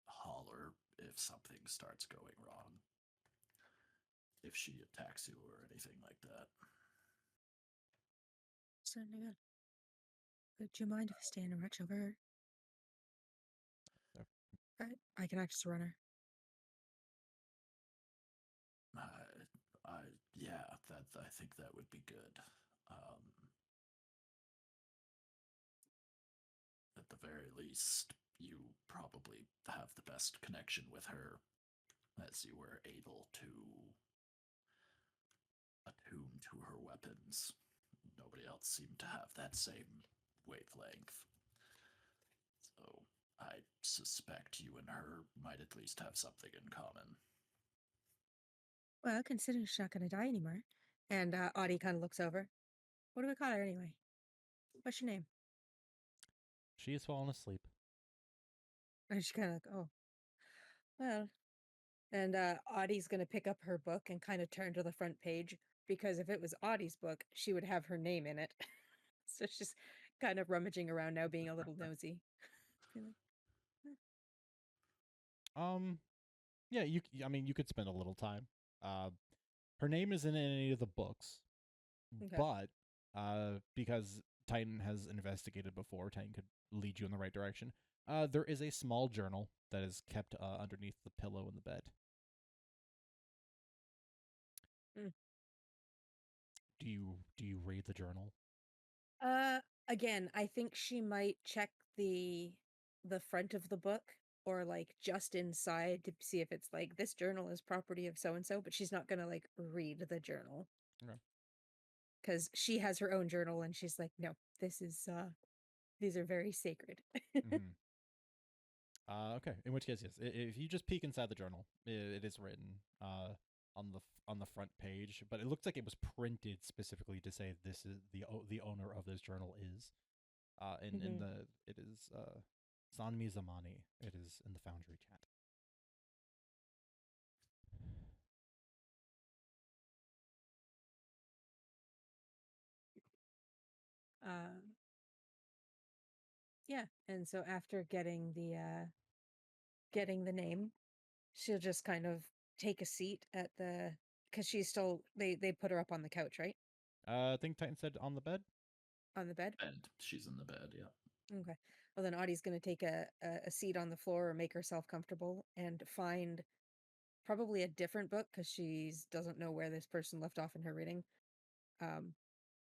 holler if something starts going wrong. If she attacks you or anything like that. Certainly will. Would you mind if I stay in a watch over her? Yep. I can act as a runner. Yeah, that I think that would be good. At the very least, you probably have the best connection with her, as you were able to attune to her weapons. Nobody else seemed to have that same wavelength. So I suspect you and her might at least have something in common. Well, considering she's not going to die anymore. And Audie kind of looks over. What do we call her anyway? What's your name? She has fallen asleep. And she kind of like, oh, well. And Audie's going to pick up her book and kind of turn to the front page because if it was Audie's book, she would have her name in it. So she's kind of rummaging around now, being a little nosy. Be like, Yeah, I mean, you could spend a little time. Her name isn't in any of the books, okay. but because Titan has investigated before, Titan could lead you in the right direction. There is a small journal that is kept underneath the pillow in the bed. Mm. Do you read the journal? Again, I think she might check the front of the book or like just inside to see if it's like this journal is property of so and so, but she's not gonna like read the journal. Okay. Because she has her own journal and she's like, no, this is these are very sacred. Mm-hmm. Okay. In which case, yes, if you just peek inside the journal, it is written on the front page, but it looks like it was printed specifically to say this is the owner of this journal is. In Mhm. the it is Sanmi Zamani. It is in the Foundry chat. Um, yeah, and so after getting the name, she'll just kind of take a seat at the because she's still they put her up on the couch, right? I think Titan said on the bed. On the bed. And she's in the bed, yeah. Okay. Well, then Audie's going to take a seat on the floor or make herself comfortable and find probably a different book because she doesn't know where this person left off in her reading. Um,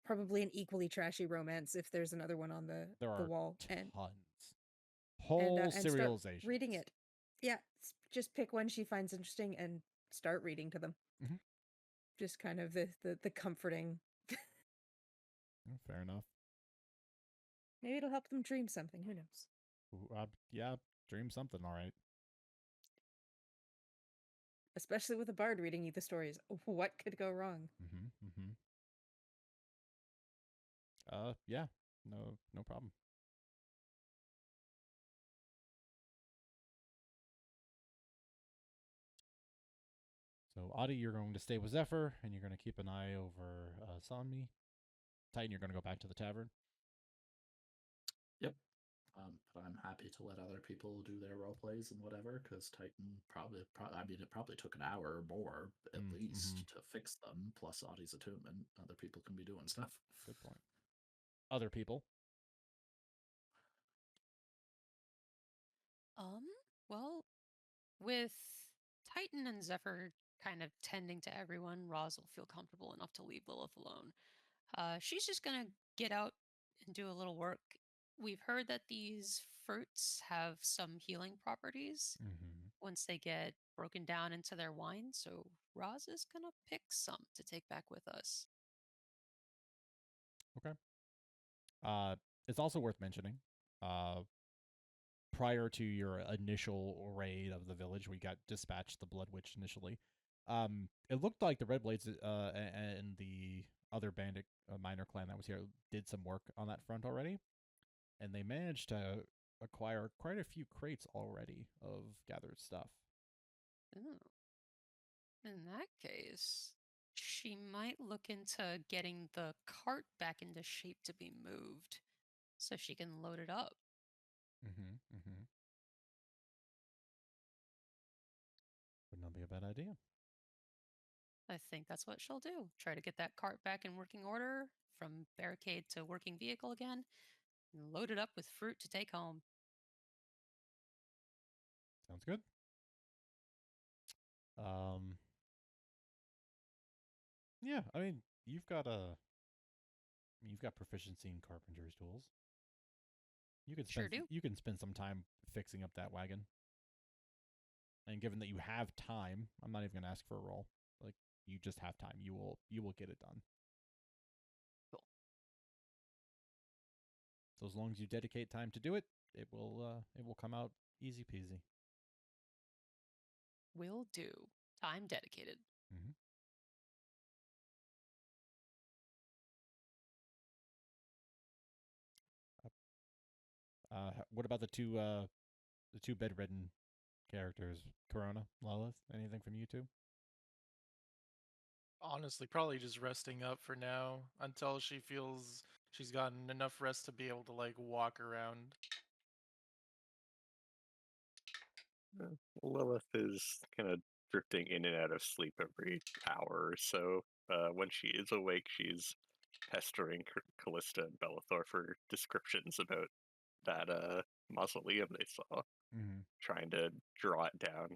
probably an equally trashy romance if there's another one on There the are wall, tons, whole and start serializations. reading it. Yeah, just pick one she finds interesting and start reading to them. Mhm. Just kind of the comforting. Fair enough. Maybe it'll help them dream something. Who knows? Yeah, dream something. All right. Especially with a bard reading you the stories. What could go wrong? Mm-hmm. Mm-hmm. Yeah. No problem. So, Audie, you're going to stay with Zephyr, and you're going to keep an eye over Sanmi. Titan, you're going to go back to the tavern. Yep. But I'm happy to let other people do their role plays and whatever, because Titan I mean, it probably took an hour or more at least to fix them, plus Audie's attunement. Other people can be doing stuff. Good point. Other people. Well, with Titan and Zephyr kind of tending to everyone, Roz will feel comfortable enough to leave Lilith alone. She's just gonna get out and do a little work. We've heard that these fruits have some healing properties Mm-hmm. once they get broken down into their wine, so Roz is gonna pick some to take back with us. Okay. It's also worth mentioning. Prior to your initial raid of the village, we got dispatched the Blood Witch initially. It looked like the Red Blades and the other bandit minor clan that was here did some work on that front already, and they managed to acquire quite a few crates already of gathered stuff. Ooh. In that case, she might look into getting the cart back into shape to be moved so she can load it up. Mm-hmm. Would not be a bad idea. I think that's what she'll do. Try to get that cart back in working order, from barricade to working vehicle again, and load it up with fruit to take home. Sounds good. Um, yeah, I mean, you've got proficiency in carpenter's tools. Sure do. You can spend some time fixing up that wagon. And given that you have time, I'm not even going to ask for a roll. Like, you just have time. You will get it done. Cool. So as long as you dedicate time to do it, it will come out easy peasy. Will do. Time dedicated. Mm-hmm. What about the two bedridden characters, Corona, Lilith? Anything from you two? Honestly, probably just resting up for now until she feels she's gotten enough rest to be able to like walk around. Lilith is kind of drifting in and out of sleep every hour or so. When she is awake, she's pestering Callista and Bellathor for descriptions about that mausoleum they saw, Mm-hmm. trying to draw it down.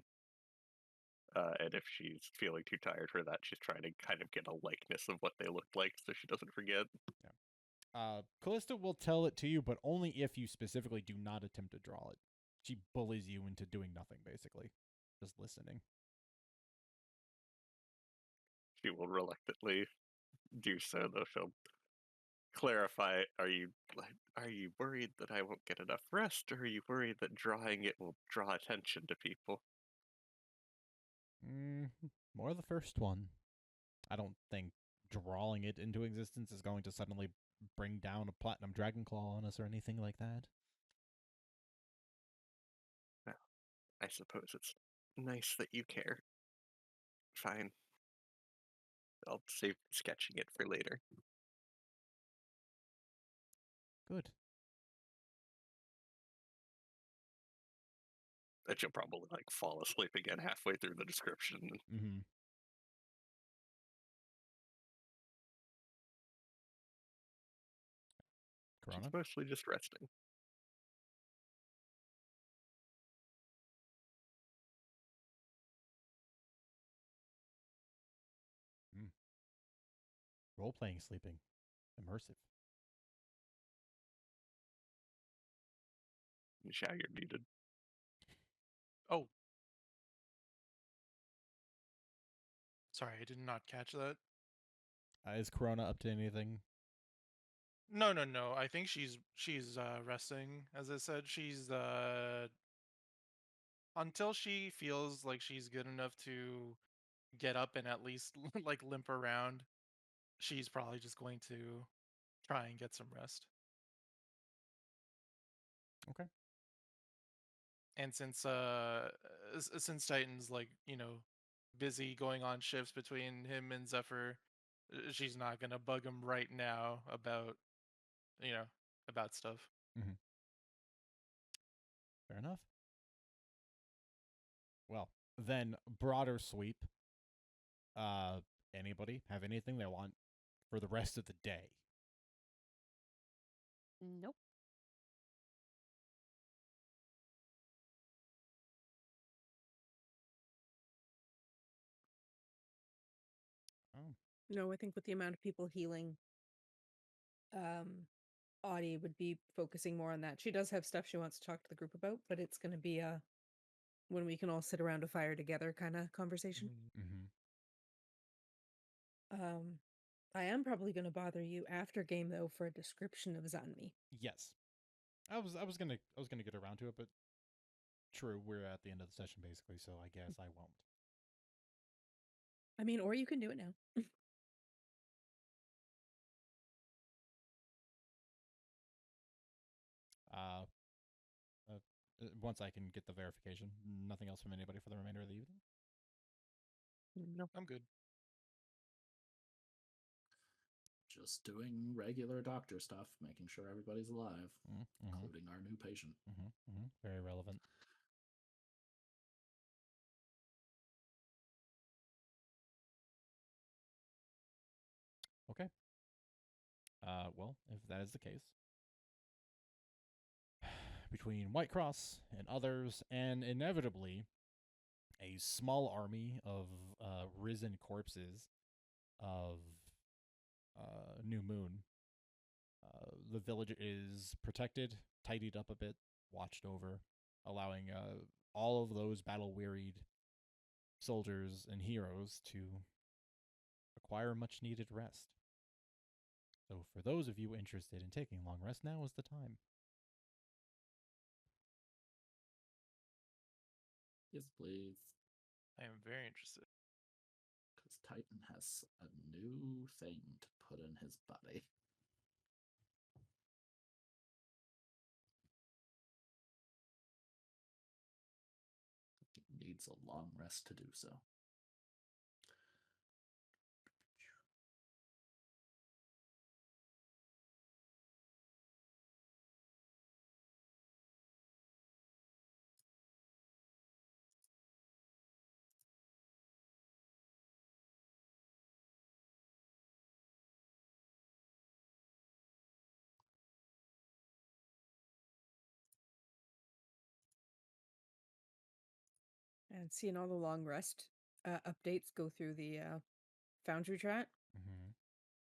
And if she's feeling too tired for that, she's trying to kind of get a likeness of what they looked like so she doesn't forget. Callista will tell it to you, but only if you specifically do not attempt to draw it. She bullies you into doing nothing, basically. Just listening. She will reluctantly do so, though. She'll clarify: Are you worried that I won't get enough rest, or are you worried that drawing it will draw attention to people? More the first one. I don't think drawing it into existence is going to suddenly bring down a platinum dragon claw on us or anything like that. Well, I suppose it's nice that you care. Fine. I'll save sketching it for later. Good. And she'll probably like fall asleep again halfway through the description. Mm-hmm. Corona? She's mostly just resting. Role-playing sleeping. Immersive. Shao, you're muted. Oh. Sorry, I did not catch that. Is Corona up to anything? No. I think she's resting. As I said, she's until she feels like she's good enough to get up and at least like limp around, she's probably just going to try and get some rest. Okay. And since Titan's like, busy going on shifts between him and Zephyr, she's not gonna bug him right now about about stuff. Mm-hmm. Fair enough. Well, then broader sweep. Anybody have anything they want for the rest of the day? Nope. Oh. No, I think with the amount of people healing, Audie would be focusing more on that. She does have stuff she wants to talk to the group about, but it's going to be when we can all sit around a fire together kind of conversation. Mm-hmm. I am probably going to bother you after game though for a description of Zanmi. Yes. I was gonna get around to it, but true, we're at the end of the session basically, so I guess I won't. I mean, or you can do it now. Uh, once I can get the verification. Nothing else from anybody for the remainder of the evening. No. I'm good. Just doing regular doctor stuff, making sure everybody's alive, including our new patient. Very relevant. Okay. Well, if that is the case, between White Cross and others, and inevitably a small army of risen corpses of New Moon, the village is protected, tidied up a bit, watched over, allowing all of those battle-wearied soldiers and heroes to acquire much-needed rest. So for those of you interested in taking a long rest, now is the time. Yes, please. I am very interested. Because Titan has a new thing to put in his body. He needs a long rest to do so. And seeing all the long rest updates go through the Foundry chat,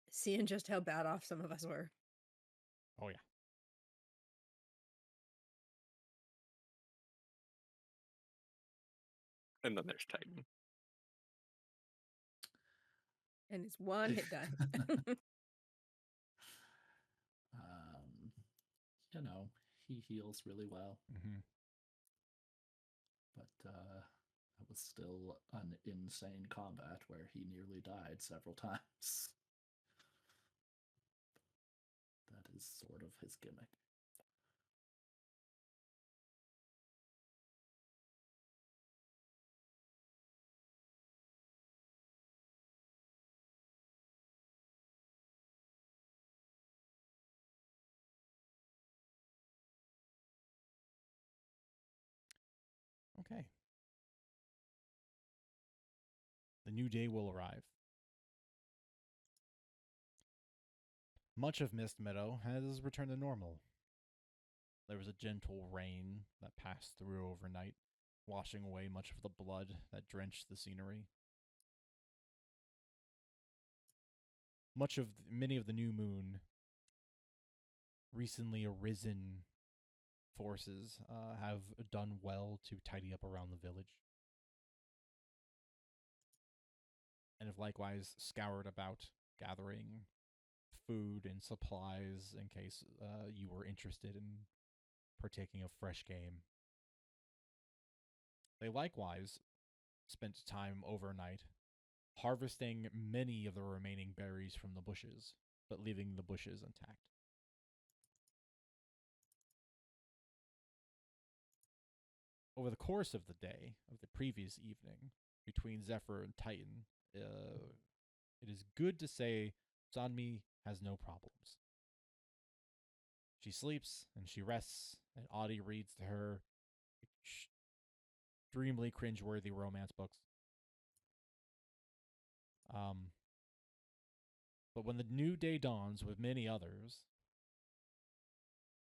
seeing just how bad off some of us were. Oh, yeah. And then there's Titan. And it's one hit die. You know, he heals really well. But it was still an insane combat where he nearly died several times. That is sort of his gimmick. Okay. The new day will arrive. Much of Mist Meadow has returned to normal. There was a gentle rain that passed through overnight, washing away much of the blood that drenched the scenery. Many of the New Moon recently arisen forces have done well to tidy up around the village, and have likewise scoured about, gathering food and supplies in case you were interested in partaking of fresh game. They likewise spent time overnight harvesting many of the remaining berries from the bushes, but leaving the bushes intact. Over the course of the day, of the previous evening, between Zephyr and Titan, it is good to say Sanmi has no problems. She sleeps and she rests, and Audie reads to her extremely cringeworthy romance books. But when the new day dawns with many others,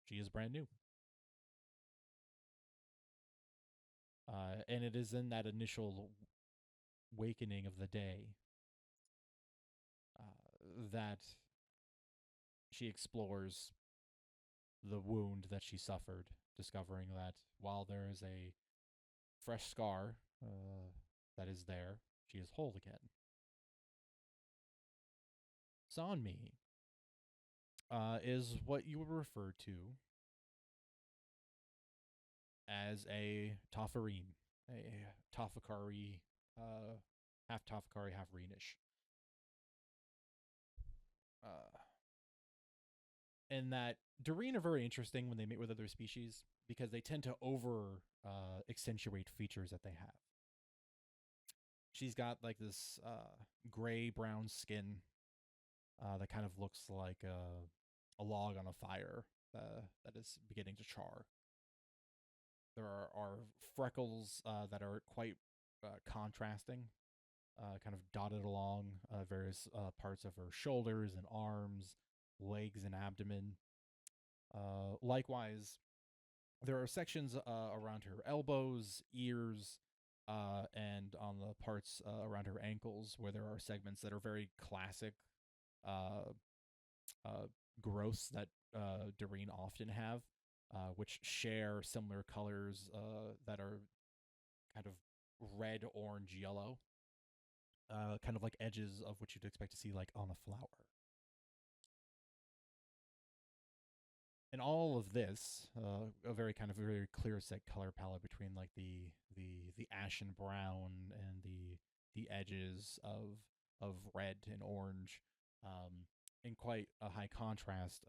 she is brand new. And it is in that initial wakening of the day that she explores the wound that she suffered, discovering that while there is a fresh scar that is there, she is whole again. Sanmi is what you would refer to as a Tafarine, a Tafakari half Tafakari, half Reenish. And that Doreen are very interesting when they mate with other species because they tend to over accentuate features that they have. She's got like this gray brown skin that kind of looks like a log on a fire that is beginning to char. There are freckles that are quite contrasting, kind of dotted along various parts of her shoulders and arms, legs and abdomen. Likewise, there are sections around her elbows, ears, and on the parts around her ankles where there are segments that are very classic uh, growths that Doreen often have, which share similar colors that are kind of red, orange, yellow, kind of like edges of what you'd expect to see like on a flower. And all of this, a very clear set color palette between like the ashen brown and the edges of red and orange, in quite a high contrast,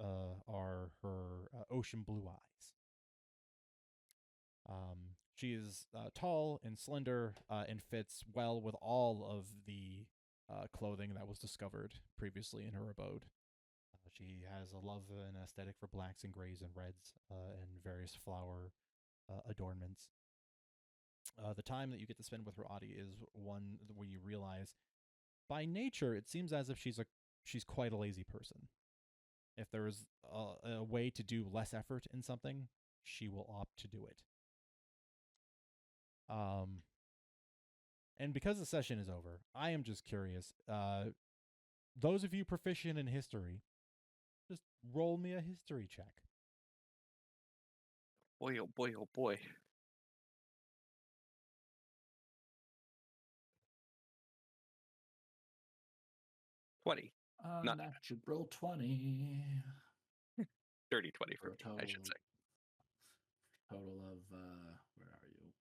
are her ocean blue eyes. She is tall and slender and fits well with all of the clothing that was discovered previously in her abode. She has a love and aesthetic for blacks and grays and reds and various flower adornments. The time that you get to spend with her Audi is one where you realize, by nature, it seems as if she's quite a lazy person. If there is a way to do less effort in something, she will opt to do it. And because the session is over, I am just curious. Those of you proficient in history, just roll me a history check. Boy, oh boy, oh boy. $20. Not Natural 20. Dirty 20 for For a me, total, I should say. Total of, where are you?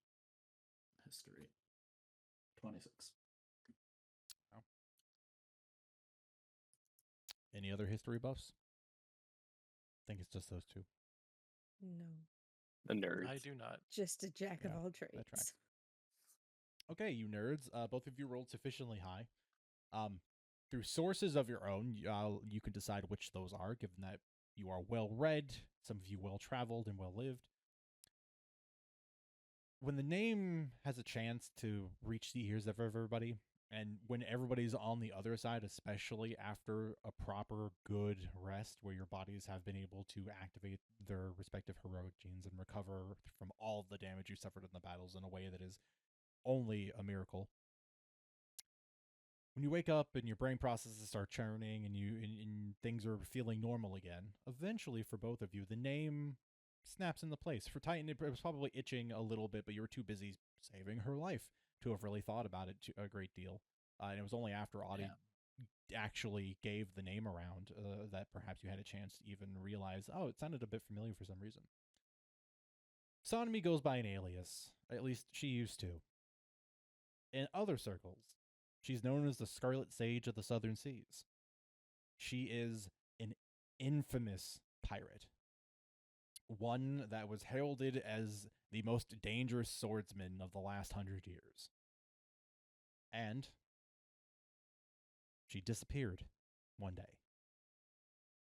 History. 26. Oh. Any other history buffs? I think it's just those two. No. The nerds. I do not. Just a jack of Yeah, all that trades. tracks. Okay, you nerds. Both of you rolled sufficiently high. Through sources of your own, you can decide which those are, given that you are well read, some of you well traveled and well lived. When the name has a chance to reach the ears of everybody, and when everybody's on the other side, especially after a proper good rest where your bodies have been able to activate their respective heroic genes and recover from all the damage you suffered in the battles in a way that is only a miracle. When you wake up and your brain processes start churning and things are feeling normal again, eventually for both of you, the name snaps into place. For Titan, it was probably itching a little bit, but you were too busy saving her life to have really thought about it a great deal. And it was only after Audie actually gave the name around that perhaps you had a chance to even realize, oh, it sounded a bit familiar for some reason. Sonomy goes by an alias. At least she used to. In other circles, she's known as the Scarlet Sage of the Southern Seas. She is an infamous pirate. One that was heralded as the most dangerous swordsman of the last 100 years. And she disappeared one day,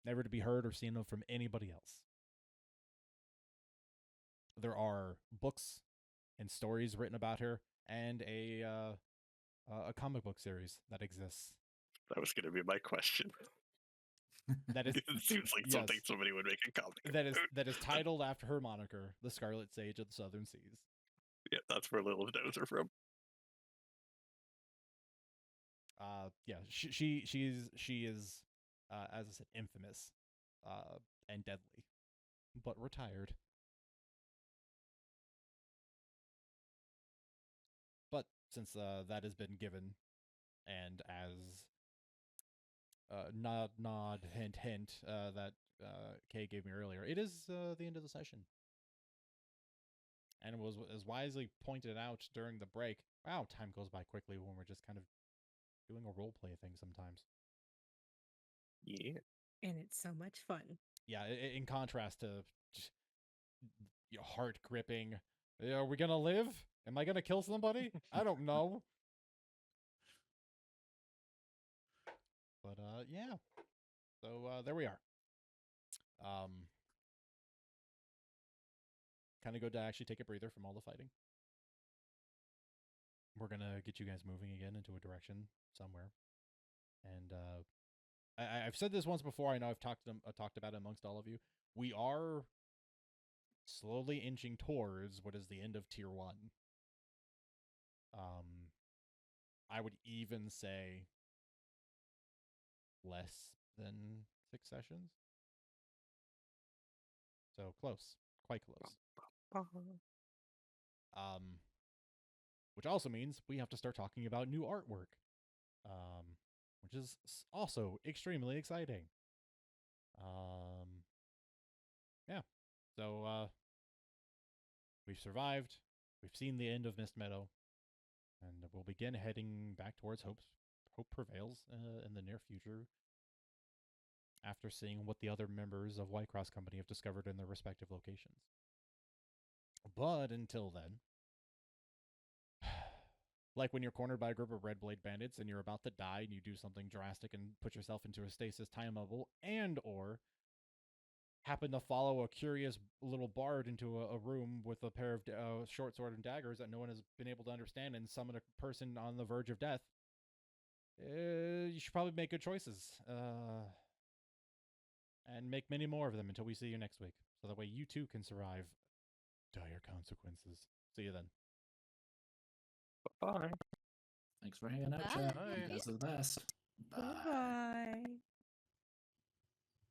never to be heard or seen of from anybody else. There are books and stories written about her, and a comic book series that exists. That was going to be my question. That is, it seems like something somebody would make a comic that is titled after her moniker, the Scarlet Sage of the Southern Seas. Yeah, that's where Little Nose are from. Yeah, she is as I said, infamous and deadly, but retired. But since that has been given, and as nod, hint that Kay gave me earlier, it is the end of the session. And it was as wisely pointed out during the break. Wow, time goes by quickly when we're just kind of doing a role play thing sometimes. Yeah. And it's so much fun. Yeah, in contrast to just heart gripping. Are we gonna live? Am I gonna kill somebody? I don't know. But yeah. So there we are. Kind of good to actually take a breather from all the fighting. We're gonna get you guys moving again into a direction somewhere. And I've said this once before. I know I've talked about it amongst all of you. We are slowly inching towards what is the end of Tier 1. I would even say less than 6 sessions. So close, quite close. Which also means we have to start talking about new artwork, which is also extremely exciting. Yeah. So we've survived. We've seen the end of Mist Meadow, and we'll begin heading back towards Hope Prevails in the near future. After seeing what the other members of Whitecross Company have discovered in their respective locations. But until then, like when you're cornered by a group of Red Blade bandits and you're about to die and you do something drastic and put yourself into a stasis time bubble, and or happen to follow a curious little bard into a room with a pair of short sword and daggers that no one has been able to understand and summon a person on the verge of death, you should probably make good choices. And make many more of them until we see you next week. So that way you too can survive dire consequences. See you then. Bye. Thanks for hanging out, Bye. chat. Bye. You guys are the best. Bye. Bye.